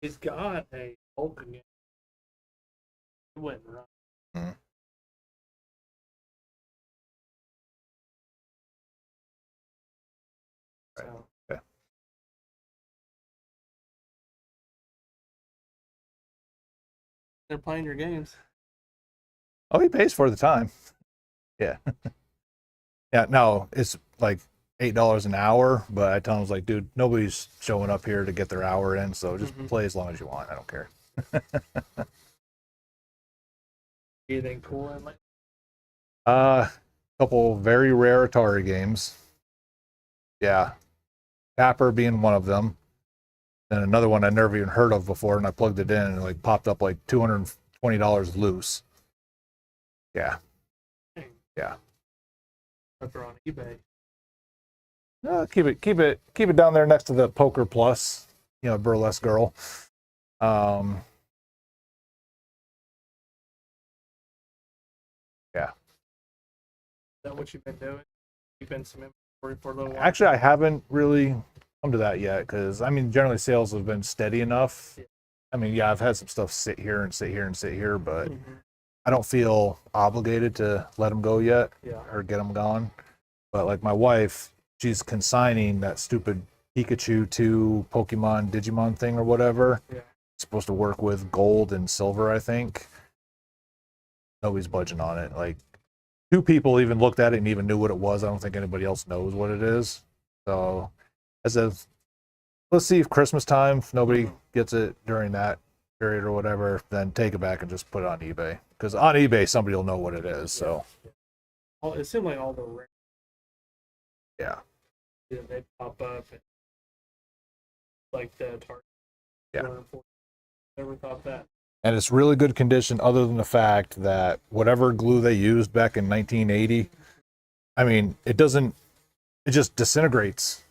He's got a Hulk again. It went right. Mhm. So. Okay. They're playing your games. Oh, he pays for the time. Yeah. Yeah, no, it's like $8 an hour, but I tell him, I was like, dude, nobody's showing up here to get their hour in, so just play as long as you want. I don't care. Anything cool in like? Couple very rare Atari games. Yeah. Tapper being one of them. And another one I never even heard of before, and I plugged it in and it like popped up like $220 loose. Yeah. Yeah. If they're on eBay. Keep it down there next to the Poker Plus, Burlesque Girl. Yeah. Is that what you've been doing? You've been some inventory for a little while. Actually, I haven't really come to that yet because I mean, generally sales have been steady enough. Yeah. I mean, yeah, I've had some stuff sit here and sit here and sit here, but Mhm. I don't feel obligated to let them go yet Yeah. or get them gone. But like my wife, she's consigning that stupid Pikachu 2 Pokemon Digimon thing or whatever. Yeah. It's supposed to work with gold and silver, I think. Nobody's budging on it. Like 2 people even looked at it and even knew what it was. I don't think anybody else knows what it is. So I said, let's see if Christmas time, if nobody gets it during that period or whatever, then take it back and just put it on eBay. Because on eBay, somebody will know what it is. So It seemed like all the rare, yeah. they pop up and like the Atari. Yeah. 240. Never thought that. And it's really good condition other than the fact that whatever glue they used back in 1980, I mean, it just disintegrates.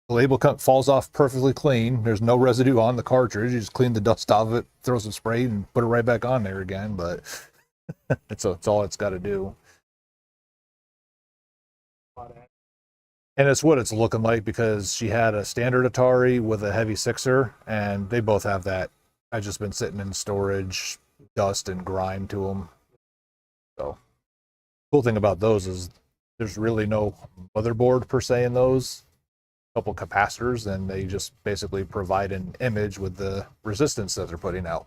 The label falls off perfectly clean. There's no residue on the cartridge. You just clean the dust off of it, throw some spray, and put it right back on there again. But it's all it's got to do. And it's what it's looking like because she had a standard Atari with a heavy sixer, and they both have that. I've just been sitting in storage, dust and grime to them. So, cool thing about those is there's really no motherboard per se in those. A couple capacitors, and they just basically provide an image with the resistance that they're putting out.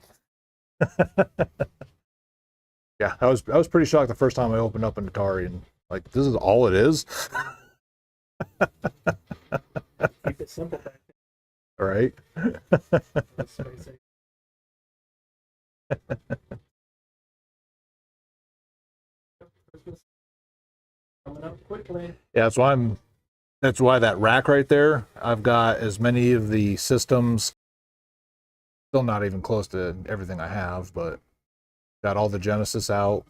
Yeah, I was pretty shocked the first time I opened up an Atari and like this is all it is. Keep it simple back All right. then. Let's face it. Christmas coming up quickly. Yeah, that's why that rack right there, I've got as many of the systems, still not even close to everything I have, but got all the Genesis out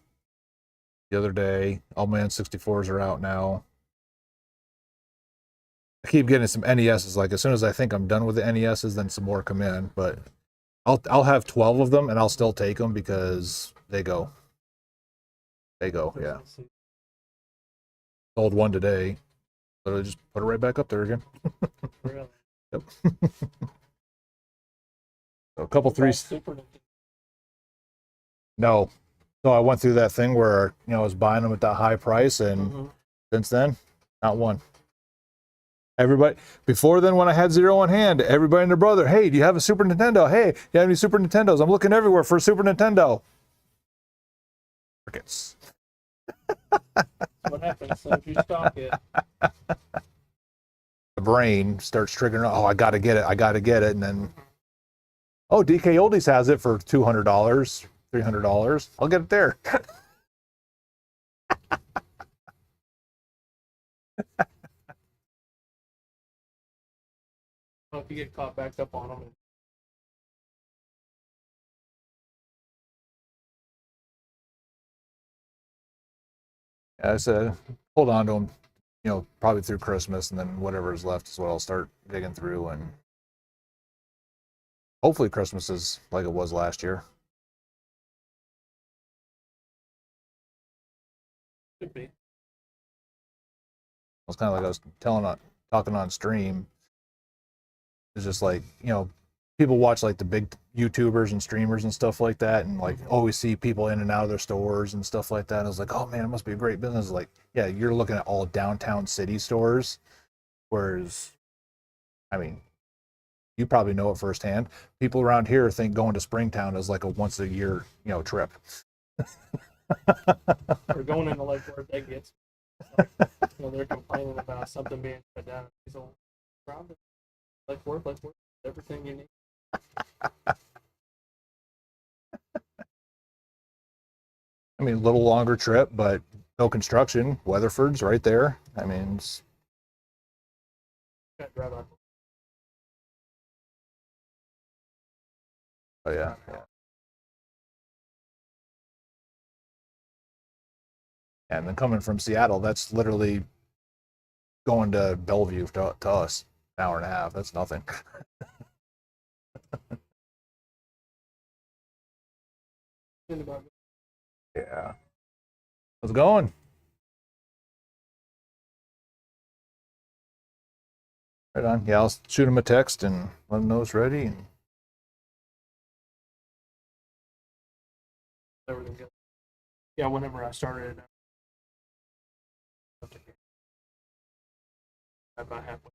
the other day. All my N64s are out now. I keep getting some NESs. Like as soon as I think I'm done with the NESs, then some more come in. But I'll have 12 of them, and I'll still take them because they go. They go. Yeah. Sold one today. Literally just put it right back up there again. Really. Yep. So a couple three. Super Nintendo. No. So I went through that thing where I was buying them at that high price, and Mhm. since then, not one. Everybody before then, when I had 0 on hand, everybody and their brother, hey, do you have a Super Nintendo? Hey, do you have any Super Nintendos? I'm looking everywhere for a Super Nintendo. Crickets. What happens as soon as you stock it? The brain starts triggering. Oh, I gotta get it. I gotta get it, and then, oh, DK Oldies has it for $200, $300. I'll get it there. Well, if you get caught backed up on them, I said, hold on to them, probably through Christmas, and then whatever is left is what I'll start digging through. And hopefully Christmas is like it was last year. could be. It's kind of like I was talking on stream. It's just like, people watch like the big YouTubers and streamers and stuff like that, and like always see people in and out of their stores and stuff like that. And I was like, oh man, it must be a great business. Like, yeah, you're looking at all downtown city stores, whereas, I mean, you probably know it firsthand. People around here think going to Springtown is like a once a year, trip. Or going into like where they get, they're complaining about something being shut down. He's all, like work, everything you need. I mean, a little longer trip, but no construction. Weatherford's right there. I mean, Got to drive out. oh yeah. And then coming from Seattle, that's literally going to Bellevue to us, an hour and a half. That's nothing. Yeah. How's it going? Right on. Yeah, I'll shoot him a text and let him know it's ready. And Everything good. Yeah, whenever I started, about halfway.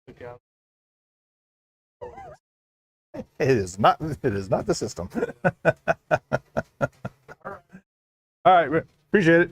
Took out. it is not the system. All right, appreciate it.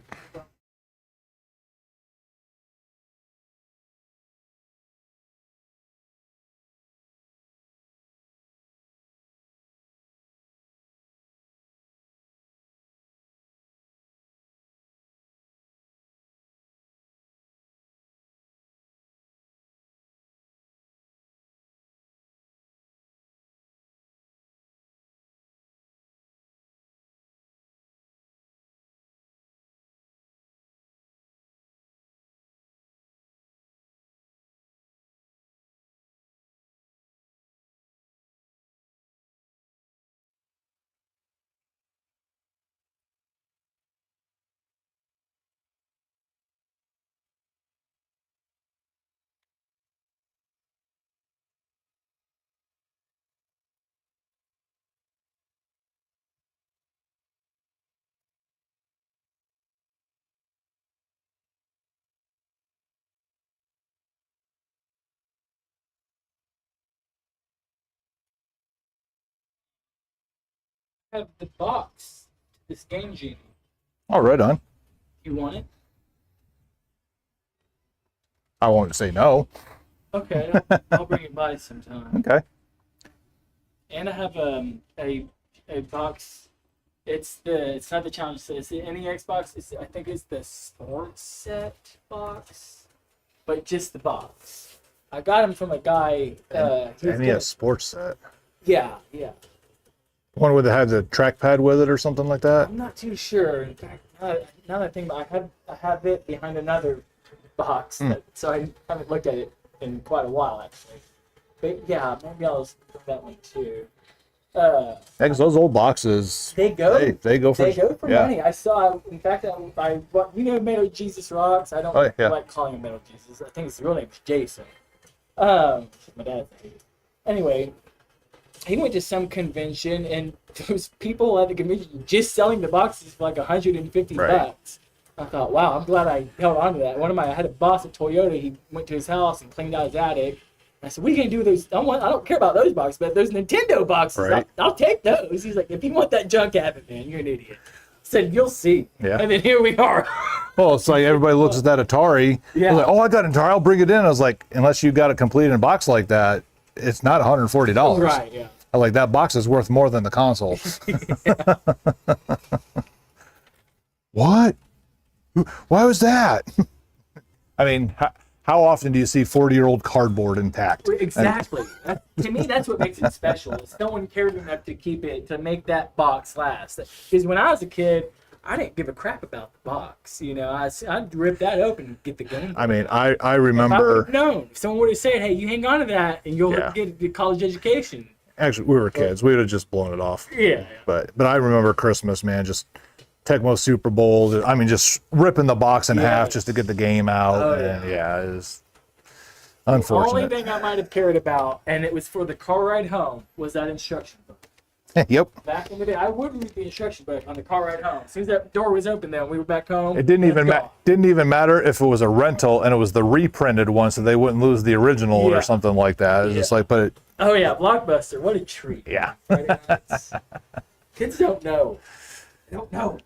Have the box, this Game Genie. Oh, right on. You want it? I won't say no. Okay, I'll bring it by sometime. Okay. And I have a box. It's not the challenge set. It's the NEX box. I think it's the sports set box, but just the box. I got him from a guy. NES sports set. Yeah. One with had the trackpad with it or something like that. I'm not too sure. In fact, now that I think about it, I have it behind another box, so I haven't looked at it in quite a while actually. But yeah, maybe I'll do that one too. Yeah, because those old boxes, They go. they go for yeah. money. I saw. In fact, I Metal Jesus Rocks. I don't like calling him Metal Jesus. I think his real name is Jason. My dad's name. Anyway, he went to some convention and those people at the convention just selling the boxes for like 150 bucks. I thought, wow, I'm glad I held on to that. I had a boss at Toyota. He went to his house and cleaned out his attic. I said, what are you gonna do with those? I don't care about those boxes, but those Nintendo boxes, right. I'll take those. He's like, if you want that junk, have it, man. You're an idiot. I said, you'll see. Yeah. And then here we are. Well, it's like everybody looks at that Atari. Yeah. Like, oh, I got an Atari. I'll bring it in. I was like, unless you got it complete in a box like that, it's not $140. Right. Yeah. I'm like, that box is worth more than the console. What? Why was that? I mean, how often do you see 40-year-old cardboard intact? Exactly. To me, that's what makes it special. Is someone cared enough to keep it, to make that box last. Because when I was a kid, I didn't give a crap about the box. You know, I'd rip that open and get the game. I mean, I If I remember. would have known, if someone would have said, "Hey, you hang on to that, and you'll Yeah. get the college education." Actually, we were kids. We would have just blown it off. Yeah. But I remember Christmas, man. Just Tecmo Super Bowl. I mean, just ripping the box in half Yes. just to get the game out. Oh, And yeah. it was The only unfortunate. thing I might have cared about, and it was for the car ride home, was that instruction book. Yep. Back in the day, I would read the instruction book on the car ride home. As soon as that door was open, then we were back home. It didn't even Let's didn't even matter if it was a rental and it was the reprinted one, so they wouldn't lose the original Yeah. or something like that. It was just Yeah. like, but Oh yeah, Blockbuster! What a treat. yeah. Friday nights. Kids don't know. They don't know.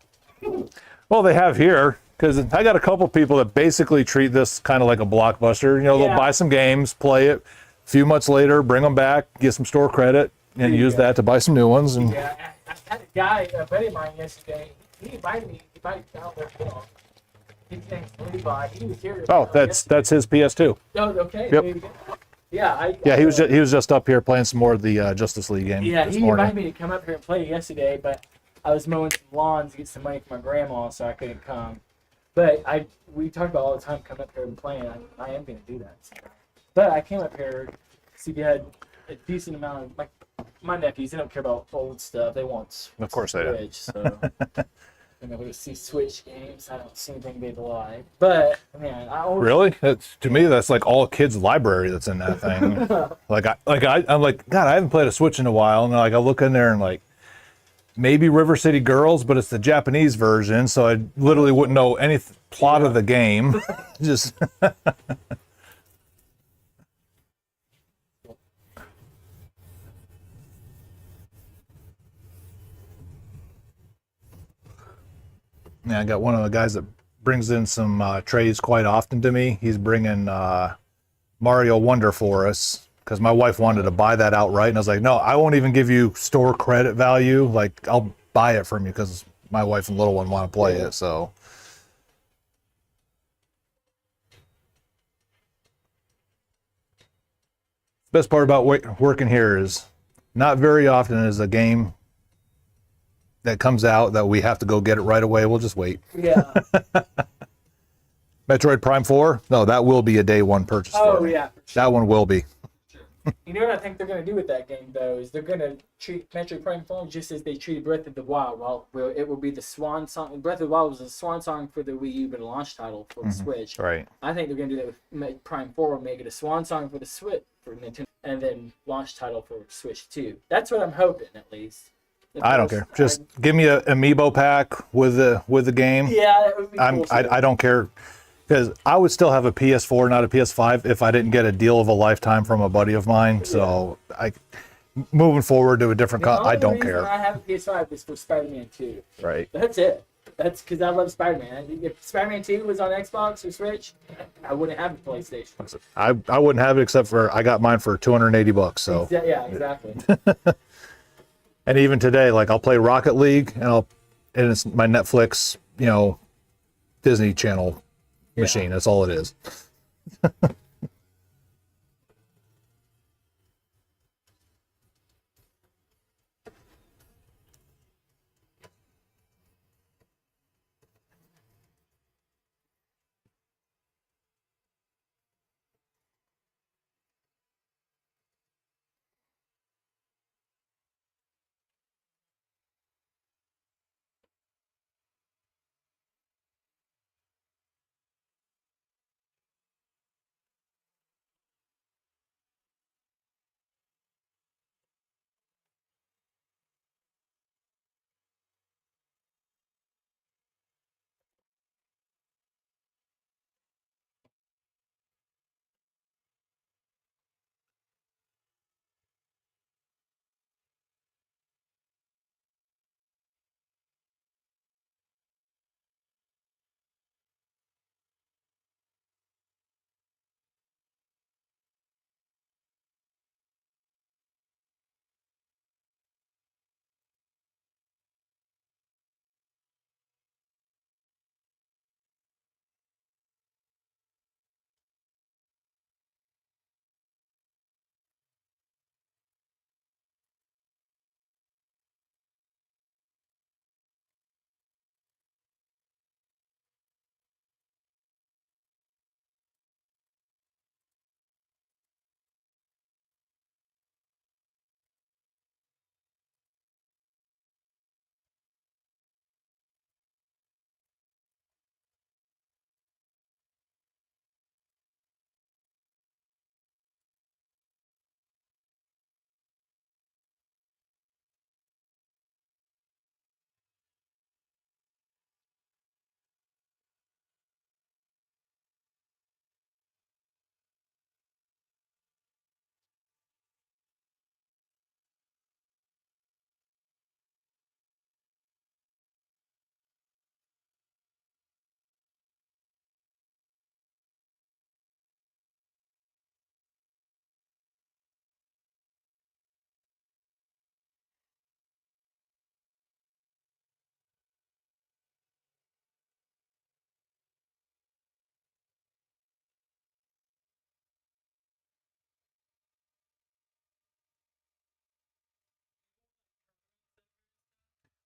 Well, they have here because I got a couple people that basically treat this kind of like a Blockbuster. You know, they'll Yeah. buy some games, play it. A few months later, bring them back, get some store credit, and use that to buy some new ones. And Yeah, I had a guy, a buddy of mine yesterday. He invited me. He invited me out there. His name's Levi. He was here. oh, that's his PS2. Oh, okay. Yep. There you go. Yeah, Yeah, he was just up here playing some more of the Justice League game Yeah, this he morning. invited me to come up here and play yesterday, but I was mowing some lawns to get some money for my grandma, so I couldn't come. But we talked about all the time coming up here and playing. I am going to do that. But I came up here to see if you had a decent amount of my nephews. They don't care about old stuff. They want Of course they do. Switch. So I'm going to see Switch games. I don't see anything they'd like. But man, I always Really? To me, that's like all kids' library that's in that thing. I'm like, God, I haven't played a Switch in a while, and like I look in there and like maybe River City Girls, but it's the Japanese version, so I literally wouldn't know any plot of the game. Just yeah, I got one of the guys that brings in some trays quite often to me. He's bringing Mario Wonder for us because my wife wanted to buy that outright, and I was like, no, I won't even give you store credit value. Like, I'll buy it from you because my wife and little one want to play it. So best part about working here is not very often is a game that comes out that we have to go get it right away. We'll just wait. yeah. Metroid Prime 4? No, that will be a day one purchase for Oh me. yeah. That one will be. You know what I think they're going to do with that game, though, is they're going to treat Metroid Prime 4 just as they treated Breath of the Wild. Well, it will be the swan song. Breath of the Wild was a swan song for the Wii U, but a launch title for the Switch. Right. I think they're going to do that with Prime 4, make it a swan song for the Switch, for Nintendo, and then launch title for Switch 2. That's what I'm hoping, at least. I don't care. Just give me a amiibo pack with the game. Yeah, that would be cool. I don't care. Because I would still have a PS4, not a PS5, if I didn't get a deal of a lifetime from a buddy of mine. So moving forward to a different I don't care. I have a PS5 is for Spider-Man 2. Right. That's it. That's because I love Spider-Man. If Spider-Man 2 was on Xbox or Switch, I wouldn't have a PlayStation. I wouldn't have it except for I got mine for $280. So Yeah, exactly. and even today, like I'll play Rocket League and it's my Netflix, Disney Channel machine. That's all it is.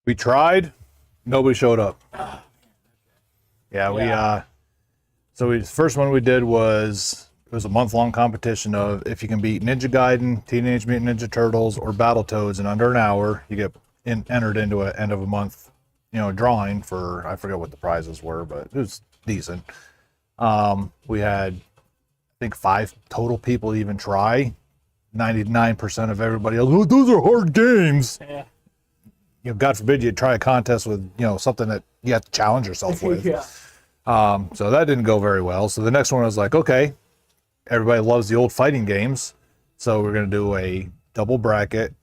We tried, nobody showed up. Yeah, Yeah. So the first one we did was it was a month-long competition of if you can beat Ninja Gaiden, Teenage Mutant Ninja Turtles, or Battletoads in under an hour, you get entered into an end of a month, drawing for, I forget what the prizes were, but it was decent. We had, I think, 5 total people even try. 99% of everybody else, oh, those are hard games. Yeah. God forbid you try a contest with, something that you have to challenge yourself with. Yeah. So that didn't go very well. So the next one I was like, okay, everybody loves the old fighting games. So we're going to do a double bracket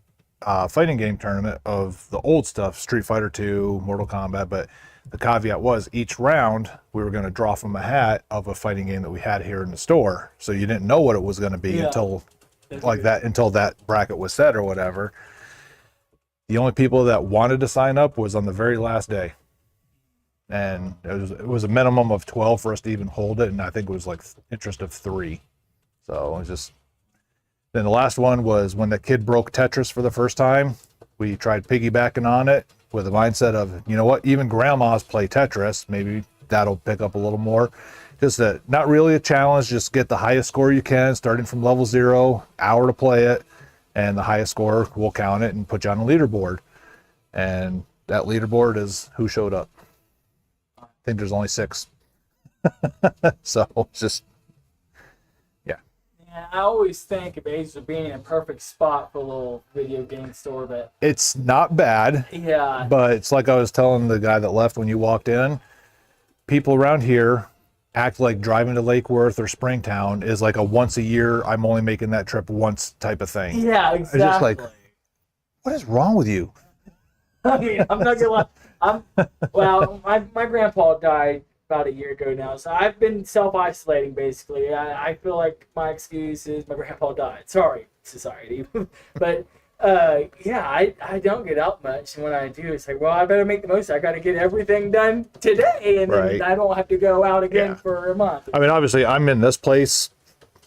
fighting game tournament of the old stuff, Street Fighter 2, Mortal Kombat. But the caveat was each round we were going to draw from a hat of a fighting game that we had here in the store. So you didn't know what it was going to be until that bracket was set or whatever. The only people that wanted to sign up was on the very last day. And it was a minimum of 12 for us to even hold it. And I think it was like interest of 3. So it was just, then the last one was when the kid broke Tetris for the first time. We tried piggybacking on it with the mindset of, you know what, even grandmas play Tetris. Maybe that'll pick up a little more. Just not really a challenge. Just get the highest score you can, starting from level 0, hour to play it. And the highest score will count it and put you on a leaderboard. And that leaderboard is who showed up. I think there's only 6. So it's just, Yeah, I always think of Asia being a perfect spot for a little video game store, but it's not bad. yeah. But it's like I was telling the guy that left when you walked in, people around here act like driving to Lake Worth or Springtown is like a once a year, I'm only making that trip once type of thing. Yeah, exactly. It's just like, what is wrong with you? I mean, I'm not gonna lie. Well, my grandpa died about a year ago now, so I've been self-isolating basically. I feel like my excuse is my grandpa died. Sorry, society. But yeah, I don't get out much, and when I do, it's like, well, I better make the most. I got to get everything done today, and then I don't have to go out again for a month. I mean, obviously, I'm in this place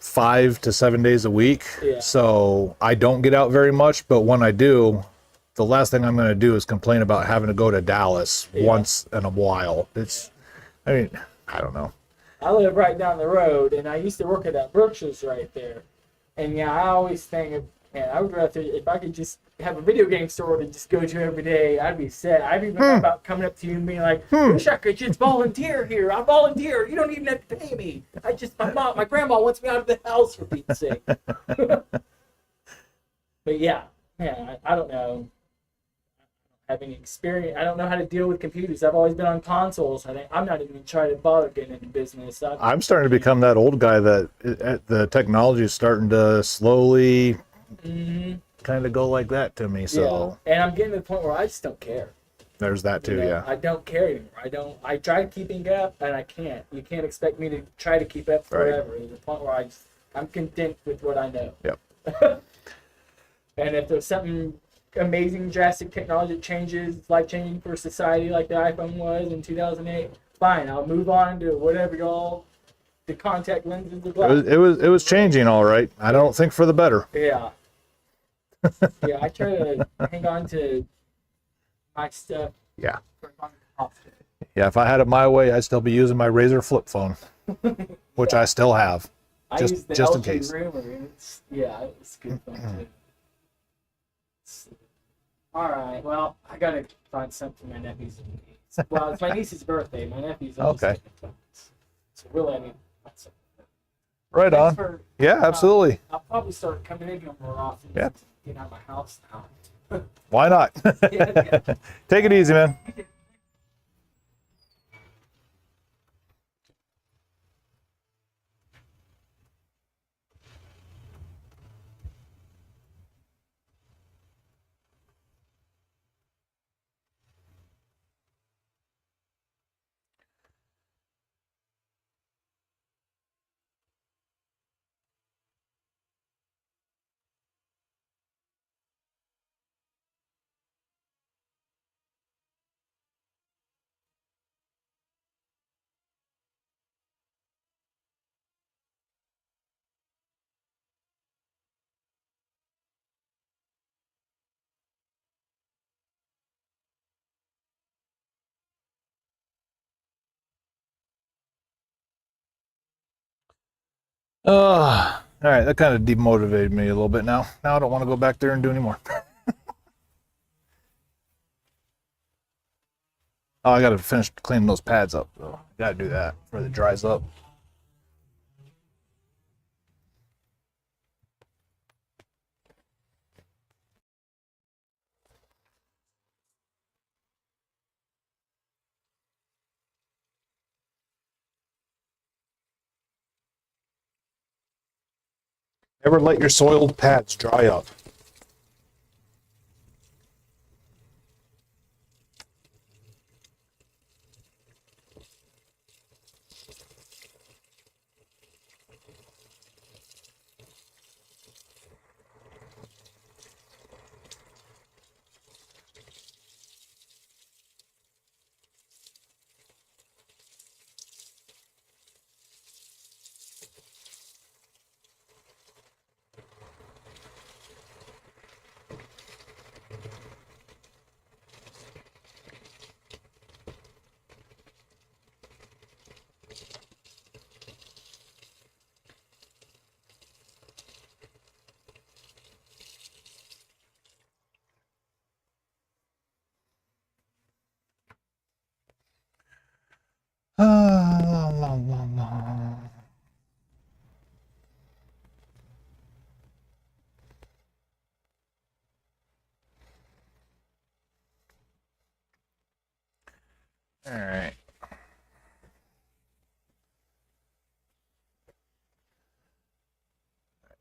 5 to 7 days a week, so I don't get out very much. But when I do, the last thing I'm going to do is complain about having to go to Dallas once in a while. I mean, I don't know. I live right down the road, and I used to work at that Berkshire's right there. And yeah, I always think, man, I would rather, if I could just have a video game store to just go to every day, I'd be set. I'd even thought about coming up to you and being like, wish I could just volunteer here. I volunteer. You don't even have to pay me. My grandma wants me out of the house, for Pete's sake. But yeah, I don't know. Having experience, I don't know how to deal with computers. I've always been on consoles. I'm not even trying to bother getting into business. I'm starting to become that old guy that the technology is starting to slowly kind of go like that to me. So and I'm getting to the point where I just don't care. There's that too. I don't care anymore. I try keeping up, and I can't. You can't expect me to try to keep up forever. There's a point where I'm content with what I know. Yep. And if there's something amazing, drastic technology that changes, life-changing for society like the iPhone was in 2008, fine, I'll move on to whatever the contact lenses look like. It was changing all right. I don't think for the better. Yeah. Yeah, I try to hang on to my stuff. Yeah. For as long as possible. Yeah, if I had it my way, I'd still be using my Razr flip phone, which I still have, I use the just in LG case. Rumor, and it's good fun too. All right, well, I gotta find something for my nephew's. Well, it's my niece's birthday. My nephew's Okay. So really, I need to find something. Right Thanks on. for, Yeah, absolutely. I'll probably start coming in here more often. Yeah. Get out of my house now. Why not? Yeah. Take it easy, man. All right, that kind of demotivated me a little bit now. Now I don't want to go back there and do anymore. Oh, I got to finish cleaning those pads up, though. Got to do that before it dries up. Never let your soiled pads dry up. La, la, la, la. All right.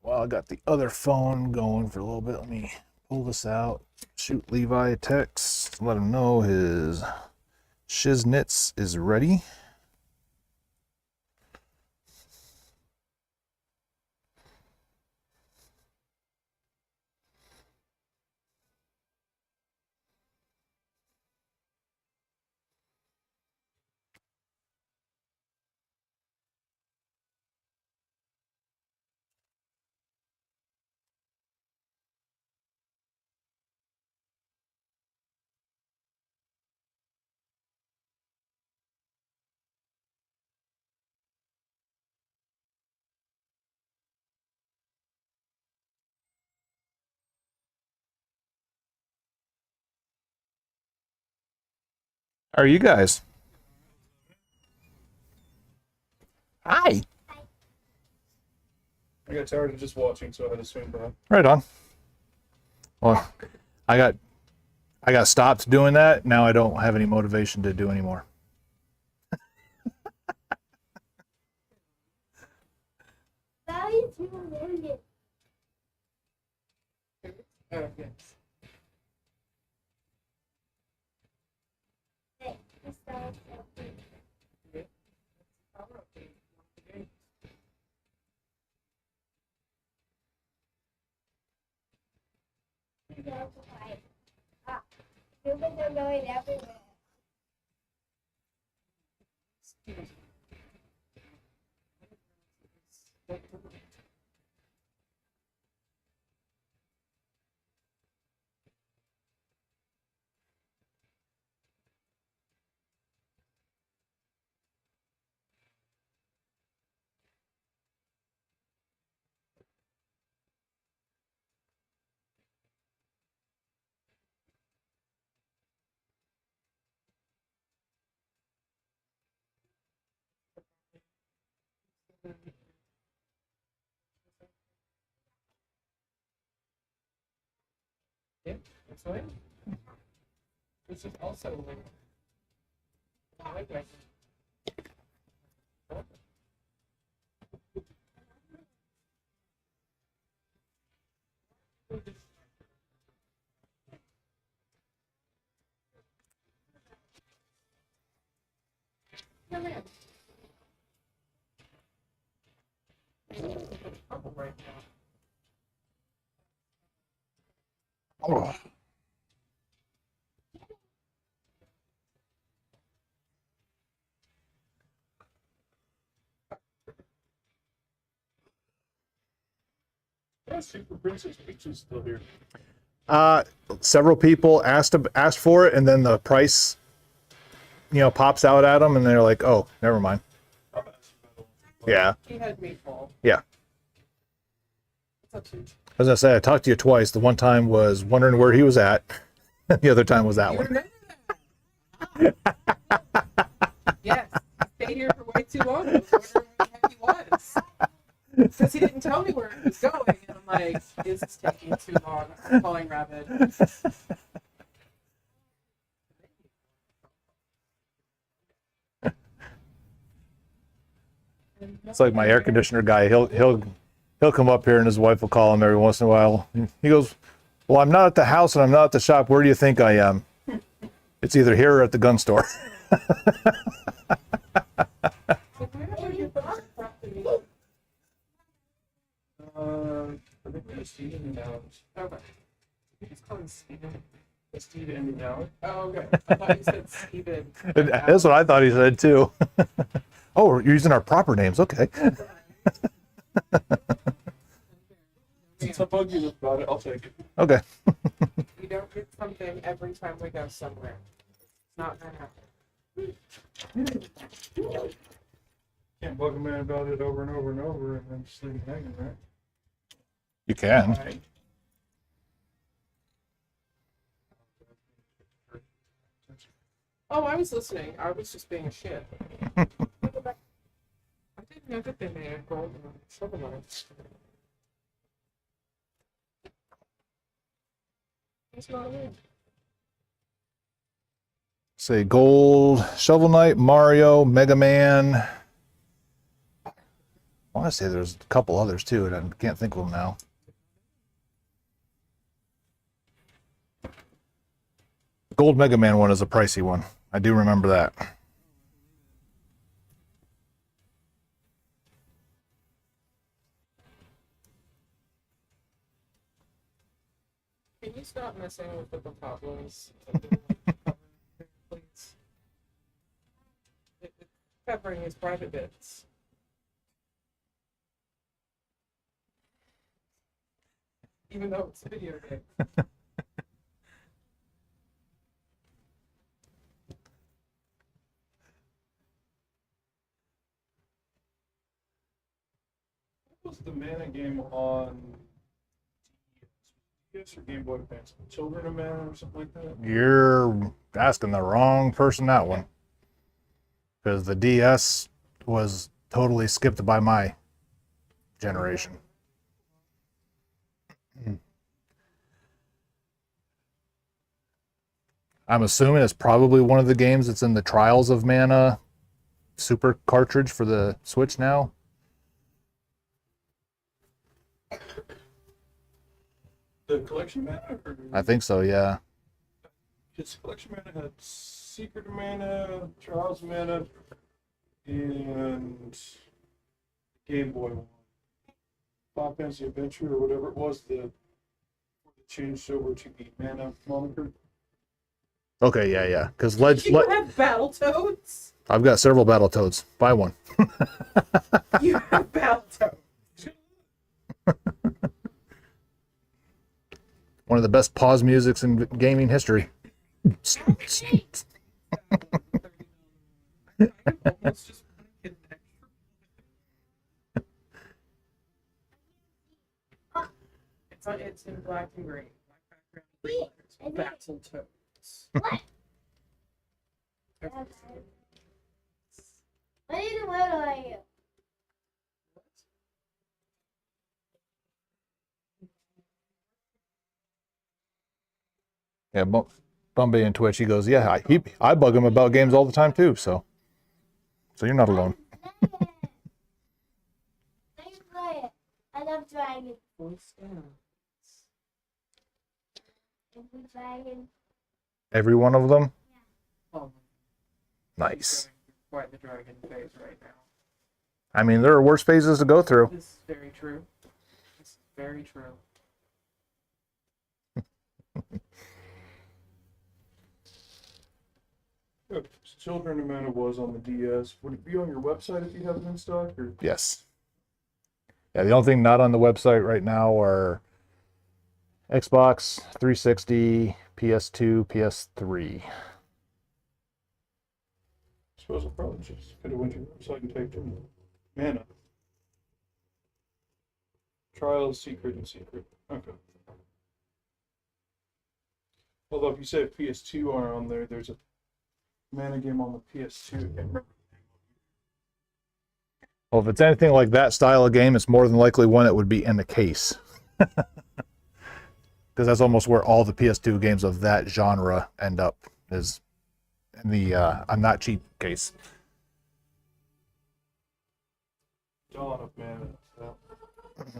Well, I got the other phone going for a little bit. Let me pull this out. Shoot Levi a text. Let him know his shiznits is ready. How are you guys? Hi. I got tired of just watching, so I had to swing by. Right on. Well, I got stopped doing that. Now I don't have any motivation to do anymore. Humans are going everywhere. Yeah, that's right. This is also linked. I like that. Come here. Purple right now. Oh. Yeah, Super Princess Peach is still here. Several people asked for it, and then the price, pops out at them, and they're like, "Oh, never mind." I've asked you about it. Yeah, He had meatball. yeah. That's huge. As I say, I talked to you twice. The one time was wondering where he was at. The other time was that You one. remember that? Yes. He stayed here for way too long. I was wondering where the heck he was. Because he didn't tell me where he was going. And I'm like, this is taking too long. I'm calling Rabbit. It's like my air conditioner guy. He'll come up here and his wife will call him every once in a while. He goes, "Well, I'm not at the house and I'm not at the shop. Where do you think I am?" It's either here or at the gun store. I think we're Steven now. Okay. You just call him Steven. Steven and now. Oh, okay. I thought you said Steven. That's what I thought he said too. Oh, you're using our proper names. Okay. Since I bugged you about it, I'll take it. Okay. You don't get something every time we go somewhere. It's not gonna happen. Can't bug a man about it over and over and over and then just leave it hanging, right? You can. Right. Oh, I was listening. I was just being a shit. I didn't know that they made a gold shovel knife. It's not a win. Say Gold, Shovel Knight, Mario, Mega Man. I want to say there's a couple others too, and I can't think of them now. The Gold Mega Man one is a pricey one. I do remember that. Can you stop messing with the problems? Please. It's covering his private bits. Even though it's a video game. What was the Mana game on DS or Game Boy Advance? Children of Mana or something like that? You're asking the wrong person that one. Because the DS was totally skipped by my generation. I'm assuming it's probably one of the games that's in the Trials of Mana Super cartridge for the Switch now. The Collection Mana? Or I think so, yeah. His Collection Mana had Secret Mana, Trials Mana, and Game Boy one. Final Fantasy Adventure or whatever it was that changed over to the Mana moniker. Okay, yeah. Because You have Battletoads? I've got several Battletoads. Buy one. You have Battletoads. One of the best pause musics in gaming history. Almost just want to get an extra. It's in black and green. Black background, green letters. Battletoads. What? What is the word are you? Yeah, Bombay and Twitch, he goes, yeah, I bug him about games all the time too, so you're not alone. I love Dragon. Voice down. Dragon. Every one of them? Oh, Nice. quite the dragon phase right now. I mean, there are worse phases to go through. This is very true. This is very true. If Children of Mana was on the DS, would it be on your website if you have it in stock? Or Yes. Yeah, the only thing not on the website right now are Xbox 360, PS2, PS3. I suppose I probably just could have went to your website and typed in Mana. Trials, Secret, and Secret. Okay. Although if you say PS2 are on there, there's a mana game on the PS2. Well, if it's anything like that style of game, it's more than likely one that would be in the case. Because that's almost where all the PS2 games of that genre end up, is in the I'm not cheap case. Dawn of Mana. So. Let's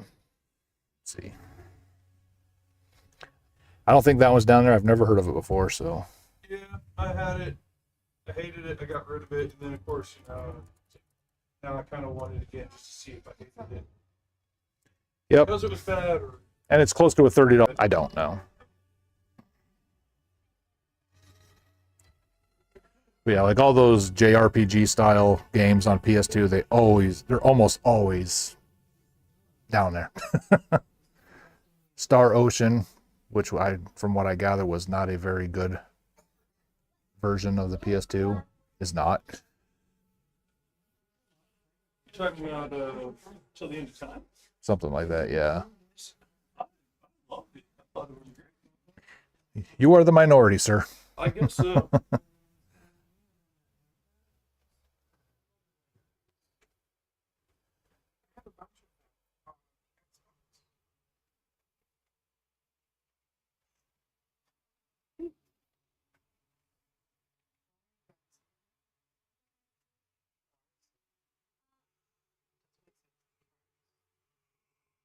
see. I don't think that one's down there. I've never heard of it before, so. Yeah, I had it. I hated it. I got rid of it, and then of course, now I kind of wanted it again just to see if I hated it. Yep. Because it was bad, or And it's close to a $30. I don't know. But yeah, like all those JRPG style games on PS2, they're almost always down there. Star Ocean, which from what I gather was not a very good version of the PS2, is not. you're talking about till the end of time. Something like that, yeah. I loved it. I thought it was great. You are the minority, sir. I guess so.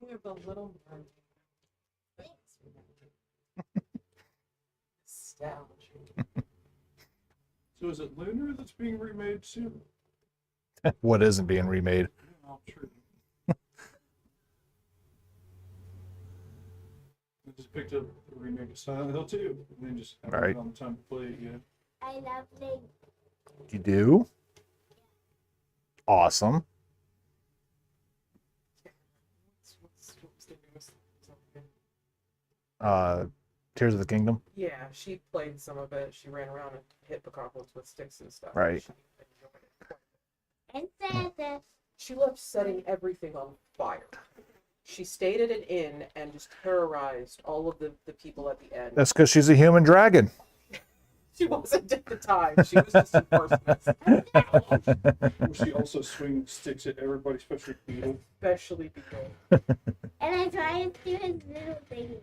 You're the little mermaid. Nostalgia. So is it Lunar that's being remade soon? What isn't being remade? Oh, true. I just picked up the remake of Silent Hill 2, and then just haven't Right. found the time to play it yet. I love playing. You do? Awesome. What's the newest something? Tears of the Kingdom. Yeah, she played some of it. She ran around and hit Picapolis with sticks and stuff. Right. She enjoyed it. And Santa. She loved setting everything on fire. She stayed at an inn and just terrorized all of the people at the end. That's because she's a human dragon. She wasn't at the time. She was just a person. Will she also swing sticks at everybody, especially Beetle? Especially people. And I try to do his little thingy.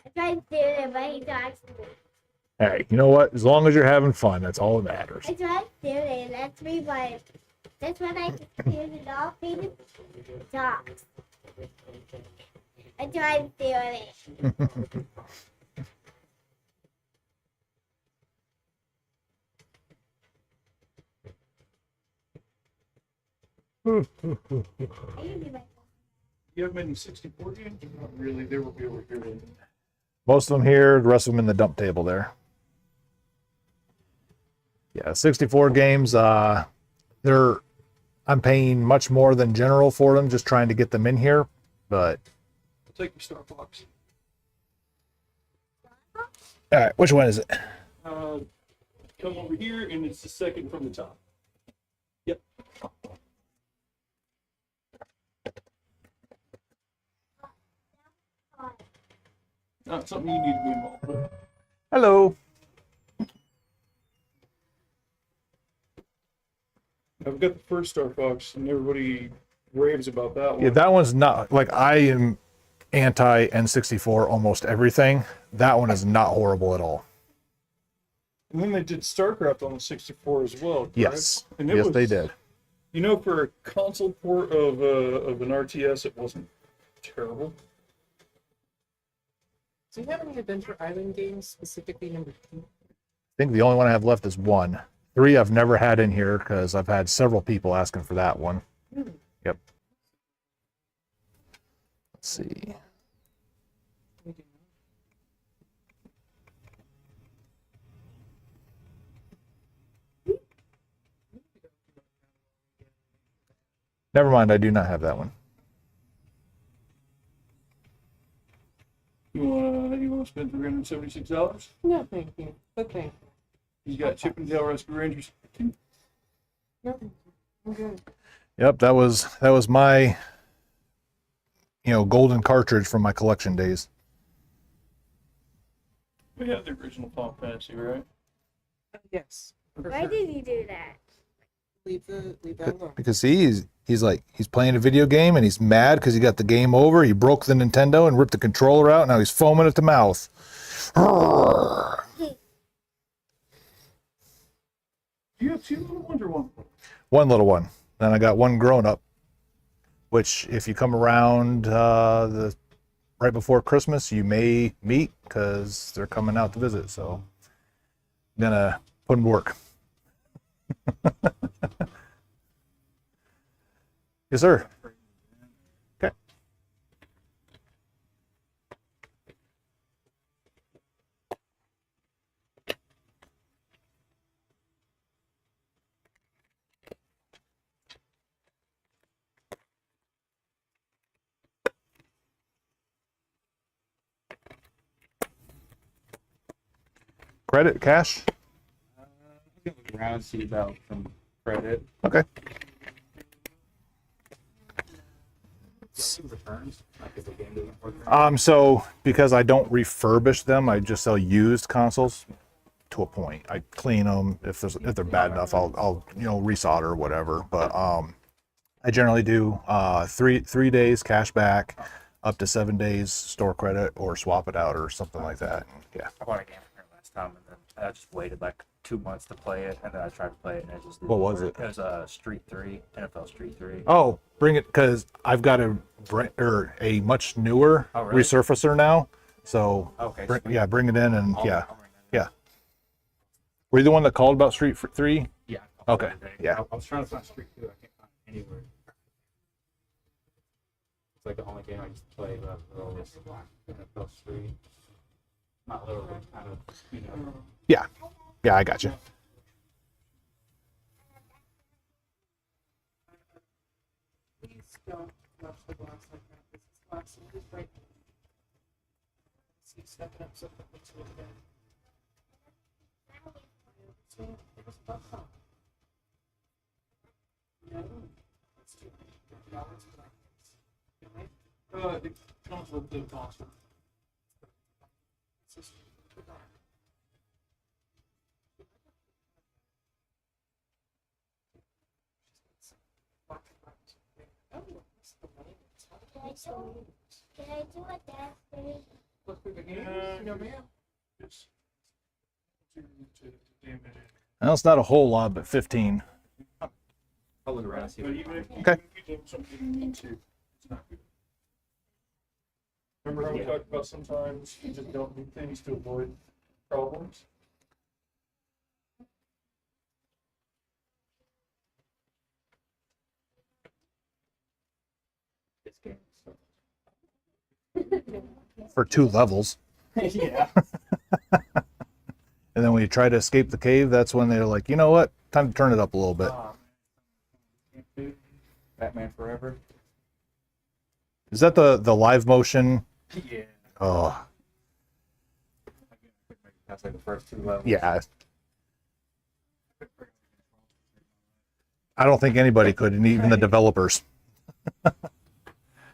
I try to do it, but he talks to me. Hey, you know what? As long as you're having fun, that's all that matters. I try to do it, and that's when I can hear the dolphin talks. I try to do it. I can do my You have many 64 games? Not really. They will be over here. Most of them here, the rest of them in the dump table there. Yeah, 64 games. I'm paying much more than general for them, just trying to get them in here. But I'll take your Star Fox. all right, which one is it? Come over here, and it's the second from the top. Yep. Not something you need to be involved with. Hello. I've got the first Star Fox, and everybody raves about that one. Yeah, that one's not like I am anti N64 almost everything. That one is not horrible at all. And then they did StarCraft on the 64 as well. Correct? Yes, And it yes, was, they did. You know, for a console port of an RTS, it wasn't terrible. Do you have any Adventure Island games, specifically number 2? I think the only one I have left is 1. 3 I've never had in here because I've had several people asking for that one. Really? Yep. Let's see. We do. Never mind, I do not have that one. You want to spend $376? No, thank you. But thank you. You got Chip and Dale Rescue Rangers 2. No, thank you. I'm good. Yep, that was my golden cartridge from my collection days. We had the original Final Fantasy, right? Yes. for Why sure. did you do that? Leave that alone. Because he's playing a video game and he's mad because he got the game over. He broke the Nintendo and ripped the controller out. Now he's foaming at the mouth. Do you have two little ones or one? One little one. Then I got one grown up. Which, if you come around the right before Christmas, you may meet because they're coming out to visit. So, I'm gonna put them to work. Yes, sir. Okay. Credit, cash. Around see about some credit. Okay. So because I don't refurbish them, I just sell used consoles to a point. I clean them. If they're bad enough, I'll resolder or whatever. But I generally do 3 days cash back, up to 7 days store credit, or swap it out or something like that. Yeah. I bought a game from her last time, and then I just waited like 2 months to play it, and then I tried to play it, and it just didn't What was work. it? It was Street 3, NFL Street 3. Oh, bring it, because I've got a much newer Oh, really? resurfacer now. So Okay, bring sweet. bring it in and I'll bring that in. yeah. Were you the one that called about Street 3? Yeah. Okay, yeah. I was trying to find Street 2. I can't find it anywhere. It's like the only game I used to play was NFL Street. Not literally, kind of, Yeah, I got you. Please don't watch the glass like that. This is glass and just right. See, stepping up something to it again. So, it was about how? No. Let's do it. $50 for that. Right? It comes with the console. It's just $50. Oh, that's the way it's Can I do a dance thing? Look through the games. No, ma'am. It's to damage it. Well, it's not a whole lot, but 15. I'll look around and see But what even if Okay. you do something you need to, it's not good. Remember how we talked about sometimes you just don't do things to avoid problems? this game. So. For 2 levels. Yeah. And then when you try to escape the cave, that's when they're like, you know what? Time to turn it up a little bit. Batman Forever. Is that the live motion? Yeah. Oh, That's like the first 2 levels. yeah. I don't think anybody could, and even the developers.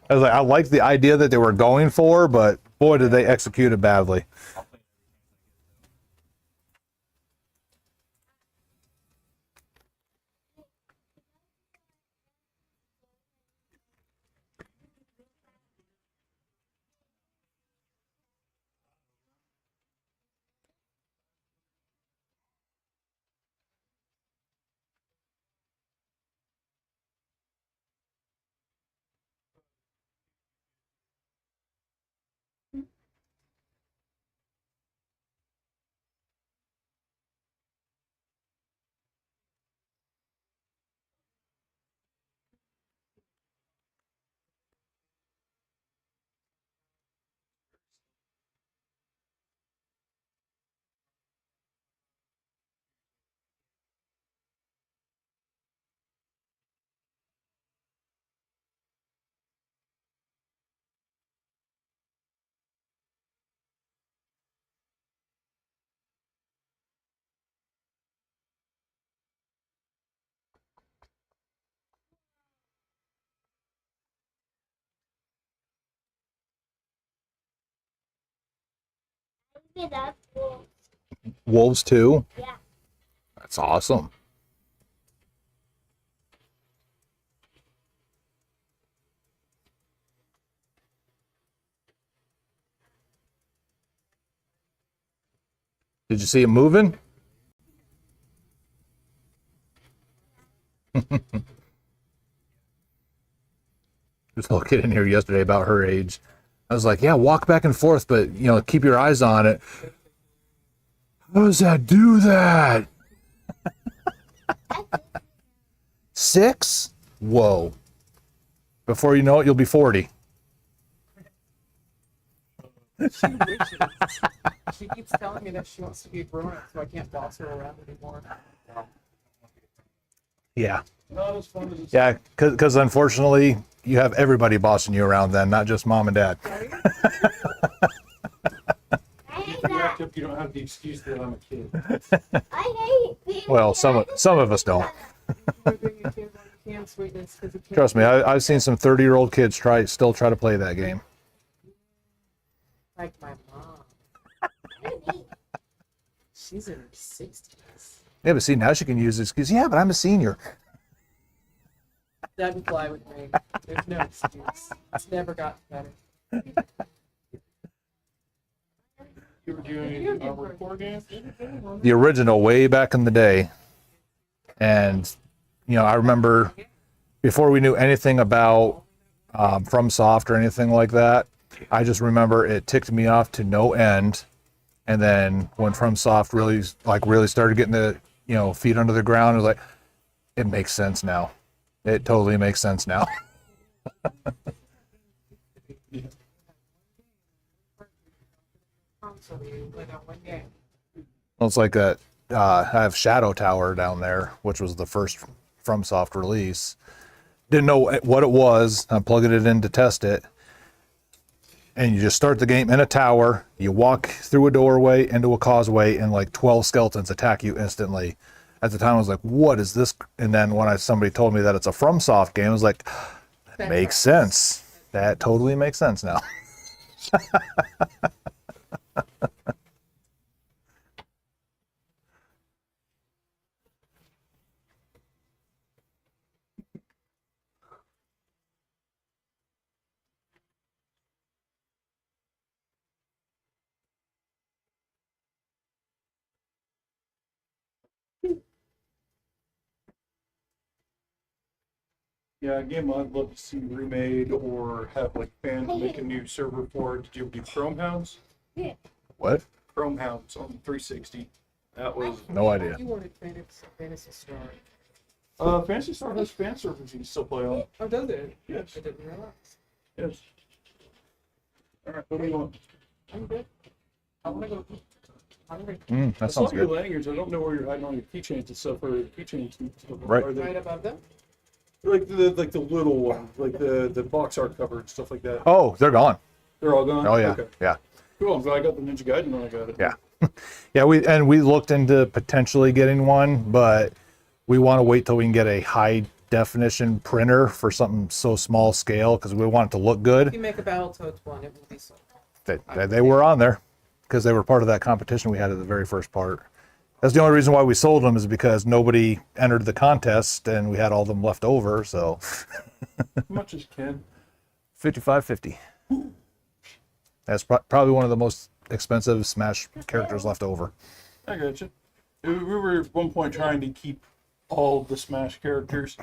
I like the idea that they were going for, but boy, did they execute it badly. Yeah, that's cool. Wolves too? Yeah. That's awesome. Did you see it moving? There's a little kid in here yesterday about her age. I was like, yeah, walk back and forth, but keep your eyes on it. How does that do that? 6? Whoa. Before you know it, you'll be 40. She wishes. She keeps telling me that she wants to be a grown up, so I can't boss her around anymore. Yeah. Not as fun as it's Yeah, because unfortunately, you have everybody bossing you around then, not just mom and dad. Right? I hate If you that. act up, you don't have the excuse that I'm a kid. I hate being Well, some of us don't. Whipping your kids on the can sweetness 'cause you can't Trust me, I've seen some 30-year-old kids still try to play that game. like my mom. She's in her 60s. Yeah, but see, now she can use the excuse, yeah, but I'm a senior. Doesn't fly with me. There's no excuse. It's never gotten better. You were doing Armored Core games? The original way back in the day. And, I remember before we knew anything about FromSoft or anything like that, I just remember it ticked me off to no end. And then when FromSoft really started getting the, feet under the ground, it was like, it makes sense now. It totally makes sense now. So you went on one game. Well, it's like that. I have Shadow Tower down there, which was the first FromSoft release. Didn't know what it was. I'm plugging it in to test it. And you just start the game in a tower. You walk through a doorway into a causeway, and like 12 skeletons attack you instantly. At the time, I was like, "What is this?" And then when somebody told me that it's a FromSoft game, I was like, "That makes sense. That totally makes sense now." Yeah, a game I'd love to see remade or have like fans make a new server for. Did you ever do Chrome Hounds? What? Chrome Hounds on 360. That was No idea. You wanted Fantasy Star. Fantasy Star has fan servers you can still play on. Oh, does it? Yes. I didn't realize. Yes. All right, what do you want? I'm good. I want to go. I'm ready. That I saw sounds your good. lanyards. I don't know where you're hiding all your keychains and stuff. Or keychains and stuff. Right. Are they, Right above them. like the little one, like the box art cover and stuff like that. Oh, they're gone. They're all gone. Oh yeah, Okay. yeah. Cool. I'm glad I got the Ninja Gaiden when I got it. Yeah. Yeah, we looked into potentially getting one, but we want to wait till we can get a high definition printer for something so small scale because we want it to look If good. you make a Battletoads one, it will be so. They were on there because they were part of that competition we had at the very first part. That's the only reason why we sold them is because nobody entered the contest and we had all them left over. So How much is Ken? $55.50. That's probably one of the most expensive Smash characters left over. I got you. We were at one point trying to keep all the Smash characters,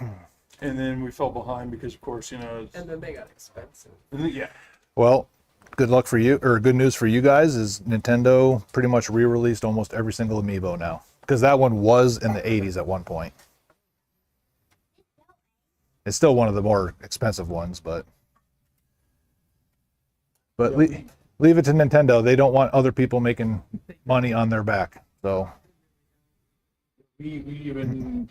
and then we fell behind because, of course, it's, And then they got expensive. yeah. Well, good luck for you, or good news for you guys is Nintendo pretty much re-released almost every single amiibo now. Because that one was in the 80s at one point. It's still one of the more expensive ones, but leave it to Nintendo. They don't want other people making money on their back. So We even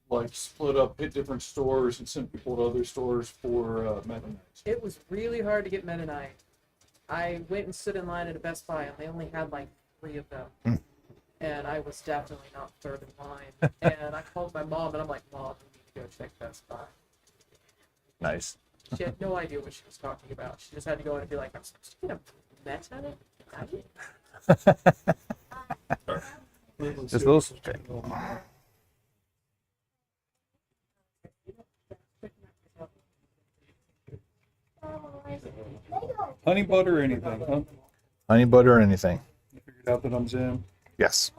like split up, hit different stores, and sent people to other stores for Meta Knights. It was really hard to get Meta Knight. I went and stood in line at a Best Buy, and they only had like 3 of them. And I was definitely not third in line. And I called my mom, and I'm like, "Mom, we need to go check Best Buy." nice. She had no idea what she was talking about. She just had to go in and be like, "I'm supposed to get a Meta Knight?" Just those. Okay. Honey butter or anything, huh? Honey butter or anything. You figured out that I'm Zim. Yes.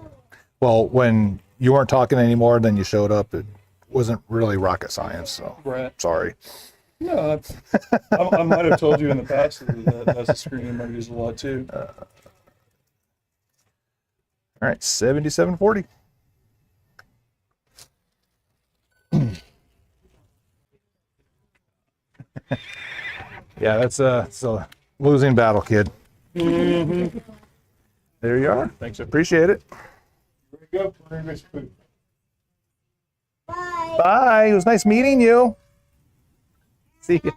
Well, when you weren't talking anymore, then you showed up. It wasn't really rocket science, so Right. sorry. No, I might have told you in the past that that's a screen I use a lot too. All right, 7740. Yeah, it's a losing battle, kid. Mm-hmm. There you are. Thanks. Appreciate it. Here we go. Very nice food. Bye. Bye. It was nice meeting you. See you.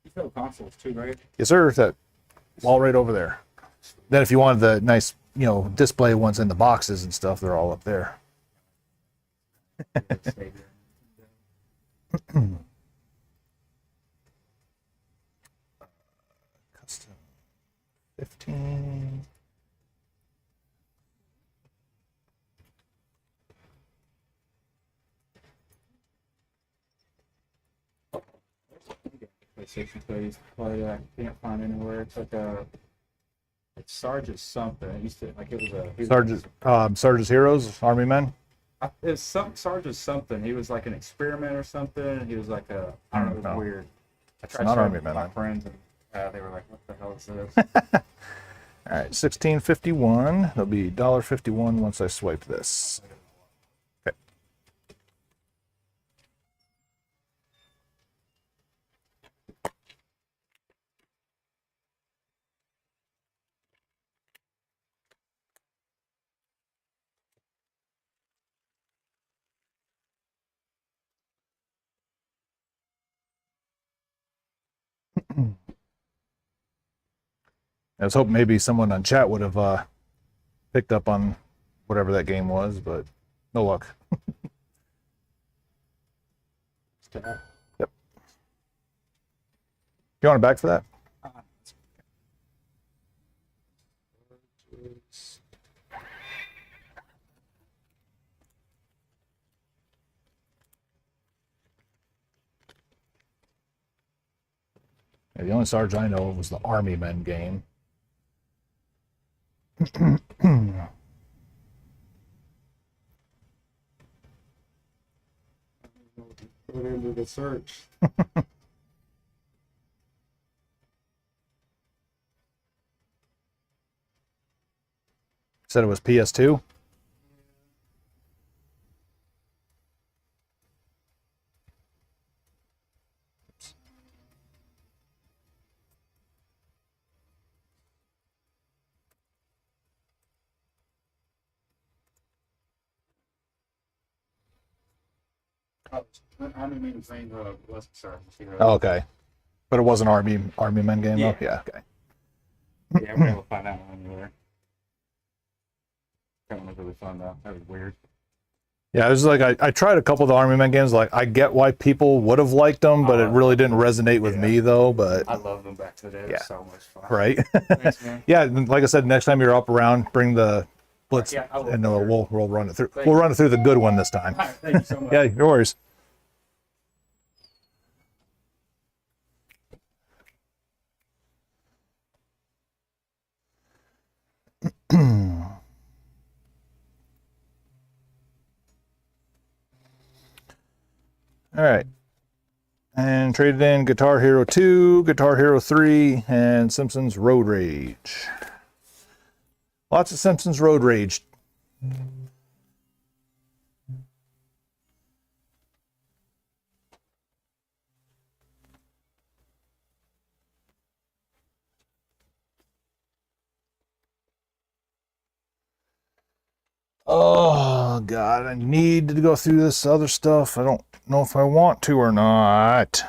You sell consoles too, right? Yes, sir. That wall right over there. Then if you wanted the nice, display ones in the boxes and stuff, they're all up there. Custom 15. PlayStation plays play that I can't find anywhere. It's like it's Sergeant something. It used to it was Sergeant's Heroes, Army Men. It's Sergeant something. He was like an experiment or something. He was like I don't know, it was No. weird. I not showing Army it to Men. my friends and they were like, "What the hell is this?" All right, 1651. It'll be $1.51 once I swipe this. Okay. I was hoping maybe someone on chat would have picked up on whatever that game was, but no luck. Yep. You want it back for that? Yeah, the only Sarge I know was the Army Men game. Put it into the search. Said it was PS2. Army Men playing was Sergeant Heroes. Oh, okay. But it was an Army Men game, Yeah. though? Yeah, okay. Yeah, we're able to find that one anywhere. That one was really fun though. That was weird. Yeah, it was like I tried a couple of the Army Men games. Like, I get why people would have liked them, but it really didn't resonate with me, though. But I love them back to the day. It was so much fun. right? Thanks, man. Yeah, and like I said, next time you're up around, bring the Blitz, Yeah, I will. and we'll run it through. Thank We'll you. run it through the good one this time. All right, thank you so much. Yeah, no worries. All right. And traded in Guitar Hero 2, Guitar Hero 3, and Simpsons Road Rage. Lots of Simpsons Road Rage. Oh, God, I need to go through this other stuff. I don't know if I want to or not.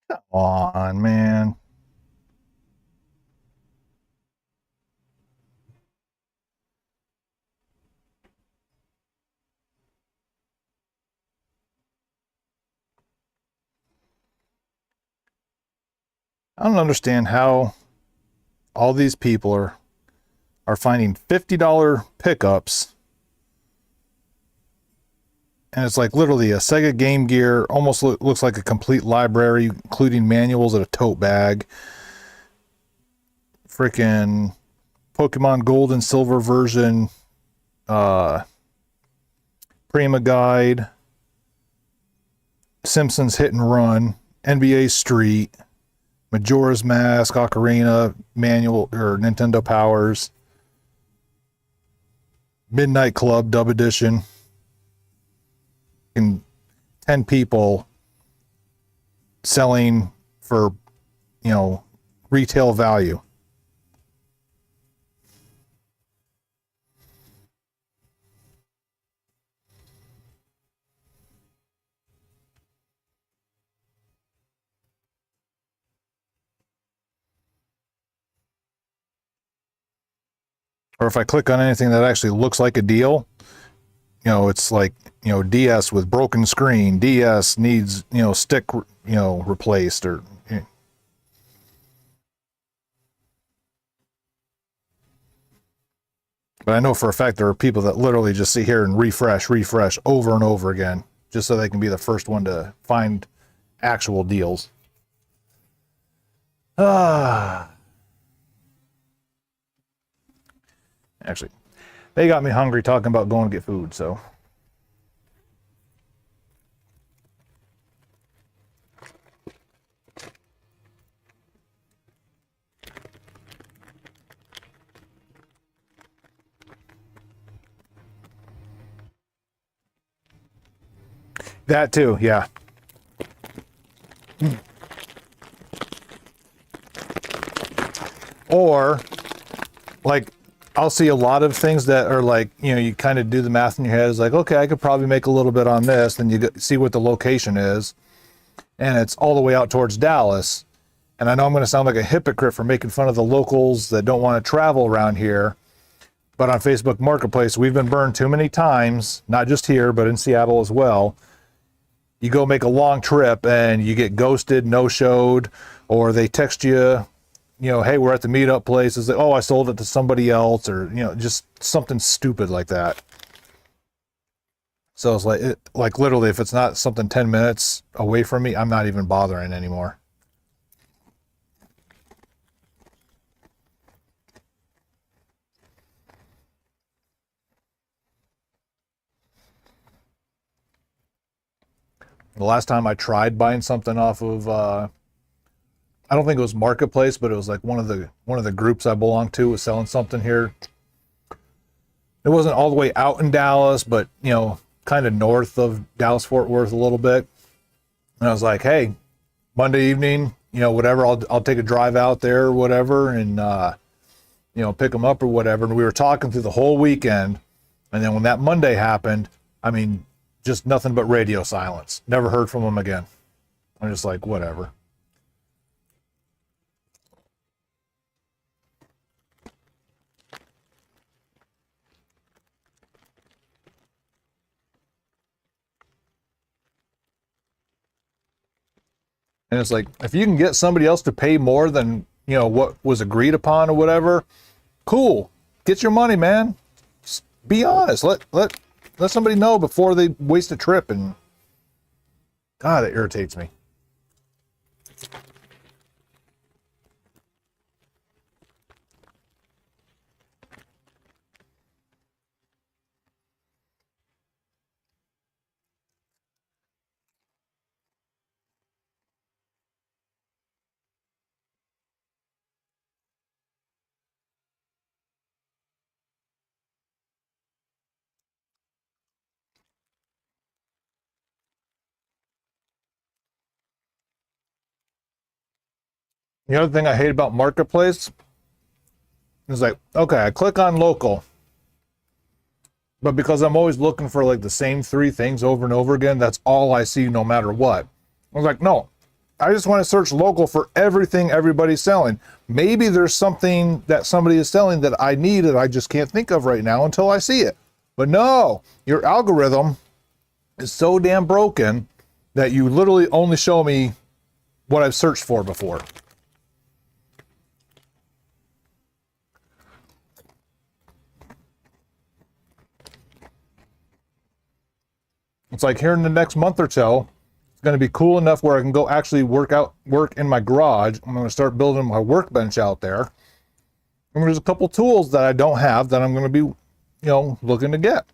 Come on, man. I don't understand how all these people are finding $50 pickups, and it's like literally a Sega Game Gear, almost looks like a complete library, including manuals and a tote bag. Freaking Pokemon Gold and Silver version, Prima Guide, Simpsons Hit and Run, NBA Street, Majora's Mask, Ocarina manual or Nintendo Powers, Midnight Club Dub Edition, and 10 people selling for, retail value. Or if I click on anything that actually looks like a deal, it's like, DS with broken screen, DS needs, stick, replaced, or. But I know for a fact there are people that literally just sit here and refresh over and over again, just so they can be the first one to find actual deals. Actually, they got me hungry talking about going to get food, so. That too, yeah. Or, like, I'll see a lot of things that are like, you kind of do the math in your head. It's like, okay, I could probably make a little bit on this. Then you see what the location is. And it's all the way out towards Dallas. And I know I'm going to sound like a hypocrite for making fun of the locals that don't want to travel around here. But on Facebook Marketplace, we've been burned too many times, not just here, but in Seattle as well. You go make a long trip and you get ghosted, no-showed, or they text you, hey, we're at the meetup place. It's like, oh, I sold it to somebody else, or, just something stupid like that. So it's like literally, if it's not something 10 minutes away from me, I'm not even bothering anymore. The last time I tried buying something off of, I don't think it was Marketplace, but it was like one of the groups I belong to was selling something here. It wasn't all the way out in Dallas, but kind of north of Dallas Fort Worth a little bit. And I was like, hey, Monday evening, whatever, I'll take a drive out there or whatever, and pick them up or whatever. And we were talking through the whole weekend, and then when that Monday happened, I mean, just nothing but radio silence. Never heard from them again. I'm just like, whatever. And it's like, if you can get somebody else to pay more than, what was agreed upon or whatever, cool. Get your money, man. Just be honest. Let somebody know before they waste a trip. And God, it irritates me. The other thing I hate about Marketplace is like, okay, I click on local, but because I'm always looking for like the same three things over and over again, that's all I see no matter what. I was like, no, I just want to search local for everything everybody's selling. Maybe there's something that somebody is selling that I need that I just can't think of right now until I see it. But no, your algorithm is so damn broken that you literally only show me what I've searched for before. It's like here in the next month or so, it's going to be cool enough where I can go actually work in my garage. I'm going to start building my workbench out there. And there's a couple tools that I don't have that I'm going to be, looking to get.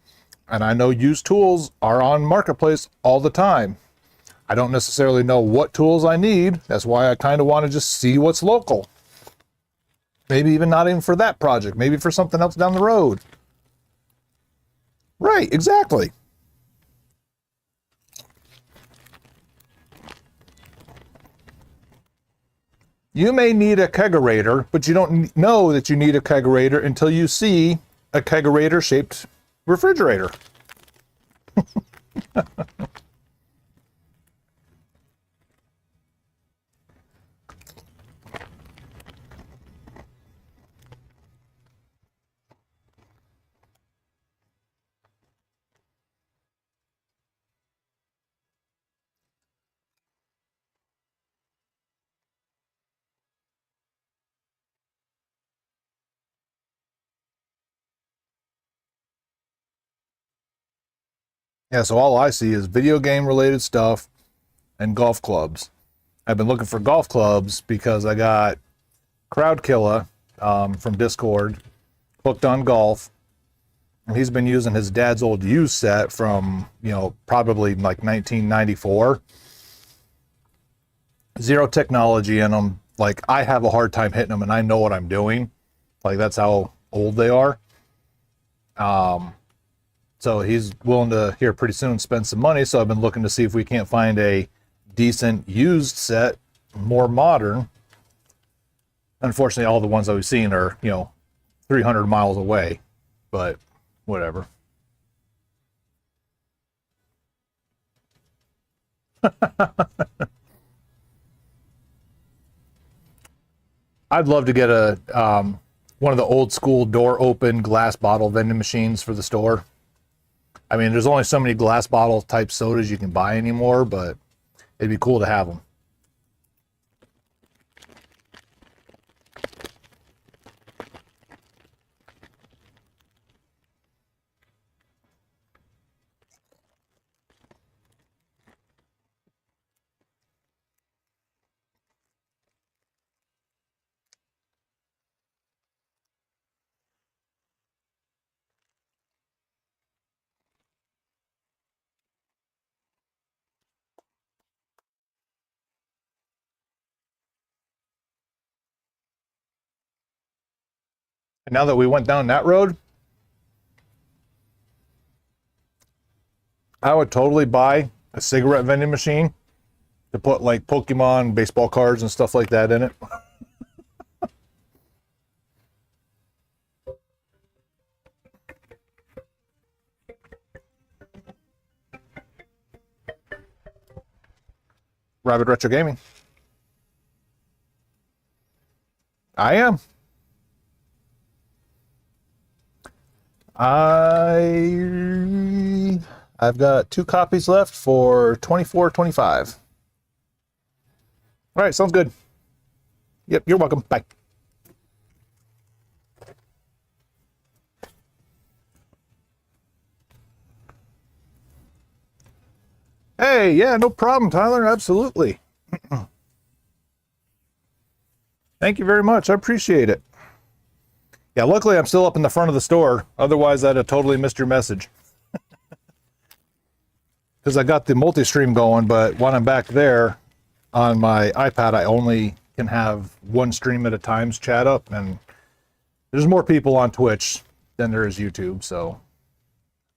And I know used tools are on Marketplace all the time. I don't necessarily know what tools I need. That's why I kind of want to just see what's local. Maybe even not even for that project. Maybe for something else down the road. Right, exactly. You may need a kegerator, but you don't know that you need a kegerator until you see a kegerator-shaped refrigerator. Yeah, so all I see is video game related stuff and golf clubs. I've been looking for golf clubs because I got Crowdkilla from Discord hooked on golf. And he's been using his dad's old used set from, probably like 1994. Zero technology in them. Like, I have a hard time hitting them and I know what I'm doing. Like, that's how old they are. So he's willing to, here pretty soon, spend some money. So I've been looking to see if we can't find a decent used set, more modern. Unfortunately, all the ones that we've seen are, 300 miles away. But whatever. I'd love to get a one of the old school door open glass bottle vending machines for the store. I mean, there's only so many glass bottle type sodas you can buy anymore, but it'd be cool to have them. And now that we went down that road, I would totally buy a cigarette vending machine to put like Pokemon baseball cards and stuff like that in it. Rabbit Retro Gaming. I am. I've got 2 copies left for $24.25. All right, sounds good. Yep, you're welcome. Bye. Hey, yeah, no problem, Tyler. Absolutely. Thank you very much. I appreciate it. Yeah, luckily I'm still up in the front of the store. Otherwise, I'd have totally missed your message. Because I got the multi-stream going, but when I'm back there on my iPad, I only can have one stream at a time's chat up, and there's more people on Twitch than there is YouTube, so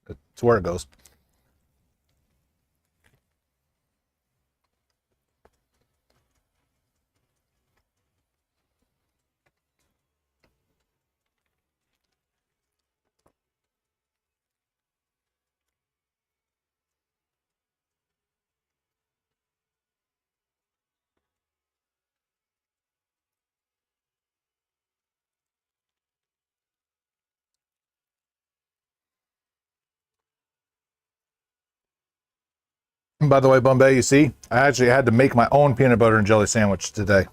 it's where it goes. By the way, Bombay, you see, I actually had to make my own peanut butter and jelly sandwich today.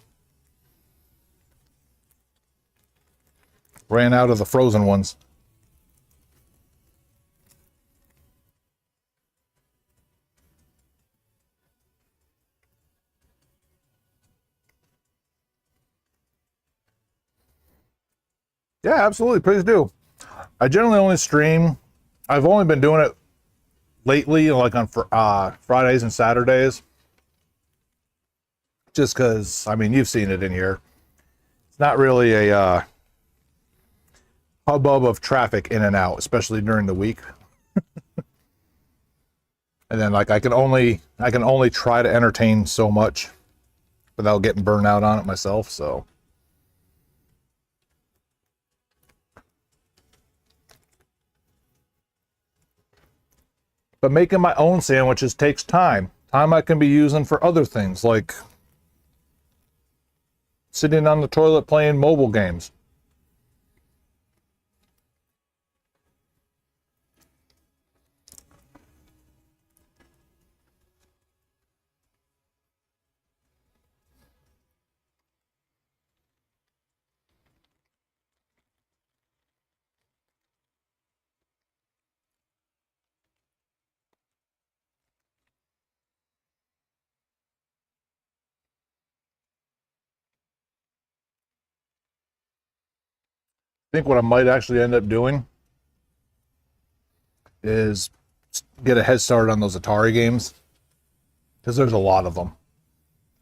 Ran out of the frozen ones. Yeah, absolutely. Please do. I generally only stream. I've only been doing it lately, like on Fridays and Saturdays. Just because, I mean, you've seen it in here. It's not really a hubbub of traffic in and out, especially during the week. And then, like, I can only try to entertain so much without getting burned out on it myself. So. But making my own sandwiches takes time. Time I can be using for other things, like sitting on the toilet playing mobile games. I think what I might actually end up doing is get a head start on those Atari games, because there's a lot of them.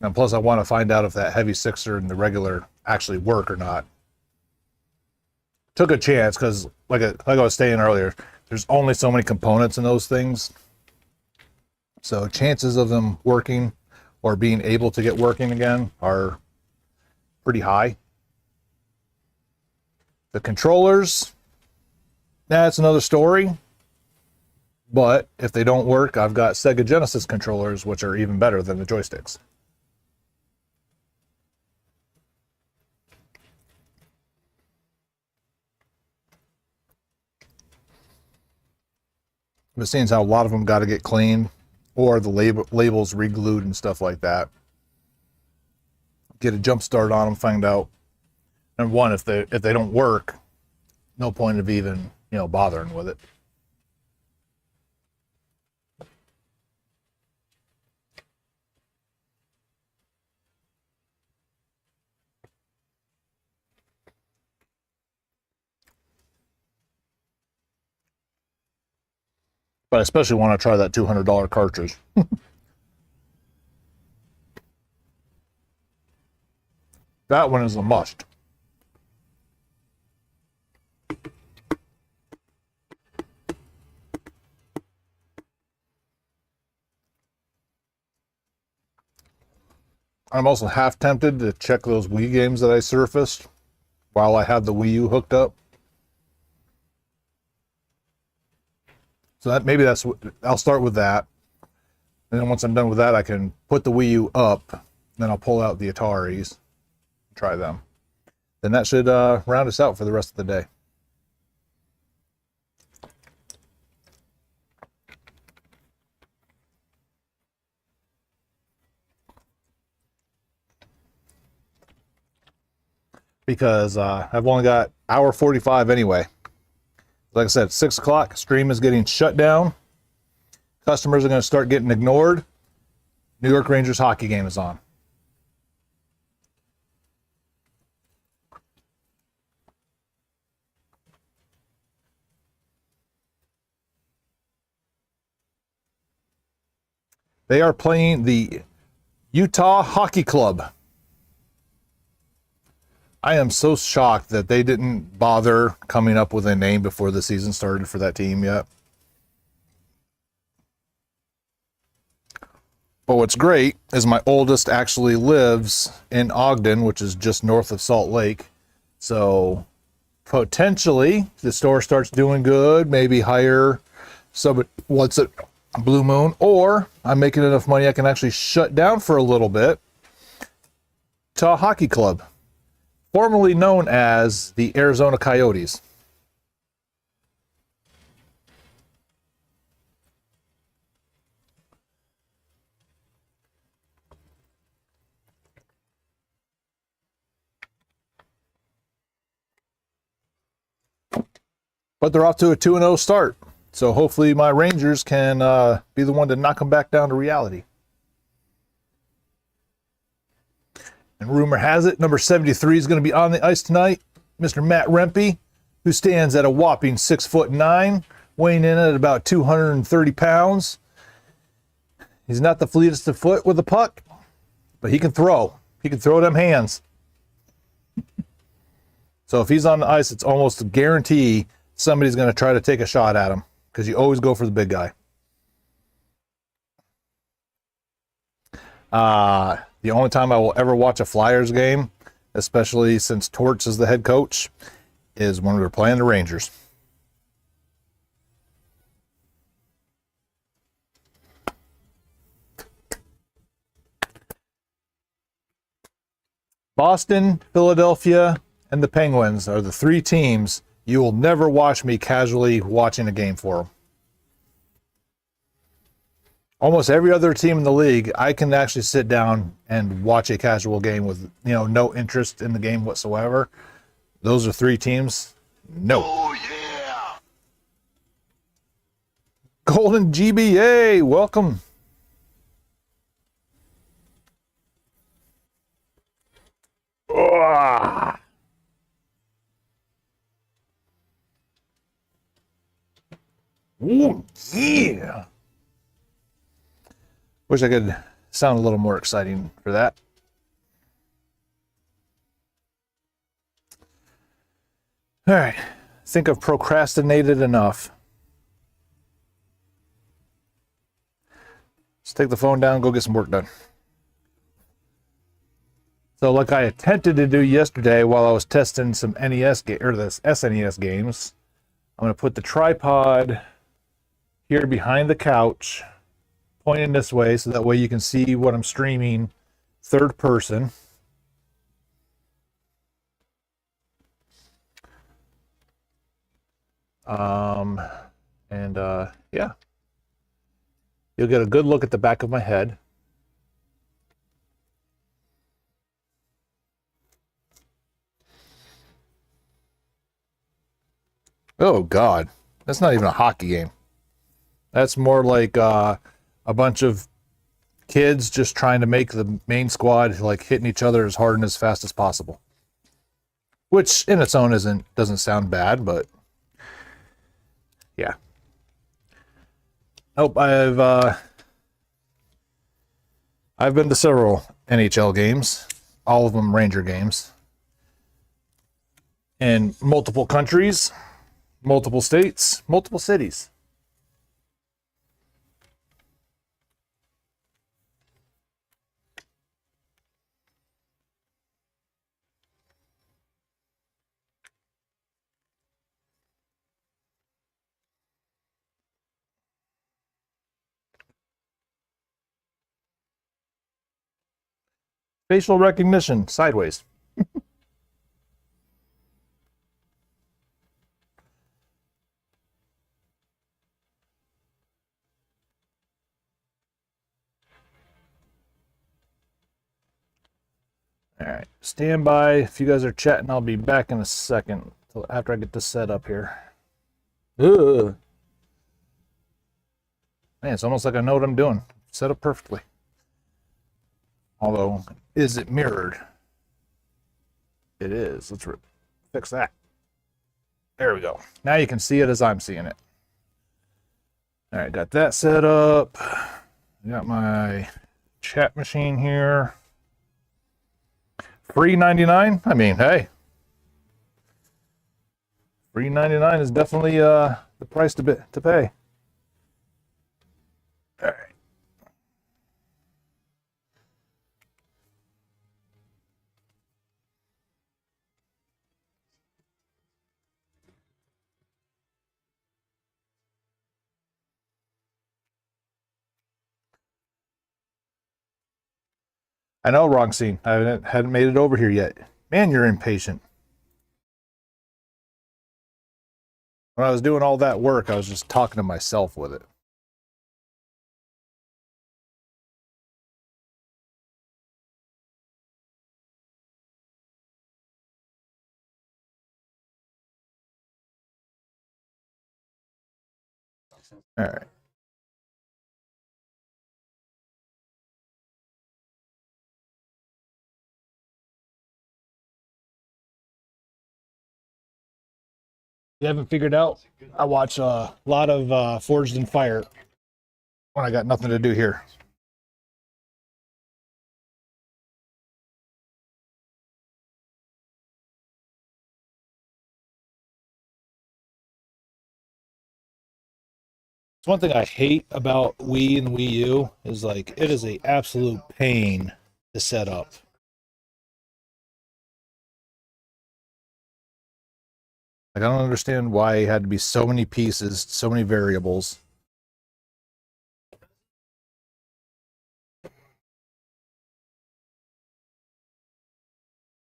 And plus I want to find out if that Heavy Sixer and the regular actually work or not. Took a chance because, like I was saying earlier, there's only so many components in those things. So chances of them working or being able to get working again are pretty high. The controllers, that's another story. But if they don't work, I've got Sega Genesis controllers, which are even better than the joysticks. But seeing how a lot of them got to get cleaned, or the labels re-glued and stuff like that. Get a jump start on them, find out. And one, if they don't work, no point of even, bothering with it. But I especially want to try that $200 cartridge. That one is a must. I'm also half tempted to check those Wii games that I surfaced while I have the Wii U hooked up. So I'll start with that. And then once I'm done with that, I can put the Wii U up. Then I'll pull out the Ataris, try them. Then that should round us out for the rest of the day. Because I've only got hour 45 anyway. Like I said, 6 o'clock, stream is getting shut down. Customers are going to start getting ignored. New York Rangers hockey game is on. They are playing the Utah Hockey Club. I am so shocked that they didn't bother coming up with a name before the season started for that team yet. But what's great is my oldest actually lives in Ogden, which is just north of Salt Lake. So potentially the store starts doing good, maybe hire somebody, what's it, Blue Moon, or I'm making enough money I can actually shut down for a little bit to a hockey club, formerly known as the Arizona Coyotes. But they're off to a 2-0 start. So hopefully my Rangers can be the one to knock them back down to reality. And rumor has it, number 73 is going to be on the ice tonight. Mr. Matt Rempe, who stands at a whopping 6'9", weighing in at about 230 pounds. He's not the fleetest of foot with the puck, but he can throw. He can throw them hands. So if he's on the ice, it's almost a guarantee somebody's going to try to take a shot at him, because you always go for the big guy. The only time I will ever watch a Flyers game, especially since Torts is the head coach, is when we were playing the Rangers. Boston, Philadelphia, and the Penguins are the three teams you will never watch me casually watching a game for them. Almost every other team in the league, I can actually sit down and watch a casual game with, no interest in the game whatsoever. Those are three teams. No. Oh, yeah. Golden GBA, welcome. Oh, yeah. Wish I could sound a little more exciting for that. All right. I think I've procrastinated enough. Let's take the phone down and go get some work done. So like I attempted to do yesterday while I was testing some NES or the SNES games, I'm going to put the tripod here behind the couch, pointing this way, so that way you can see what I'm streaming third person. Yeah. You'll get a good look at the back of my head. Oh, God. That's not even a hockey game. That's more like a bunch of kids just trying to make the main squad like hitting each other as hard and as fast as possible. Which in its own doesn't sound bad, but yeah. Nope, I've been to several NHL games, all of them Ranger games, in multiple countries, multiple states, multiple cities. Facial recognition, sideways. All right, stand by. If you guys are chatting, I'll be back in a second after I get this set up here. Ugh. Man, it's almost like I know what I'm doing. Set up perfectly. Although, is it mirrored? It is. Let's fix that. There we go. Now you can see it as I'm seeing it. All right, got that set up. Got my chat machine here. Free 99. I mean, hey. Free 99 is definitely the price to pay. All right. I know, wrong scene. I hadn't made it over here yet. Man, you're impatient. When I was doing all that work, I was just talking to myself with it. All right. You haven't figured out? I watch a lot of Forged in Fire when I got nothing to do here. It's one thing I hate about Wii and Wii U is like it is a absolute pain to set up. Like I don't understand why it had to be so many pieces, so many variables.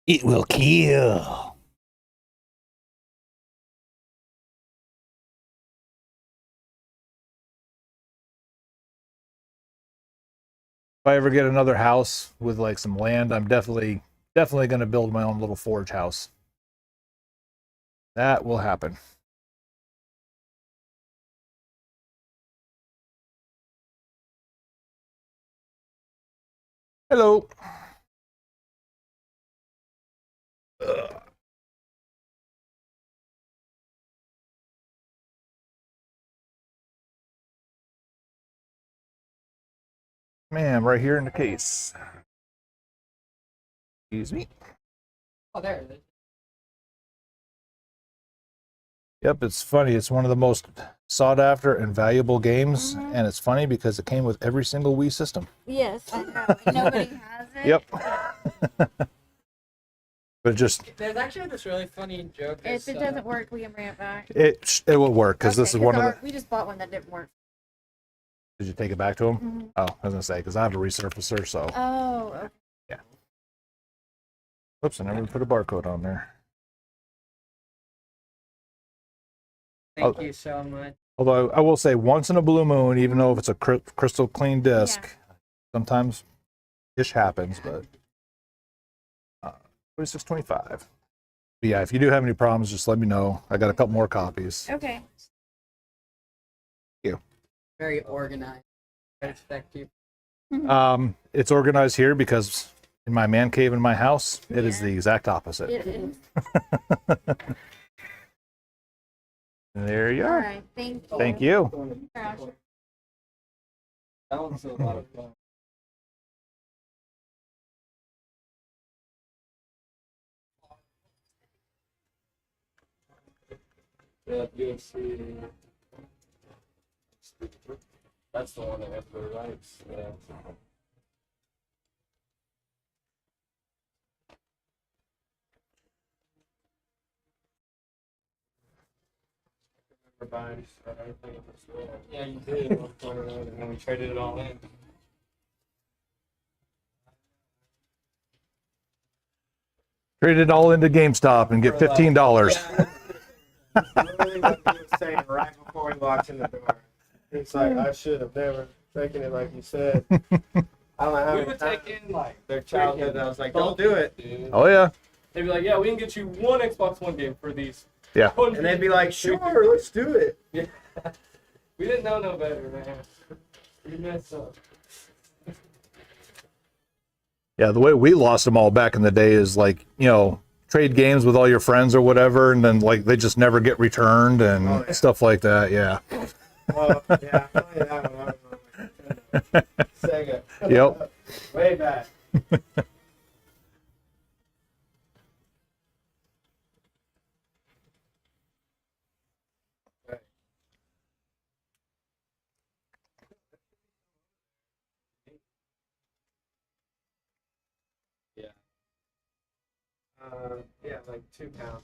It will kill. If I ever get another house with like some land, I'm definitely going to build my own little forge house. That will happen. Hello. Ugh. Man, right here in the case. Excuse me. Oh, there it is. Yep, it's funny. It's one of the most sought after and valuable games, and it's funny because it came with every single Wii system. Yes, I know. Nobody has it. Yep. But just There's actually this really funny joke. If it doesn't work, we can bring it back. it will work because this is one of the. We just bought one that didn't work. Did you take it back to him? Mhm. Oh, I was gonna say because I have a resurfacer, so Oh, okay. yeah. Oops, I never put a barcode on there. Thank you so much. Although I will say, once in a blue moon, even though if it's a crystal clean disc, sometimes ish happens. But 2625. But yeah, if you do have any problems, just let me know. I got a couple more copies. Okay. Very organized. I respect you. It's organized here because in my man cave in my house, it is Yeah. the exact opposite. It is. There you All are. right. Thank you. Thank you. That one's a lot of fun. Yeah, UFC. That's the one that everybody likes. Yeah. Buying everything at the store. Yeah, you did. And then we traded it all in. Trade it all into GameStop and get $15. Literally what he was saying right before he walked in the door. He's like, I should have never taken it like you said. I don't know how We many would times take in like their childhood. I was like, don't do it. Dude. Oh yeah. They'd be like, yeah, we can get you one Xbox One game for these. Yeah. And they'd be like, sure, let's do it. Yeah. We didn't know no better, man. We messed up. Yeah, the way we lost them all back in the day is like, trade games with all your friends or whatever, and then like they just never get returned and Oh, yeah. stuff like that. Yeah. Well, yeah, I only had one on my Sega. Yep. Way back. Yeah, like 2 pounds.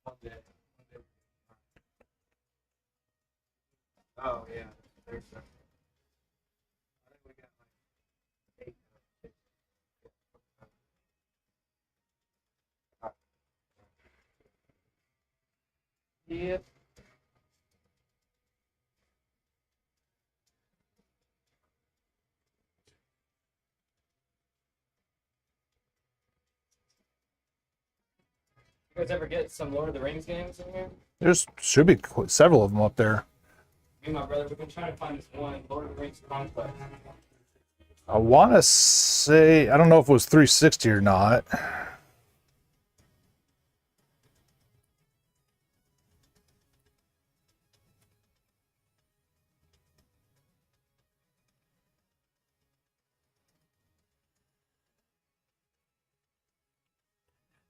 One day. Oh yeah, there's that. I think we got like 8 pounds. Yep. You guys ever get some Lord of the Rings games in here? There's should be several of them up there. Me and my brother, we've been trying to find this one, Lord of the Rings Conquest. I want to say, I don't know if it was 360 or not.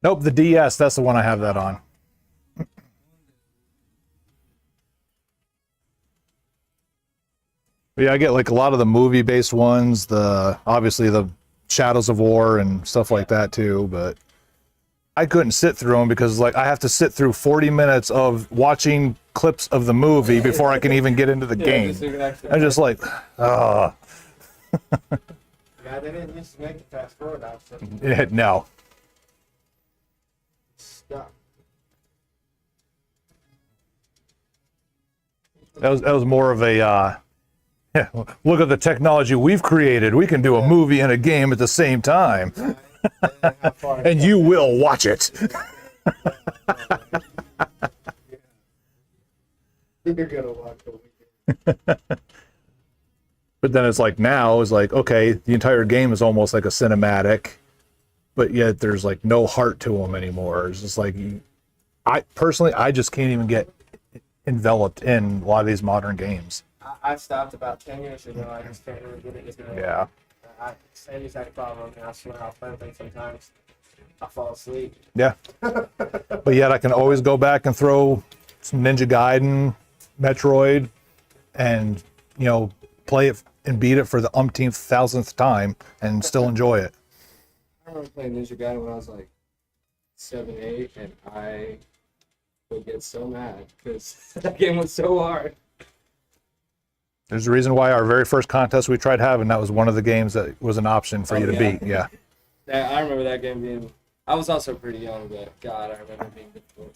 Nope, the DS, that's the one I have that on. But yeah, I get like a lot of the movie-based ones, obviously the Shadows of War and stuff like that too, but I couldn't sit through them because like I have to sit through 40 minutes of watching clips of the movie before I can even get into the game. I'm just like, Yeah, they didn't used to make the fast forward option. no. Stuck. That was more of a yeah, look at the technology we've created. We can do a movie and a game at the same time. And you will watch it. You're gonna watch it. But then it's like now it's like, okay, the entire game is almost like a cinematic, but yet there's like no heart to them anymore. It's just like, I just can't even get enveloped in a lot of these modern games. I stopped about 10 years ago. I just can't really get it. Yeah. Same exact problem. I swear I'll play things sometimes. I'll fall asleep. Yeah. But yet I can always go back and throw some Ninja Gaiden, Metroid, and, you know, play it and beat it for the umpteenth, thousandth time and still enjoy it. I remember playing Ninja Gaiden when I was like 7, 8, and I would get so mad because that game was so hard. There's a reason why our very first contest we tried having, that was one of the games that was an option for you to beat. Yeah. I remember that game being. I was also pretty young, but God, I remember being difficult.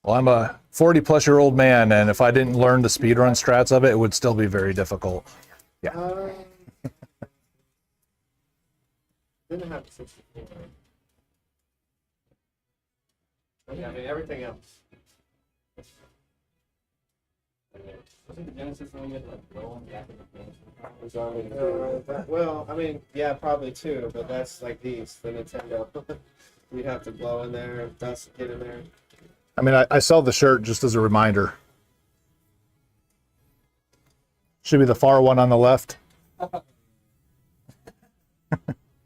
Well, I'm a 40-plus-year-old man, and if I didn't learn the speedrun strats of it, it would still be very difficult. Yeah. Didn't have 64. I mean, everything else. Well, I mean, yeah, probably too, but that's like the Nintendo. You'd have to blow in there, dust, get in there. I mean, I sell the shirt just as a reminder. Should be the far one on the left.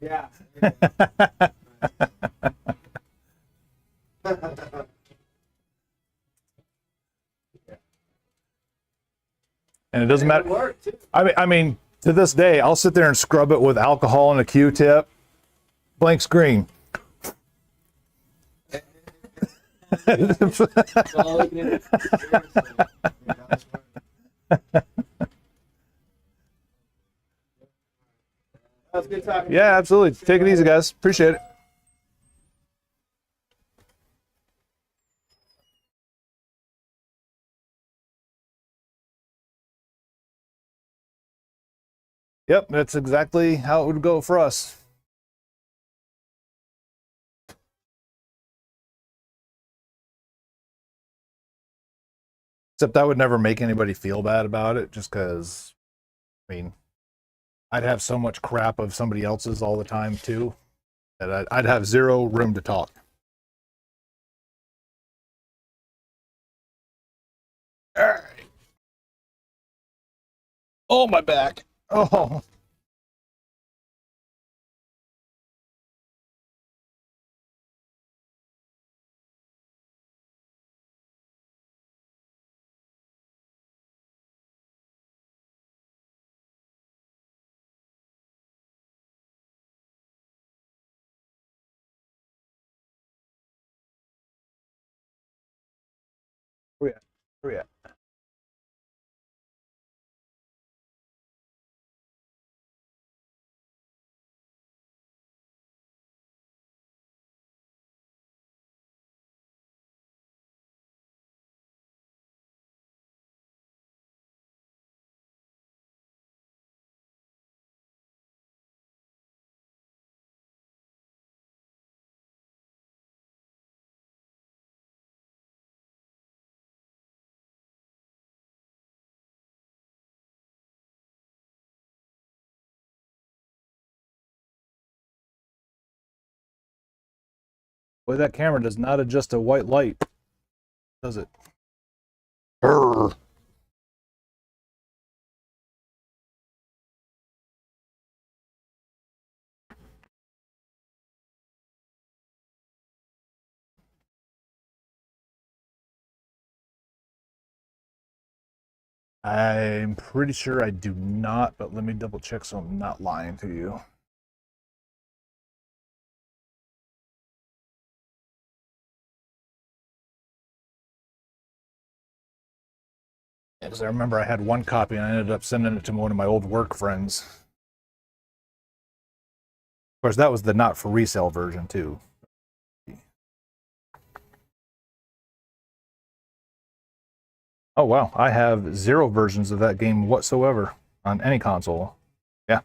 Yeah. And it doesn't matter. I mean, to this day, I'll sit there and scrub it with alcohol and a Q-tip. Blank screen. That was good talking. Yeah, absolutely. Take it easy, guys. Appreciate it. Yep, that's exactly how it would go for us. Except I would never make anybody feel bad about it, just because, I mean, I'd have so much crap of somebody else's all the time too, that I'd have zero room to talk. All right. Oh, my back. Oh. Where we at? Where we at? Boy, that camera does not adjust to white light, does it? Brr. I'm pretty sure I do not, but let me double check so I'm not lying to you. Because I remember I had one copy and I ended up sending it to one of my old work friends. Of course, that was the not for resale version too. Oh wow, I have 0 versions of that game whatsoever on any console. Yeah.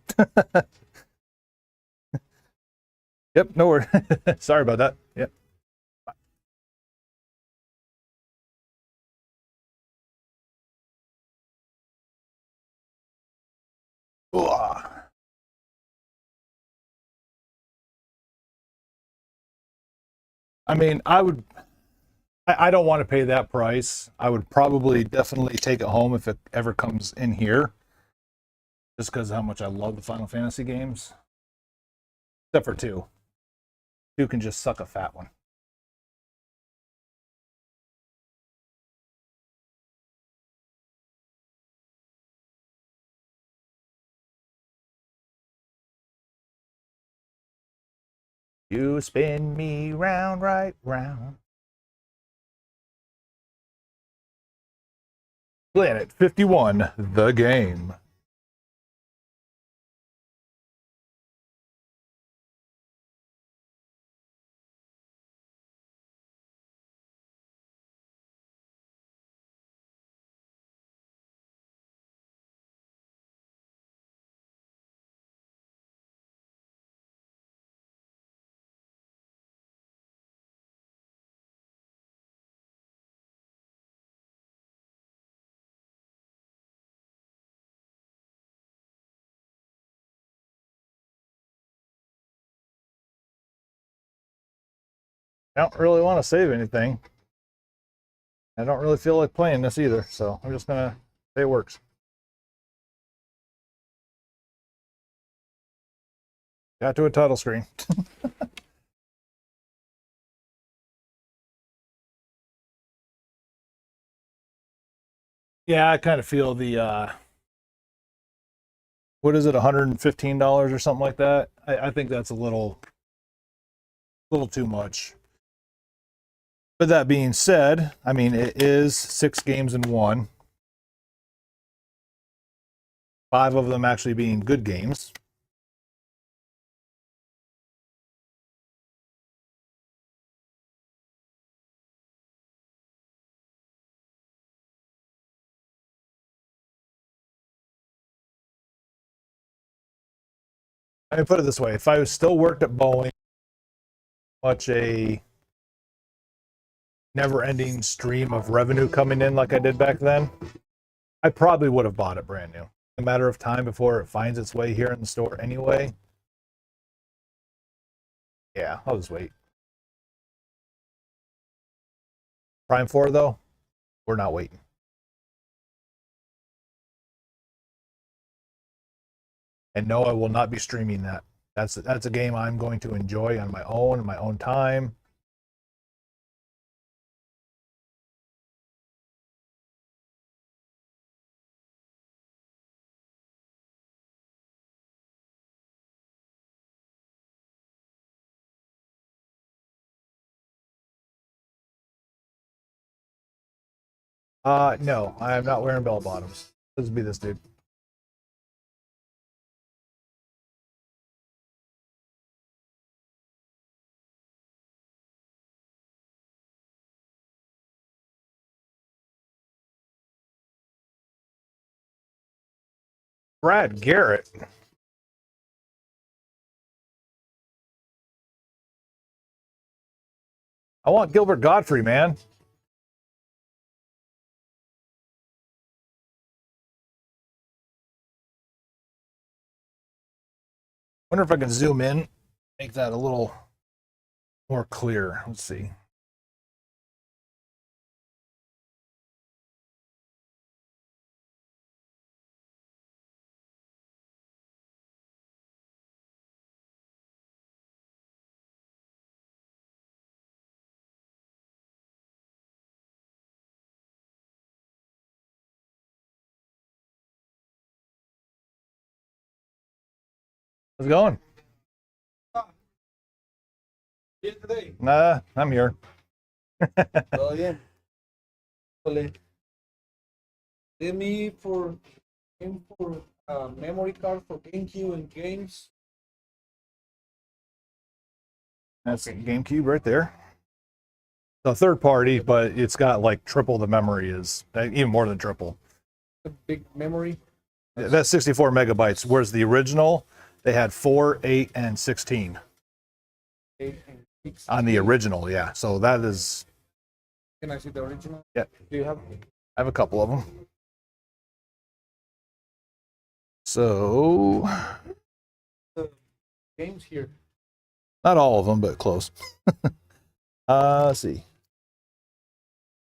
Yep, no worries. Sorry about that. Yep. Ugh. I mean, I don't want to pay that price. I would probably definitely take it home if it ever comes in here. Just because of how much I love the Final Fantasy games. Except for 2. 2 can just suck a fat one. You spin me round, right round. Planet 51, the game. I don't really want to save anything. I don't really feel like playing this either, so I'm just gonna say it works. Got to a title screen. Yeah, I kind of feel the what is it, $115 or something like that? I think that's a little too much. But that being said, I mean, it is 6 games in 1. 5 of them actually being good games. I put it this way: if I was still worked at Boeing, much a never-ending stream of revenue coming in like I did back then, I probably would have bought it brand new. A matter of time before it finds its way here in the store anyway. Yeah, I'll just wait. Prime 4 though, we're not waiting. And no, I will not be streaming that. That's a game I'm going to enjoy on my own, in my own time. No, I am not wearing bell bottoms. Let's be this dude. Brad Garrett. I want Gilbert Godfrey, man. Wonder if I can zoom in, make that a little more clear. Let's see. How's it going? Here today. Nah, I'm here. Oh yeah. Híjole. Give me for memory card for GameCube and games. That's GameCube right there. The third party, but it's got like triple the memory, is even more than triple. A big memory. That's 64 megabytes, whereas the original, they had 4, 8, and 16 8 and 6. on the original, yeah. So that is, Can I see the original? yeah, Do you have I have a couple of them. So, games here? not all of them, but close. Let's see.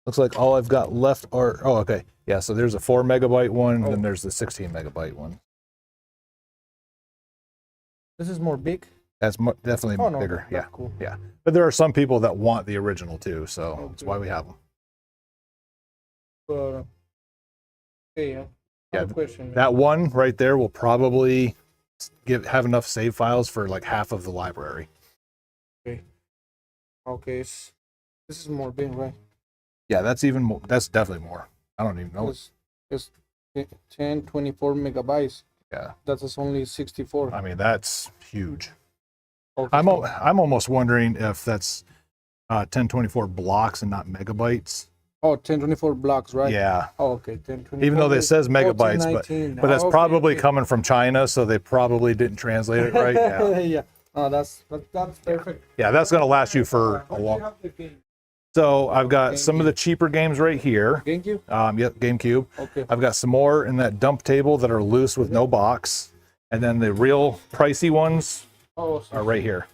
Looks like all I've got left are, oh, okay. Yeah, so there's a 4 megabyte one, then there's the 16 megabyte one. This is more big. That's definitely Oh, no, bigger, that's yeah. cool. Yeah. But there are some people that want the original too, so that's why we have them. Okay, I Yeah, have a question. that one right there will probably have enough save files for like half of the library. Okay, this is more big, right? Yeah, that's even more. That's definitely more. I don't even know. It's 10, 24 megabytes. Yeah, That is only 64. I mean that's huge. Okay. I'm almost wondering if that's 1024 blocks and not megabytes. Oh, 1024 blocks, right? Yeah, Oh, okay, 1024. even though it says megabytes, 1019. but that's Okay, probably okay. coming from China, so they probably didn't translate it right. Yeah, Yeah. Oh, that's perfect. yeah, that's gonna last you for a What do you long. have the game? So I've got some of the cheaper games right here. GameCube? Yep, GameCube. Okay. I've got some more in that dump table that are loose with no box, and then the real pricey ones Oh, are right here.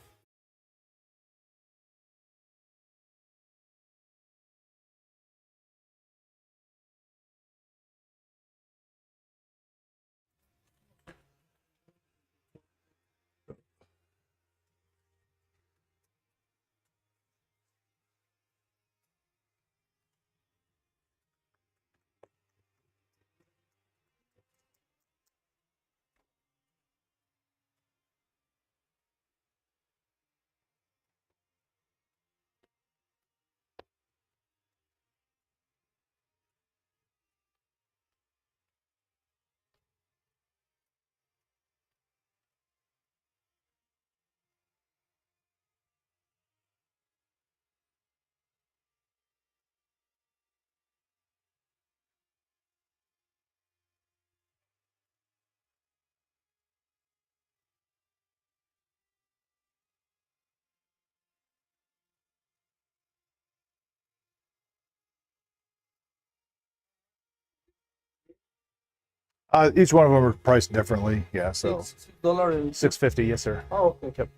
Each one of them are priced differently. Yeah, so $6 $6.50, yes sir. Oh, okay. Yep.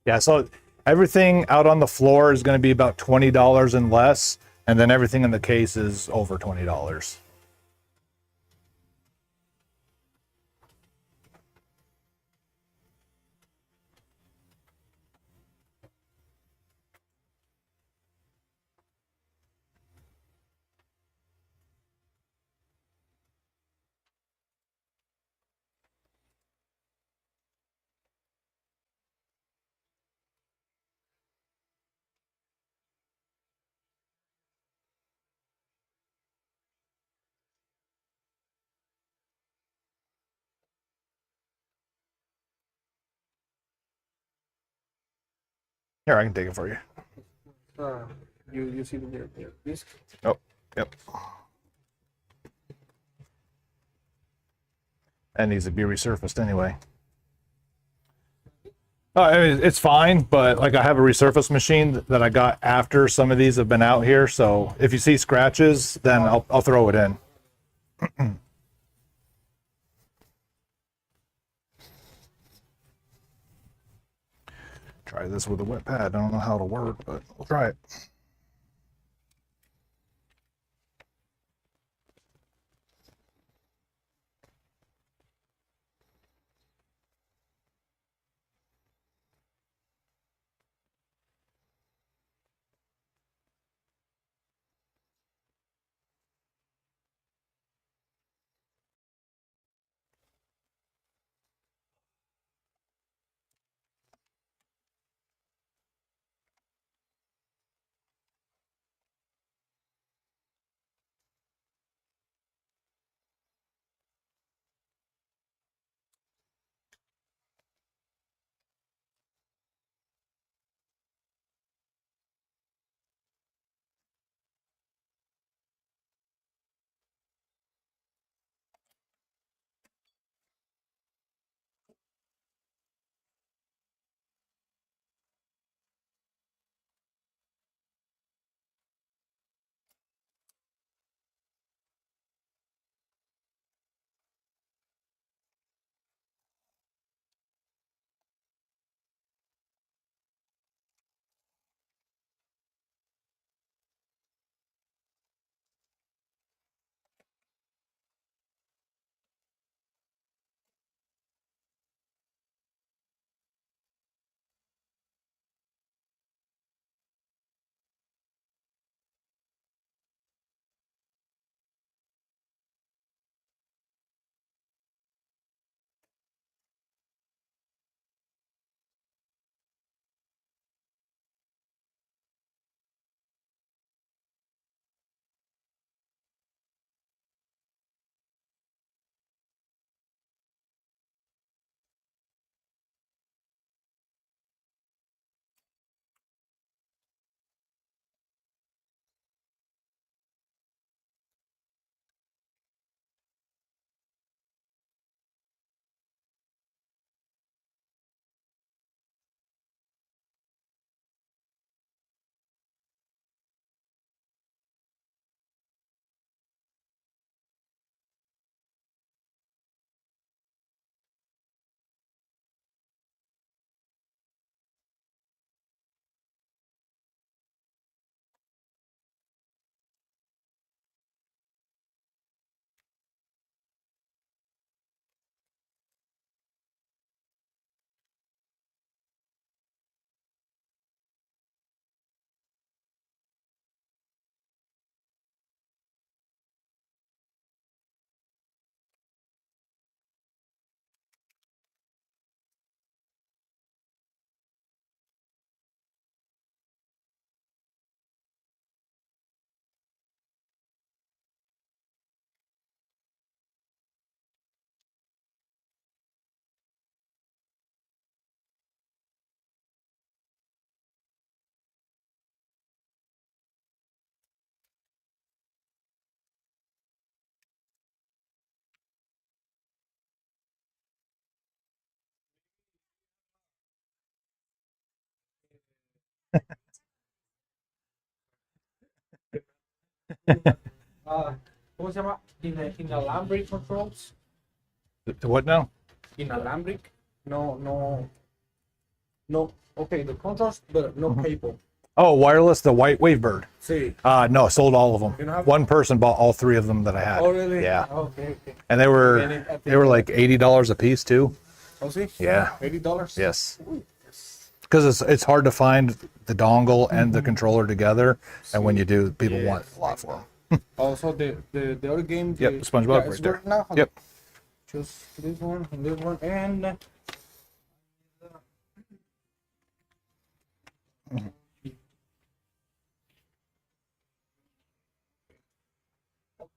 Yeah, so everything out on the floor is going to be about $20 and less, and then everything in the case is over $20. Here, I can take it for you. You see the disc? Oh, yep. That needs to be resurfaced anyway. I mean, it's fine, but like I have a resurface machine that I got after some of these have been out here. So if you see scratches, then I'll throw it in. Try this with a wet pad. I don't know how it'll work, but we'll try it. ¿Cómo se llama? Inalambric controls. To what now? Inalambric. No. Okay, the controls, but no cable. Oh, wireless, the white Wavebird. Sí. No, sold all of them. You don't have- One person bought all three of them that I had. Oh, really? Yeah. Okay. And they were like $80 a piece too. Oh, sí? Yeah. $80? Yes. Because it's hard to find the dongle and the controller together, and when you do, people want a lot for them. Also, the other game. Yep, SpongeBob it's right there. working now? Yep. Just this one and this one and.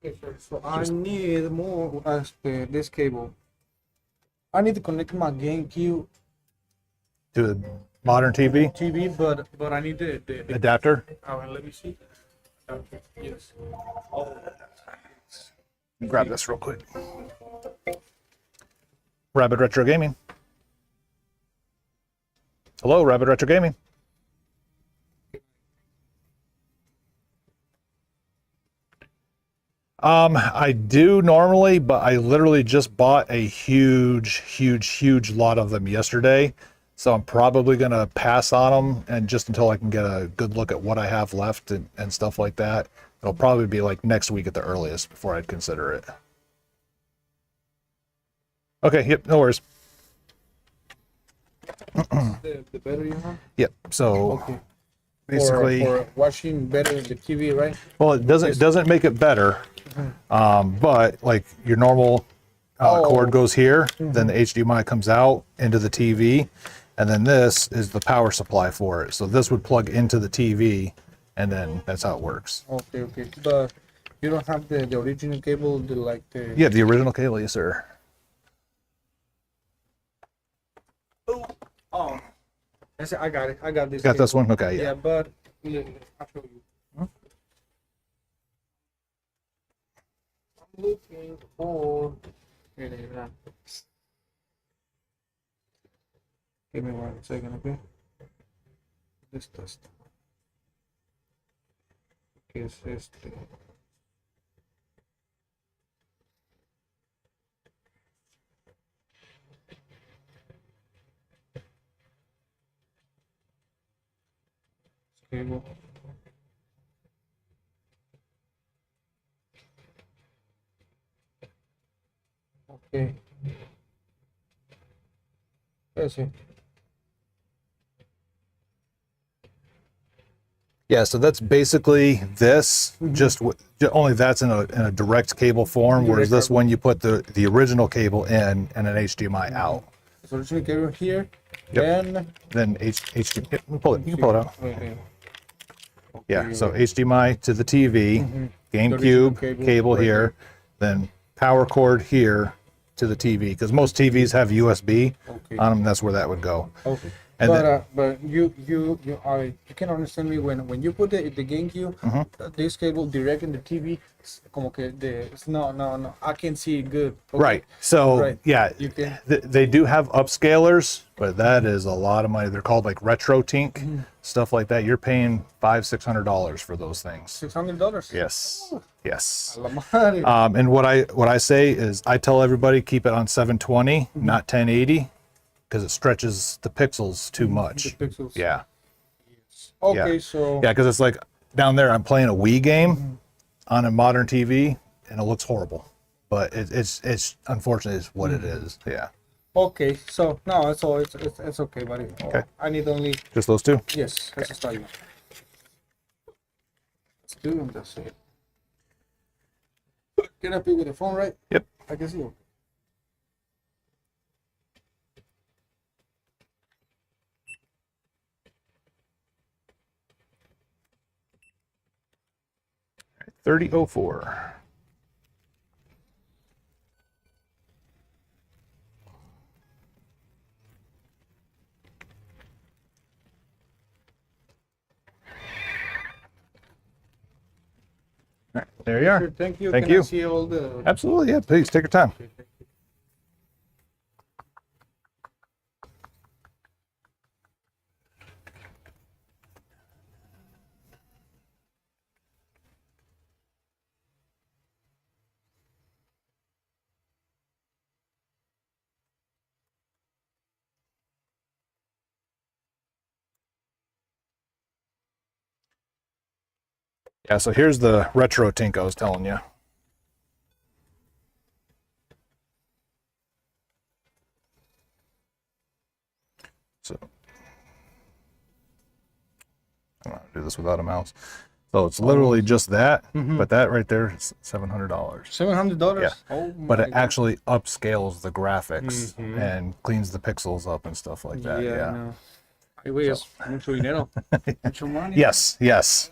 Okay, so I need more this cable. I need to connect my GameCube To the modern TV TV, but I need the adapter. let me see. Yes. Grab this real quick. Rabbit Retro Gaming. Hello, Rabbit Retro Gaming. I do normally, but I literally just bought a huge lot of them yesterday. So I'm probably going to pass on them, and just until I can get a good look at what I have left and stuff like that. It'll probably be like next week at the earliest before I'd consider it. Okay, yep, no worries. The better you have? Yep. So Okay. basically, For watching better the TV, right? well, it doesn't make it better, but like your normal cord goes here, then the HDMI comes out into the TV, and then this is the power supply for it. So this would plug into the TV, and then that's how it works. Okay, okay. But you don't have the original cable, the Yeah, the original cable, yes, sir. Oh, I got it. I got this. Got this cable. one? Okay, yeah. Yeah, but I'll show you. I'm looking for. Give me 1 second, okay? This test. ¿Qué es este? Cable. Okay. Ese. Yeah, so that's basically this, just only that's in a direct cable form, whereas this one you put the original cable in and an HDMI out. So original cable here. Yep. Then HDMI. You can pull it out. Okay. Yeah. So HDMI to the TV, GameCube cable right here, then power cord here to the TV, because most TVs have USB on them. That's where that would go. Okay. And But you can understand me when you put the GameCube this cable direct in the TV, it's como que no I can see it good. Okay. Right. So Right. yeah, You can. they do have upscalers, but that is a lot of money. They're called like RetroTink, stuff like that. You're paying $500-$600 for those things. $600. Yes. Yes. A la madre. And what I say is I tell everybody keep it on 720, not 1080, because it stretches the pixels too much. The pixels. Yeah. Okay, yeah. so Yeah, because it's like down there I'm playing a Wii game on a modern TV and it looks horrible. But it's unfortunately it's what it is. Yeah. okay, so no, it's all it's okay, buddy. Okay. I need only Just those two? yes. Eso está bien. Let's do them. That's it. Can I pick with the phone, right? Yep. I can see you. $30.04. All right, there you are. Sure, thank you. Thank Can you. I see all the Absolutely, yeah. Please take your time. Yeah, so here's the RetroTink I was telling you. So I don't know how to do this without a mouse. So it's literally just that, but that right there is $700. $700. Yeah. Oh But my it actually upscales the graphics and cleans the pixels up and stuff like that. Yeah. Yeah. No. Ay, güey, es mucho dinero. Mucho money. Yes, yes.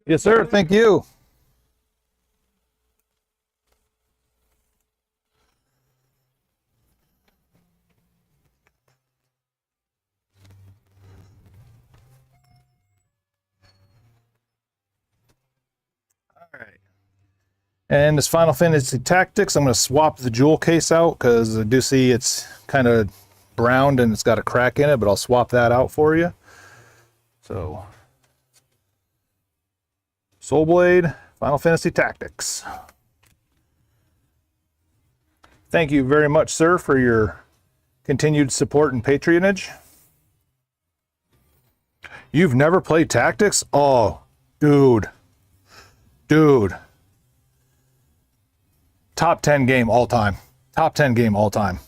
Yes, sir. Thank you. All right. And this Final Fantasy Tactics, I'm going to swap the jewel case out because I do see it's kind of browned and it's got a crack in it, but I'll swap that out for you. So, Soul Blade, Final Fantasy Tactics. Thank you very much, sir, for your continued support and patronage. You've never played Tactics? Oh, dude. Dude. Top 10 game all time. Top 10 game all time.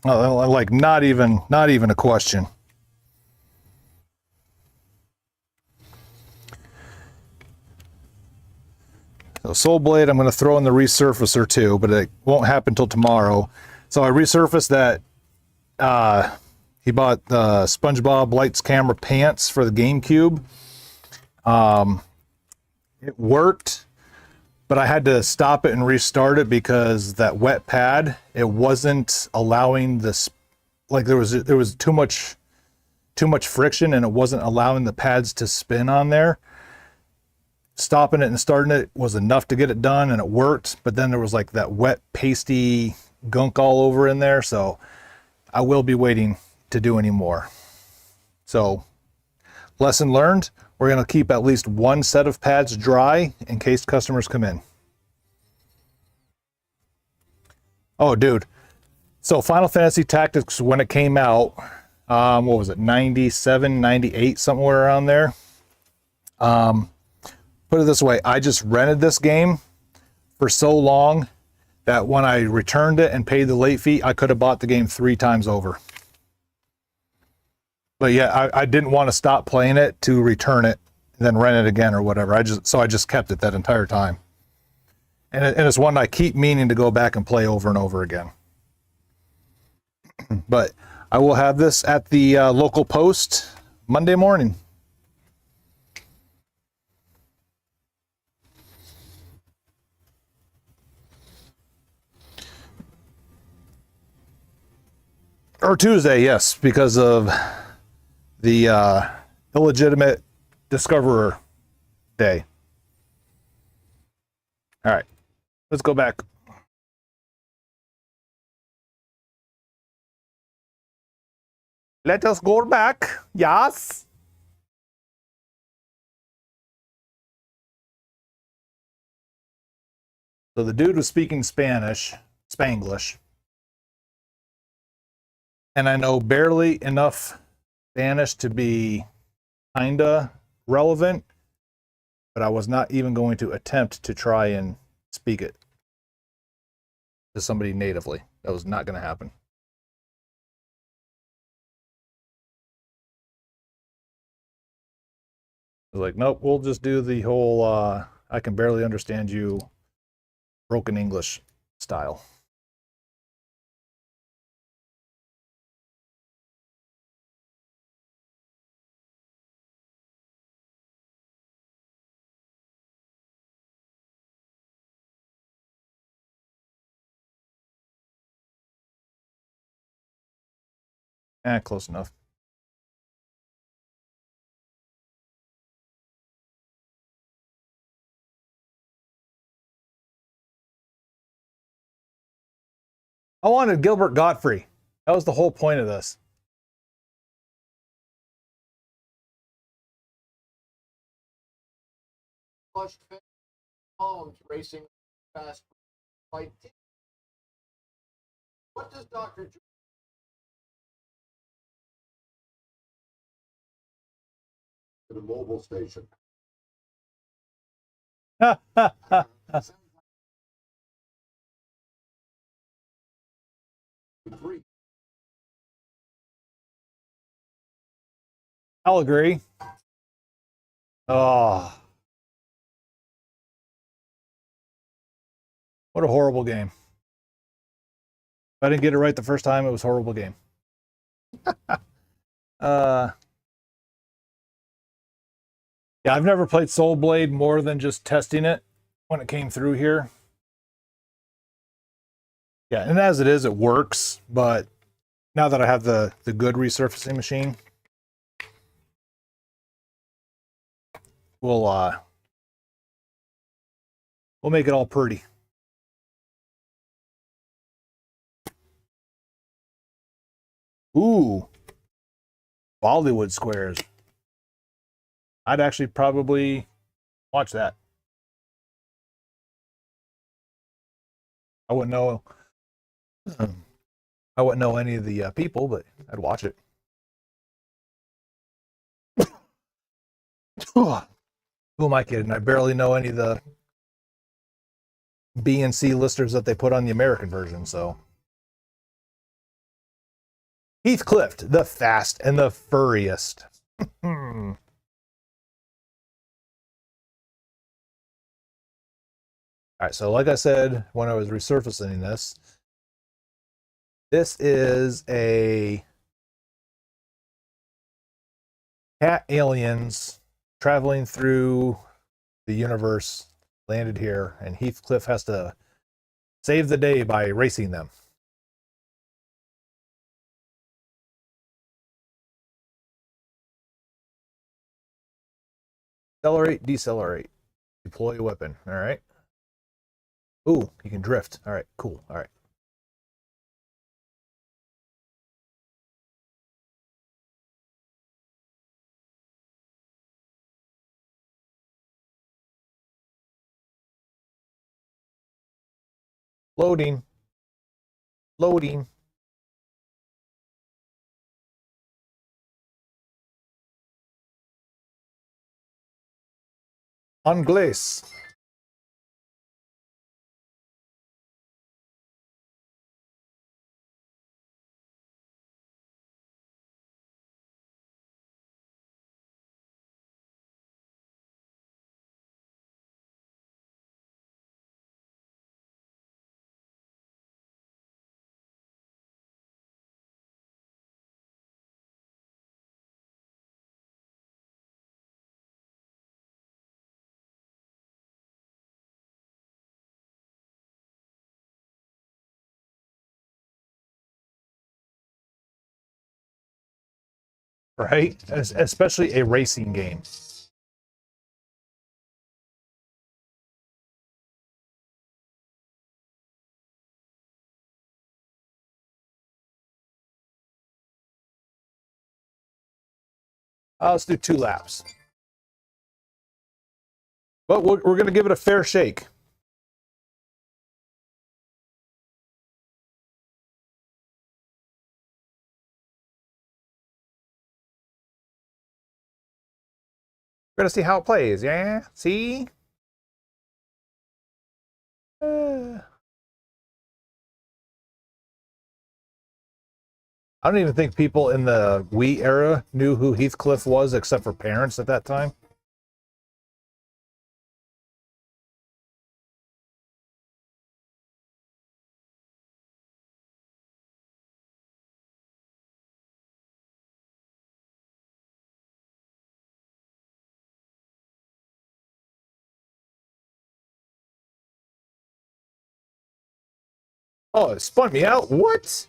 Oh, like not even a question. So Soul Blade, I'm going to throw in the resurfacer too, but it won't happen till tomorrow. So I resurfaced that. He bought the SpongeBob Lights Camera pants for the GameCube. It worked, but I had to stop it and restart it because that wet pad, it wasn't allowing this, like there was too much friction and it wasn't allowing the pads to spin on there. Stopping it and starting it was enough to get it done and it worked, but then there was like that wet pasty gunk all over in there, so I will be waiting to do any more. So lesson learned, we're going to keep at least one set of pads dry in case customers come in. Oh dude, so Final Fantasy Tactics, when it came out, what was it, 97, 98, somewhere around there. Put it this way, I just rented this game for so long that when I returned it and paid the late fee, I could have bought the game 3 times over. But yeah, I didn't want to stop playing it to return it and then rent it again or whatever. I just kept it that entire time. And it's one I keep meaning to go back and play over and over again. But I will have this at the local post Monday morning. Or Tuesday, yes, because of the illegitimate discoverer day. All right, let's go back. Let us go back. Yes. So the dude was speaking Spanglish. And I know barely enough Spanish to be kinda relevant, but I was not even going to attempt to try and speak it to somebody natively. That was not going to happen. I was like, nope, we'll just do the whole I can barely understand you broken English style. Close enough. I wanted Gilbert Gottfried. That was the whole point of this. Racing fast fight. What does Dr. The mobile station. I'll agree. Oh. What a horrible game. If I didn't get it right the first time, it was a horrible game. Yeah, I've never played Soul Blade more than just testing it when it came through here. Yeah, and as it is, it works, but now that I have the good resurfacing machine, we'll make it all pretty. Ooh, Bollywood Squares. I'd actually probably watch that. I wouldn't know. I wouldn't know any of the people, but I'd watch it. Who am I kidding? I barely know any of the B and C listers that they put on the American version, so. Heathcliff, the fast and the furriest. All right, so like I said when I was resurfacing this is a cat aliens traveling through the universe, landed here, and Heathcliff has to save the day by racing them. Accelerate, decelerate, deploy a weapon. All right. Ooh, you can drift. All right, cool. All right. Loading. Loading. Anglais. Right? Especially a racing game. Let's do 2 laps. But we're going to give it a fair shake. We're going to see how it plays, yeah? See? I don't even think people in the Wii era knew who Heathcliff was except for parents at that time. Oh, it spun me out? What?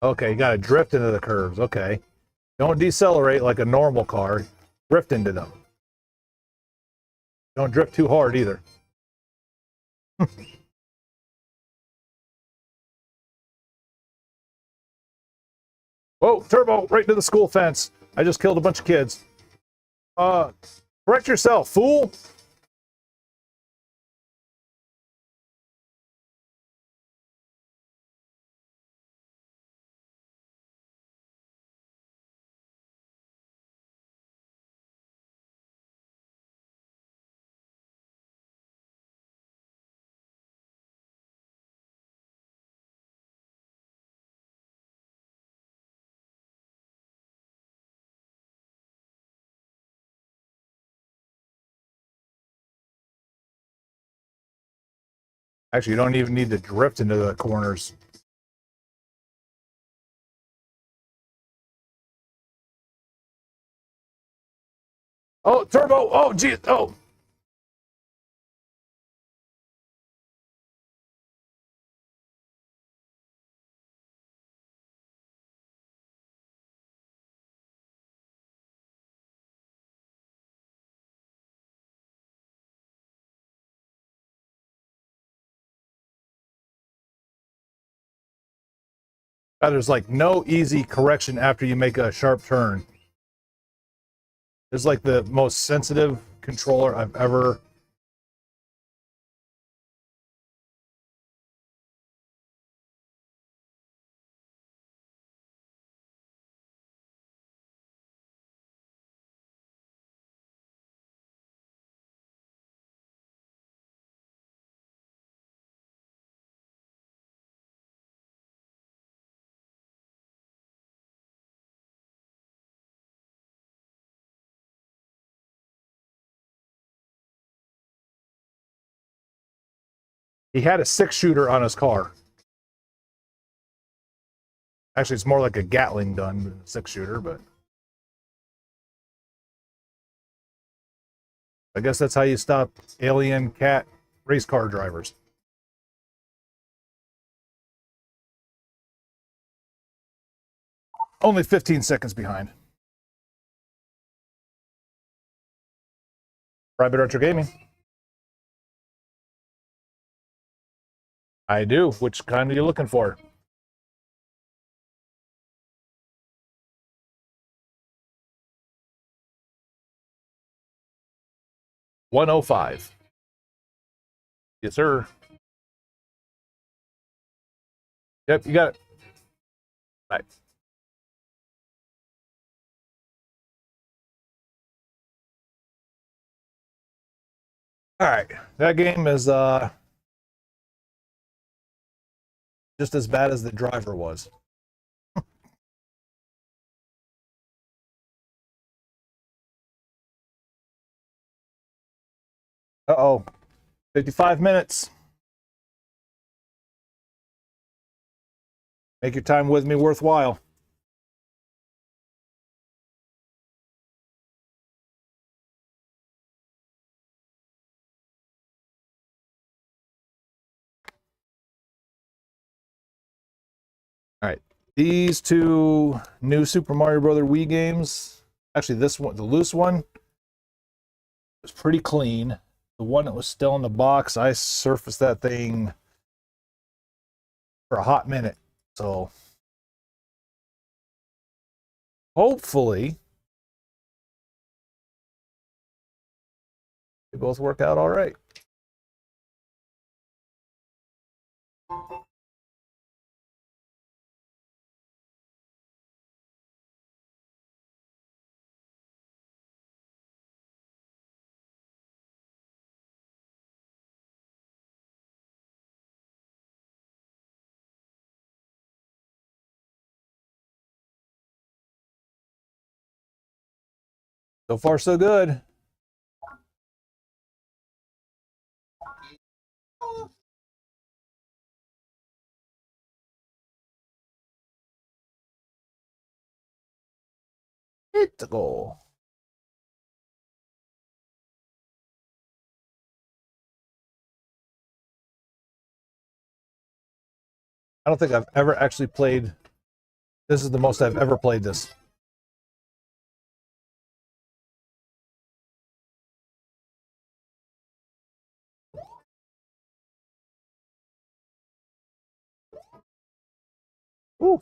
Okay, you got to drift into the curves. Okay. Don't decelerate like a normal car. Drift into them. Don't drift too hard either. Whoa, turbo, right into the school fence. I just killed a bunch of kids. Correct yourself, fool. Actually, you don't even need to drift into the corners. Oh, turbo! Oh, geez! Oh! There's like no easy correction after you make a sharp turn. It's like the most sensitive controller I've ever. He had a 6-shooter on his car. Actually, it's more like a Gatling gun than a 6-shooter, but I guess that's how you stop alien cat race car drivers. Only 15 seconds behind. Private Retro Gaming. I do. Which kind are you looking for? $105. Yes, sir. Yep, you got it. Right. All right. That game is just as bad as the driver was. Uh-oh. 55 minutes. Make your time with me worthwhile. All right. These two new Super Mario Brother Wii games. Actually, this one, the loose one, was pretty clean. The one that was still in the box, I surfaced that thing for a hot minute. So hopefully they both work out all right. So far, so good. Hit the goal. I don't think I've ever actually played. This is the most I've ever played this. Ooh.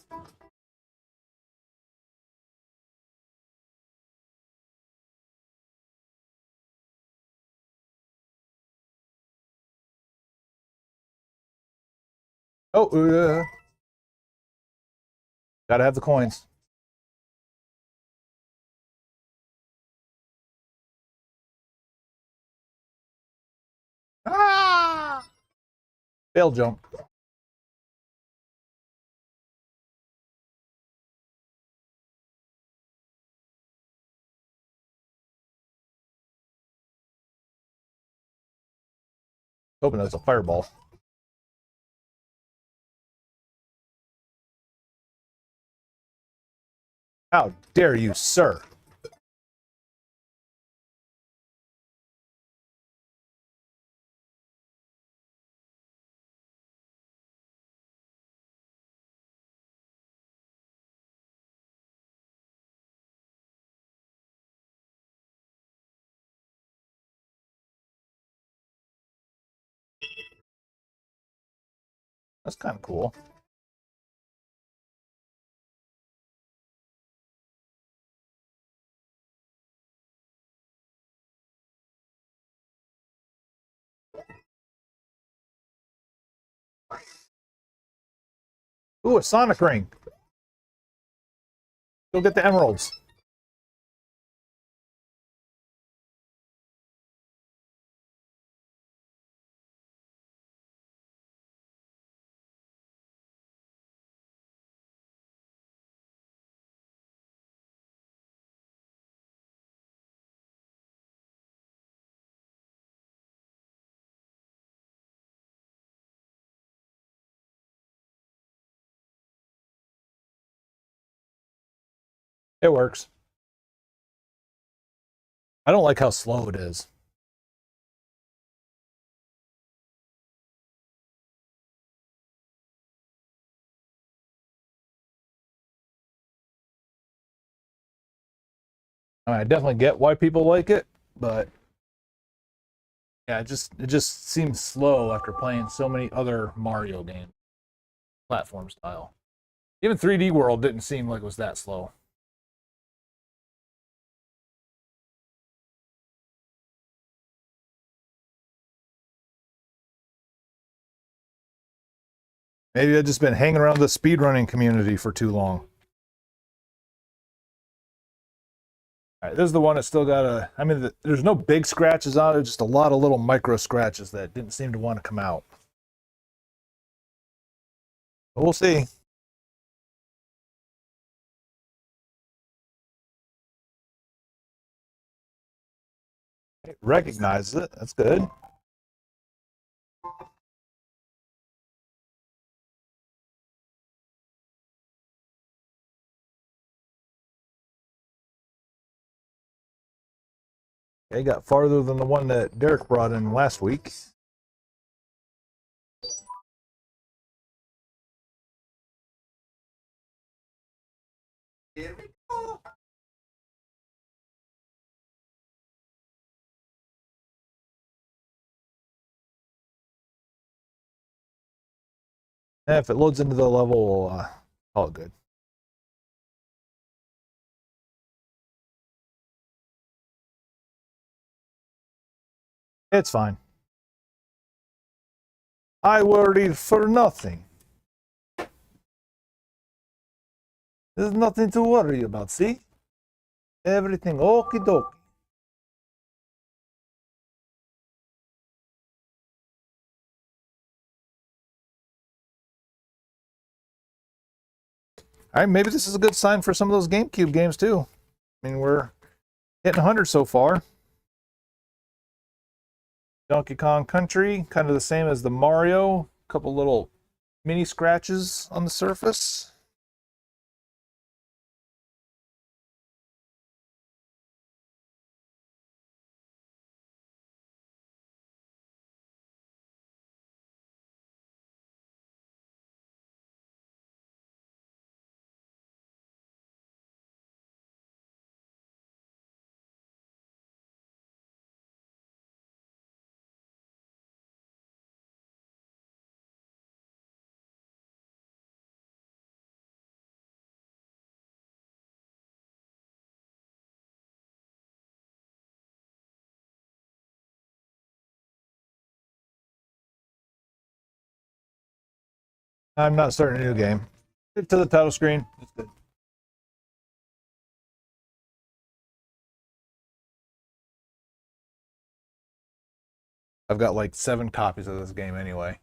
Oh, yeah. Gotta have the coins. Ah! Fail jump. Hoping that's a fireball. How dare you, sir? That's kind of cool. Ooh, a Sonic ring. Go get the emeralds. It works. I don't like how slow it is. I mean, I definitely get why people like it, but yeah, it just seems slow after playing so many other Mario games, platform style. Even 3D World didn't seem like it was that slow. Maybe I've just been hanging around the speedrunning community for too long. All right, this is the one that still got a. I mean, there's no big scratches on it, just a lot of little micro scratches that didn't seem to want to come out. But we'll see. It recognizes it. That's good. It got farther than the one that Derek brought in last week. Here we go. If it loads into the level, we'll call it good. It's fine. I worried for nothing. There's nothing to worry about, see? Everything okie dokie. All right, maybe this is a good sign for some of those GameCube games too. I mean, we're hitting 100 so far. Donkey Kong Country, kind of the same as the Mario. A couple little mini scratches on the surface. I'm not starting a new game. Get to the title screen. It's good. I've got like 7 copies of this game anyway.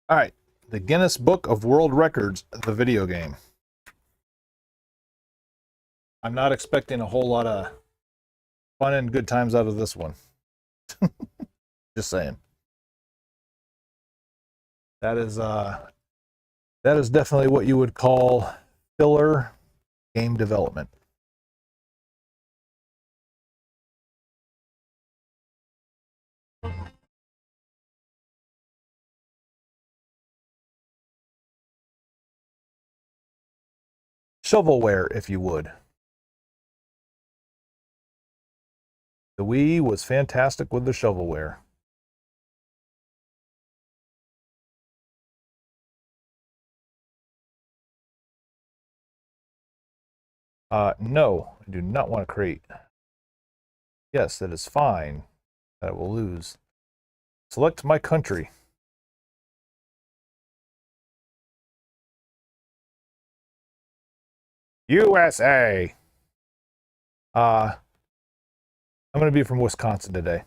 All right, the Guinness Book of World Records, the video game. I'm not expecting a whole lot of fun and good times out of this one. Just saying. That is definitely what you would call filler game development. Shovelware, if you would. The Wii was fantastic with the shovelware. No, I do not want to create. Yes, that is fine. I will lose. Select my country. USA. I'm going to be from Wisconsin today.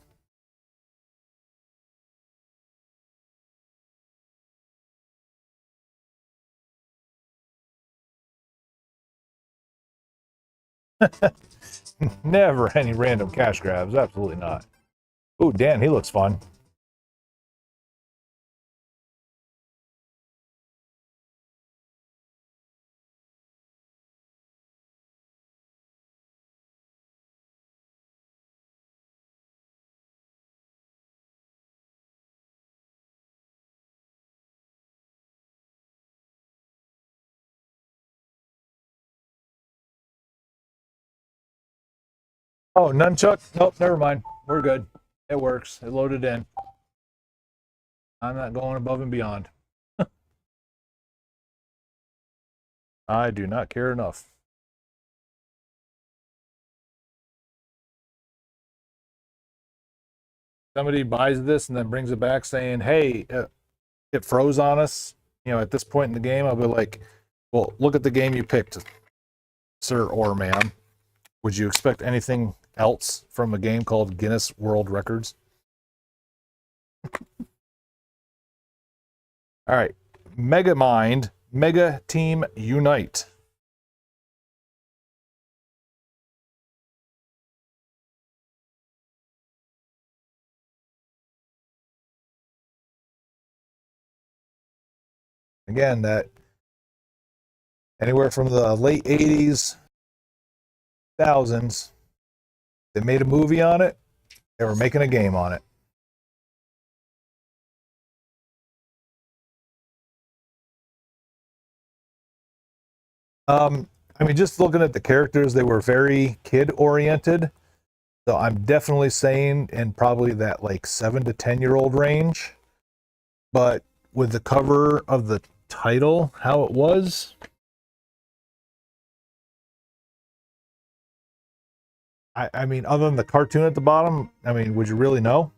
Never any random cash grabs. Absolutely not. Ooh, Dan, he looks fun. Oh, nunchuck? Nope, never mind. We're good. It works. It loaded in. I'm not going above and beyond. I do not care enough. Somebody buys this and then brings it back saying, hey, it froze on us. You know, at this point in the game, I'll be like, well, look at the game you picked, sir or ma'am. Would you expect anything else from a game called Guinness World Records? All right. Megamind, Mega Team Unite. Again, that anywhere from the late 80s, thousands, they made a movie on it. They were making a game on it. I mean, just looking at the characters, they were very kid-oriented. So I'm definitely saying in probably that like 7 to 10-year-old range. But with the cover of the title, how it was, I mean, other than the cartoon at the bottom, I mean, would you really know?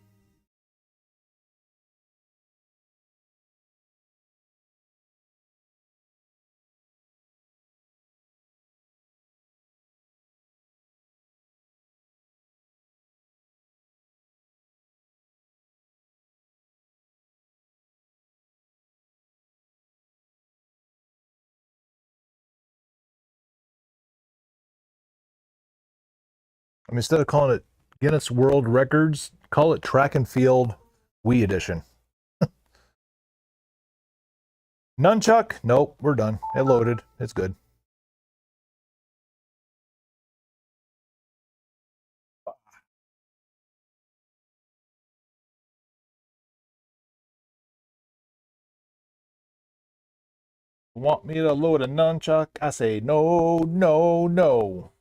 I mean, instead of calling it Guinness World Records, call it Track and Field Wii Edition. Nunchuck? Nope, we're done. It loaded. It's good. Want me to load a nunchuck? I say no, no, no.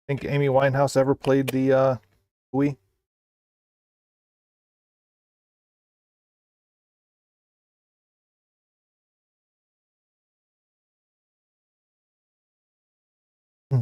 Think Amy Winehouse ever played the Wii? Hmm.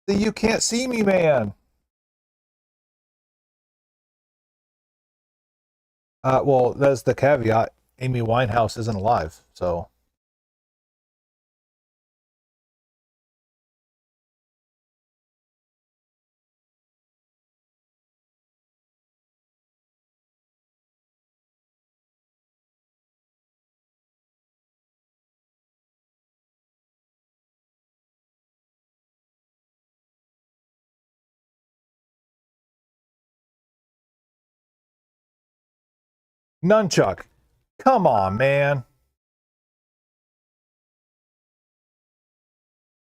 The You Can't See Me Man. Well, that's the caveat. Amy Winehouse isn't alive, so. Nunchuck. Come on, man.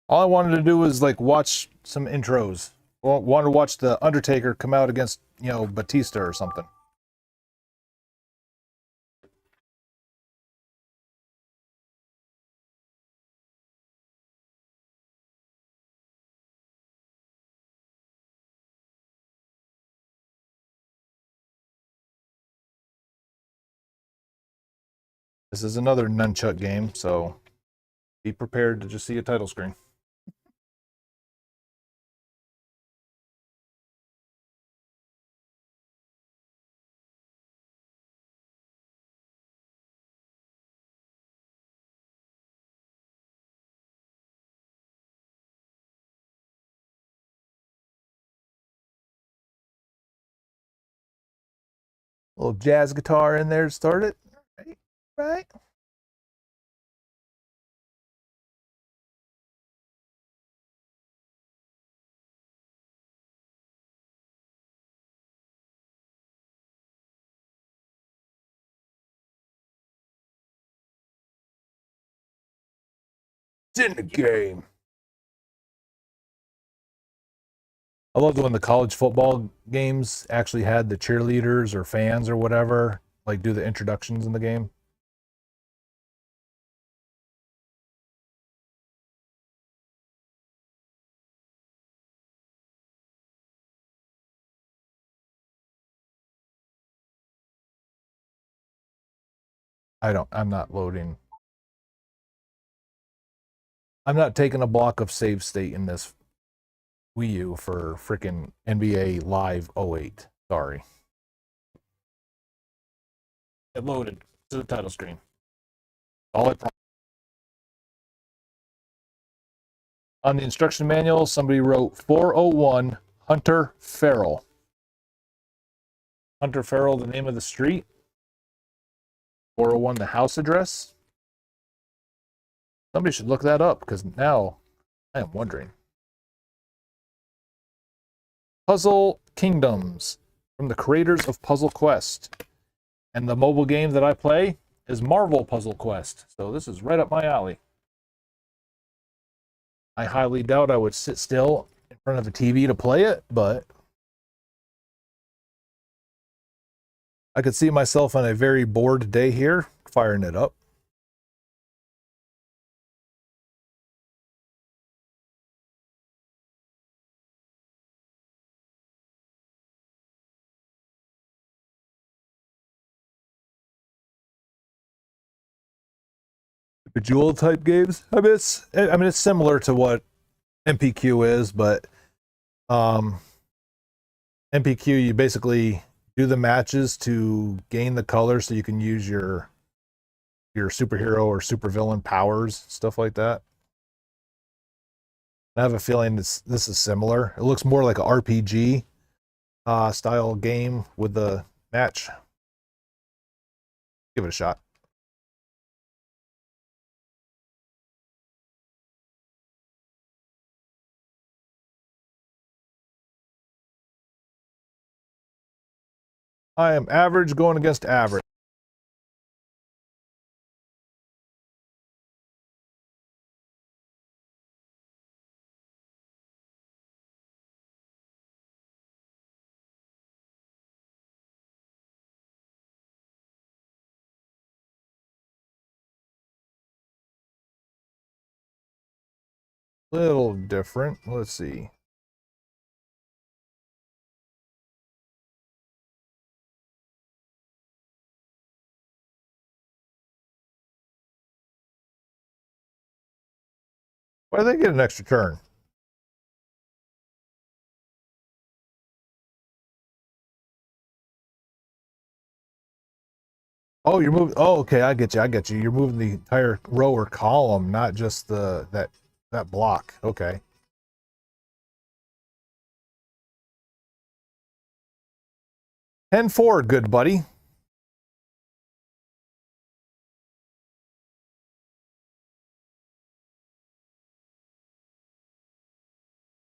All I wanted to do was like watch some intros. Or wanted to watch the Undertaker come out against, Batista or something. This is another nunchuck game, so be prepared to just see a title screen. A little jazz guitar in there to start it. Right. It's in the game. I loved when the college football games actually had the cheerleaders or fans or whatever, like do the introductions in the game. I'm not loading. I'm not taking a block of save state in this Wii U for freaking NBA Live 08. Sorry. It loaded to the title screen. All I On the instruction manual, somebody wrote 401 Hunter Farrell. Hunter Farrell, the name of the street. 401, the house address. Somebody should look that up because now I am wondering. Puzzle Kingdoms from the creators of Puzzle Quest. And the mobile game that I play is Marvel Puzzle Quest. So this is right up my alley. I highly doubt I would sit still in front of a TV to play it, but I could see myself on a very bored day here firing it up. Bejeweled type games. I mean, it's similar to what MPQ is, but MPQ, you basically do the matches to gain the color so you can use your superhero or supervillain powers, stuff like that. I have a feeling this is similar. It looks more like an RPG style game with the match. Give it a shot. I am average going against average. Little different. Let's see. Why do they get an extra turn? Oh, you're moving. Oh, okay. I get you. I get you. You're moving the entire row or column, not just that block. Okay. Ten forward, good buddy.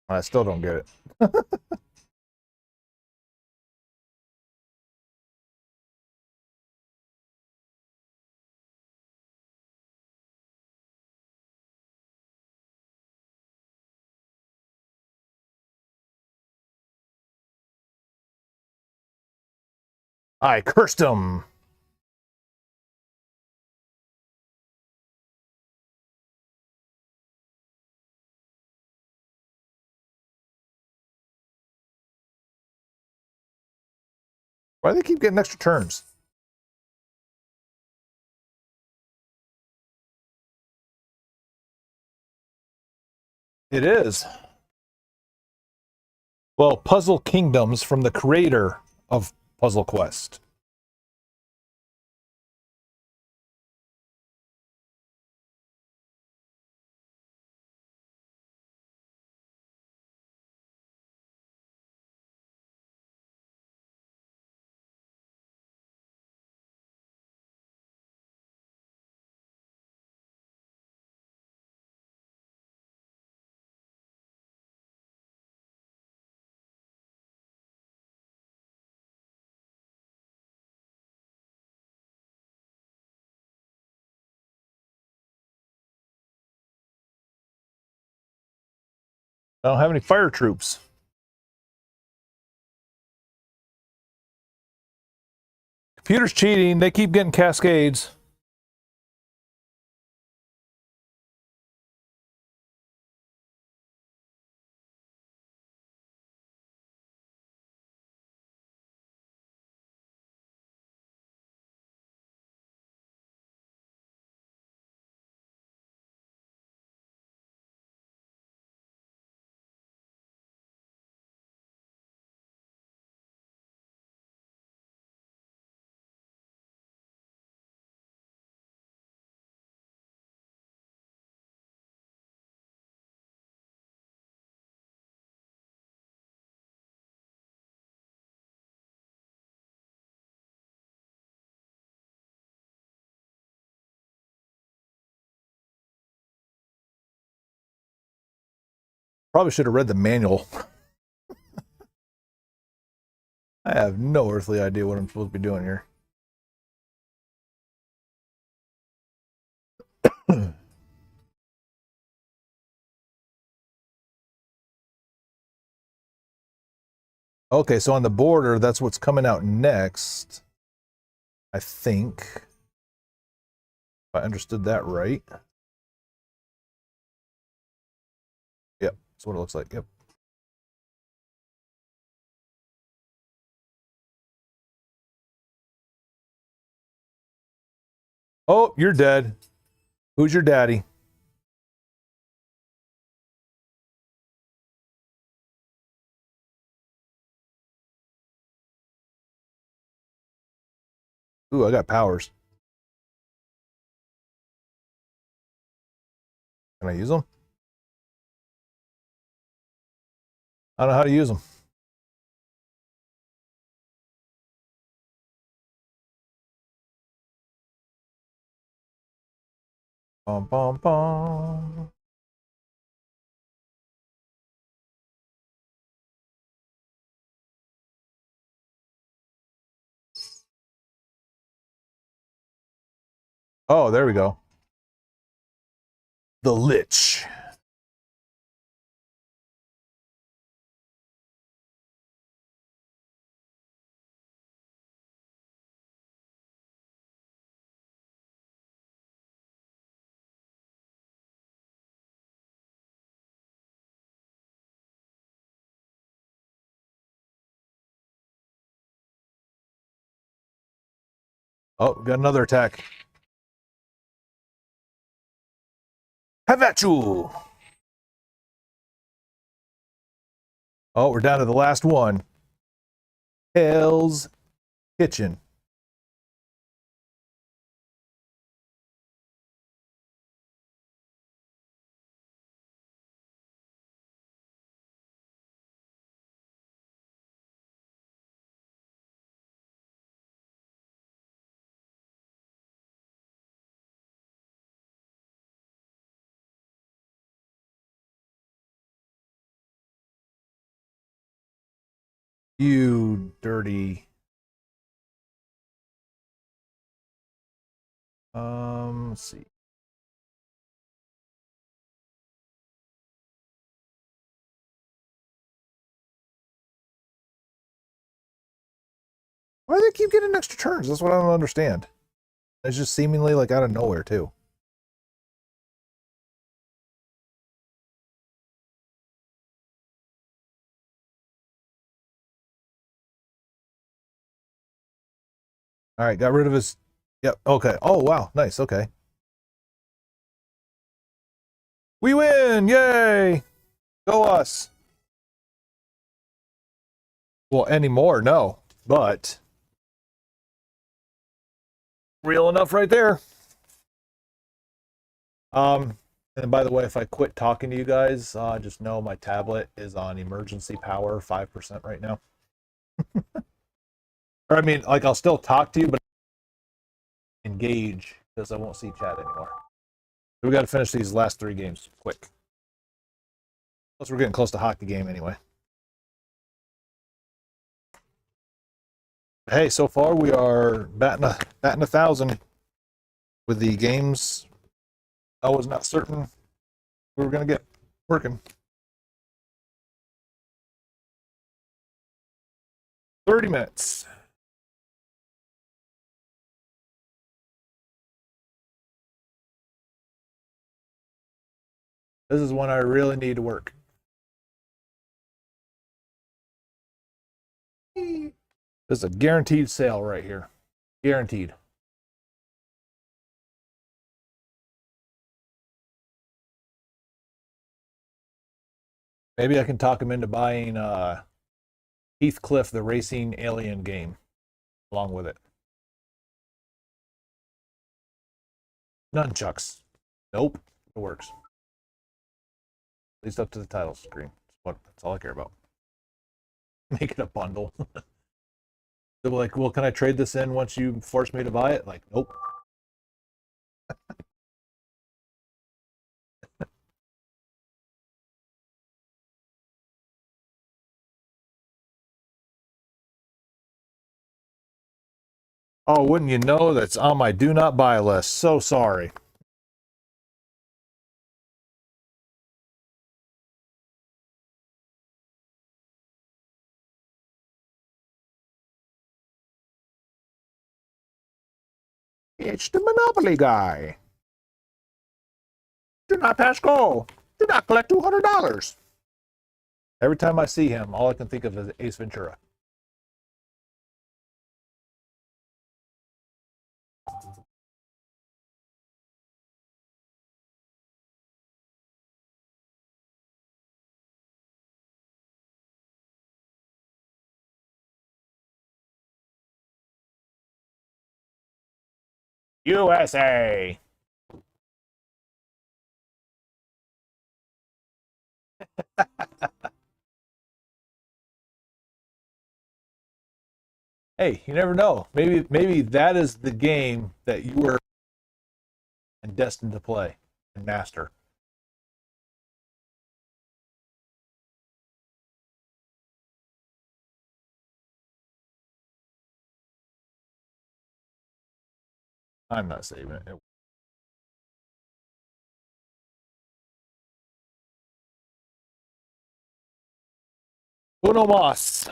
I still don't get it. I cursed him. Why do they keep getting extra turns? It is. Well, Puzzle Kingdoms from the creator of Puzzle Quest. I don't have any fire troops. Computer's cheating. They keep getting cascades. Probably should have read the manual. I have no earthly idea what I'm supposed to be doing here. Okay, so on the border, that's what's coming out next. I think. If I understood that right. Yep, that's what it looks like. Yep. Oh, you're dead. Who's your daddy? Ooh, I got powers. Can I use them? I don't know how to use them. Bum, bum, bum. Oh, there we go. The Lich. Oh, got another attack. Have at you. Oh, we're down to the last one. Hell's Kitchen. You dirty. Let's see. Why do they keep getting extra turns? That's what I don't understand. It's just seemingly like out of nowhere too. All right, got rid of his. Yep. Okay. Oh wow, nice. Okay. We win! Yay! Go us. Well, anymore, no. But real enough right there. And by the way, if I quit talking to you guys, just know my tablet is on emergency power 5% right now. Or I mean, like I'll still talk to you, but engage because I won't see chat anymore. So we got to finish these last 3 games quick. Plus, we're getting close to hockey game anyway. Hey, so far we are batting 1,000 with the games. I was not certain we were going to get working. 30 minutes. This is when I really need to work. This is a guaranteed sale right here. Guaranteed. Maybe I can talk him into buying Heathcliff, the racing alien game, along with it. Nunchucks. Nope. It works. At least up to the title screen. That's all I care about. Make it a bundle. They're like, well, can I trade this in once you force me to buy it? Like, nope. Oh, wouldn't you know, that's on my do not buy list. So sorry. It's the Monopoly guy. Do not pass go. Do not collect $200. Every time I see him, all I can think of is Ace Ventura. USA. Hey, you never know. Maybe that is the game that you were destined to play and master. I'm not saving it. Uno mas.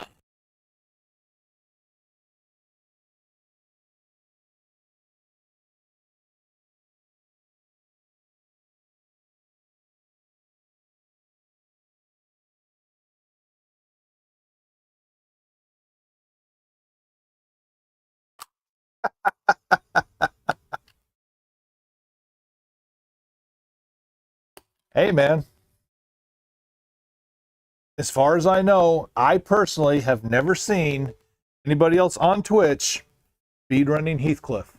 Hey, man. As far as I know, I personally have never seen anybody else on Twitch speedrunning Heathcliff.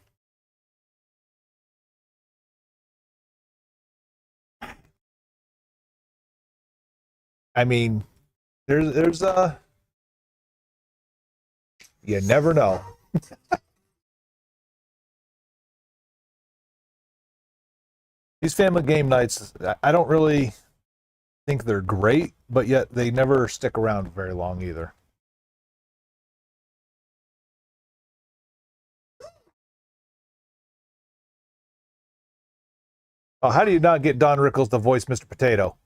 I mean, there's you never know. These family game nights, I don't really think they're great, but yet they never stick around very long either. Oh, how do you not get Don Rickles to voice Mr. Potato?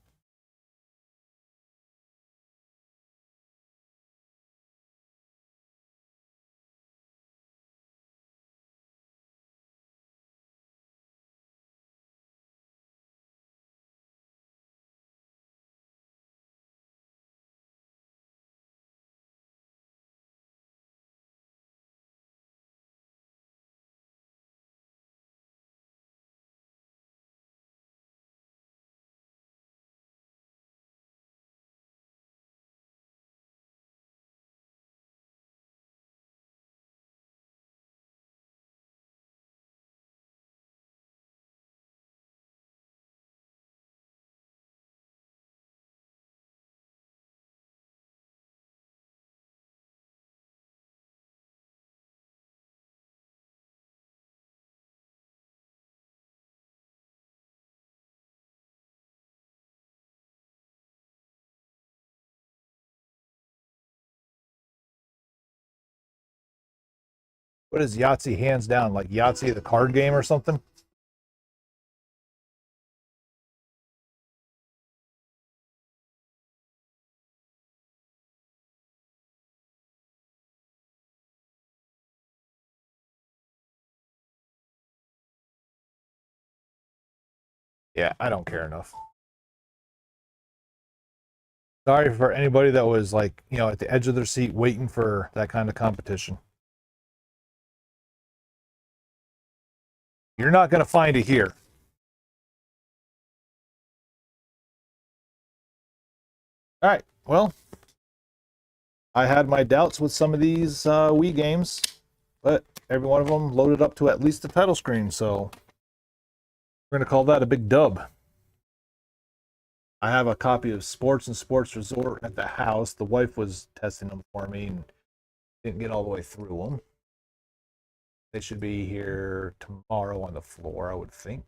What is Yahtzee hands down? Like Yahtzee the card game or something? Yeah, I don't care enough. Sorry for anybody that was like, at the edge of their seat waiting for that kind of competition. You're not going to find it here. All right, well, I had my doubts with some of these Wii games, but every one of them loaded up to at least the title screen, so we're going to call that a big dub. I have a copy of Sports and Sports Resort at the house. The wife was testing them for me and didn't get all the way through them. They should be here tomorrow on the floor, I would think.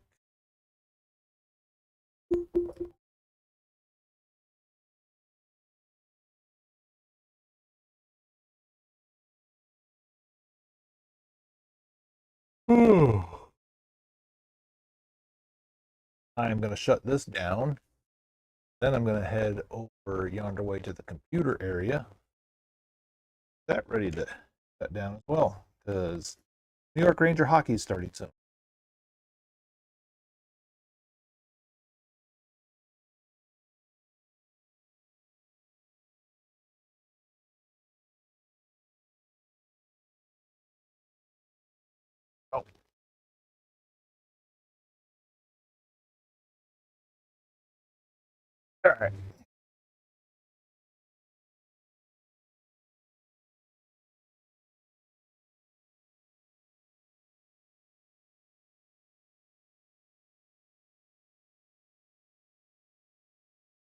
I'm going to shut this down. Then I'm going to head over yonder way to the computer area. That ready to shut down as well, because New York Ranger hockey is starting soon. Oh. All right.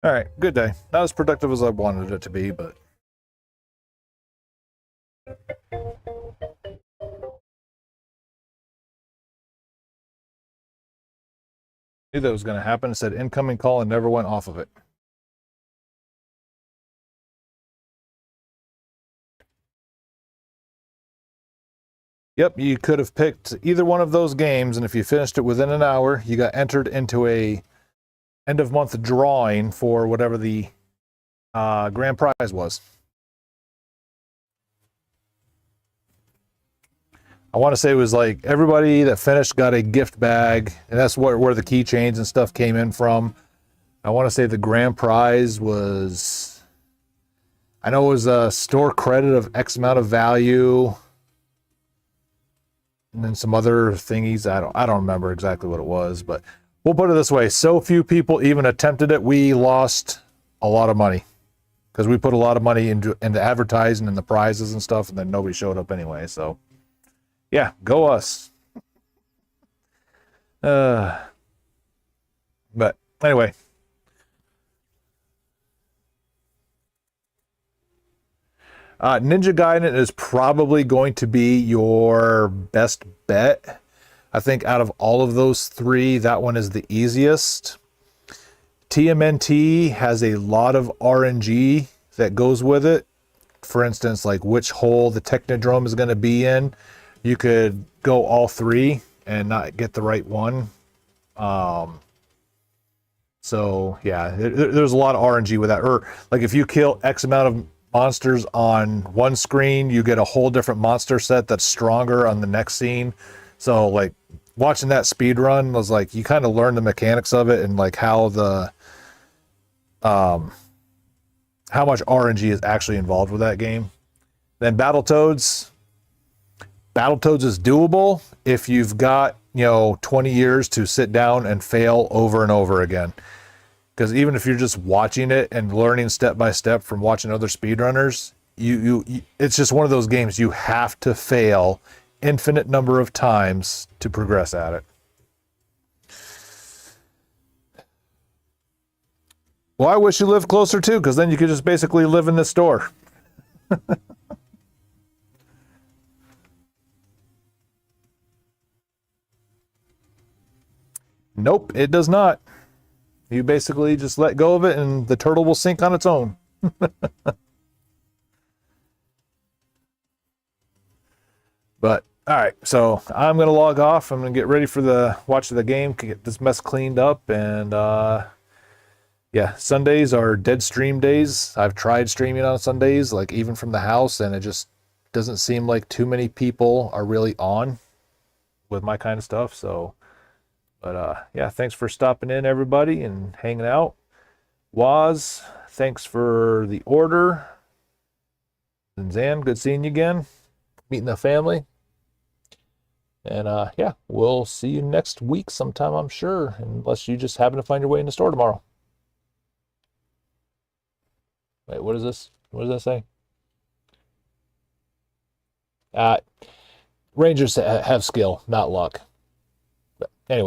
All right, good day. Not as productive as I wanted it to be, but knew that was going to happen. It said incoming call and never went off of it. Yep, you could have picked either one of those games, and if you finished it within an hour, you got entered into a end of month drawing for whatever the grand prize was. I want to say it was like everybody that finished got a gift bag, and that's where the keychains and stuff came in from. I want to say the grand prize was, I know it was a store credit of X amount of value, and then some other thingies. I don't remember exactly what it was, but we'll put it this way: so few people even attempted it, we lost a lot of money because we put a lot of money into advertising and the prizes and stuff, and then nobody showed up anyway. So, yeah, go us. But anyway. Ninja Gaiden is probably going to be your best bet. I think out of all of those three, that one is the easiest. TMNT has a lot of RNG that goes with it. For instance, like which hole the Technodrome is going to be in. You could go all three and not get the right one. So yeah, there's a lot of RNG with that. Or like if you kill X amount of monsters on one screen, you get a whole different monster set that's stronger on the next scene. So like watching that speed run was like, you kind of learn the mechanics of it and like how the how much RNG is actually involved with that game. Then Battletoads is doable if you've got, 20 years to sit down and fail over and over again. Because even if you're just watching it and learning step by step from watching other speedrunners, you it's just one of those games you have to fail infinite number of times to progress at it. Well, I wish you lived closer too, because then you could just basically live in this store. Nope, it does not. You basically just let go of it and the turtle will sink on its own. But all right, so I'm gonna log off. I'm gonna get ready for the watch of the game, get this mess cleaned up, and yeah, Sundays are dead stream days. I've tried streaming on Sundays, like even from the house, and it just doesn't seem like too many people are really on with my kind of stuff. So, but yeah, thanks for stopping in, everybody, and hanging out. Waz, thanks for the order. And Zan, good seeing you again, meeting the family. And yeah, we'll see you next week sometime, I'm sure, unless you just happen to find your way in the store tomorrow. Wait, what is this? What does that say? Rangers have skill, not luck.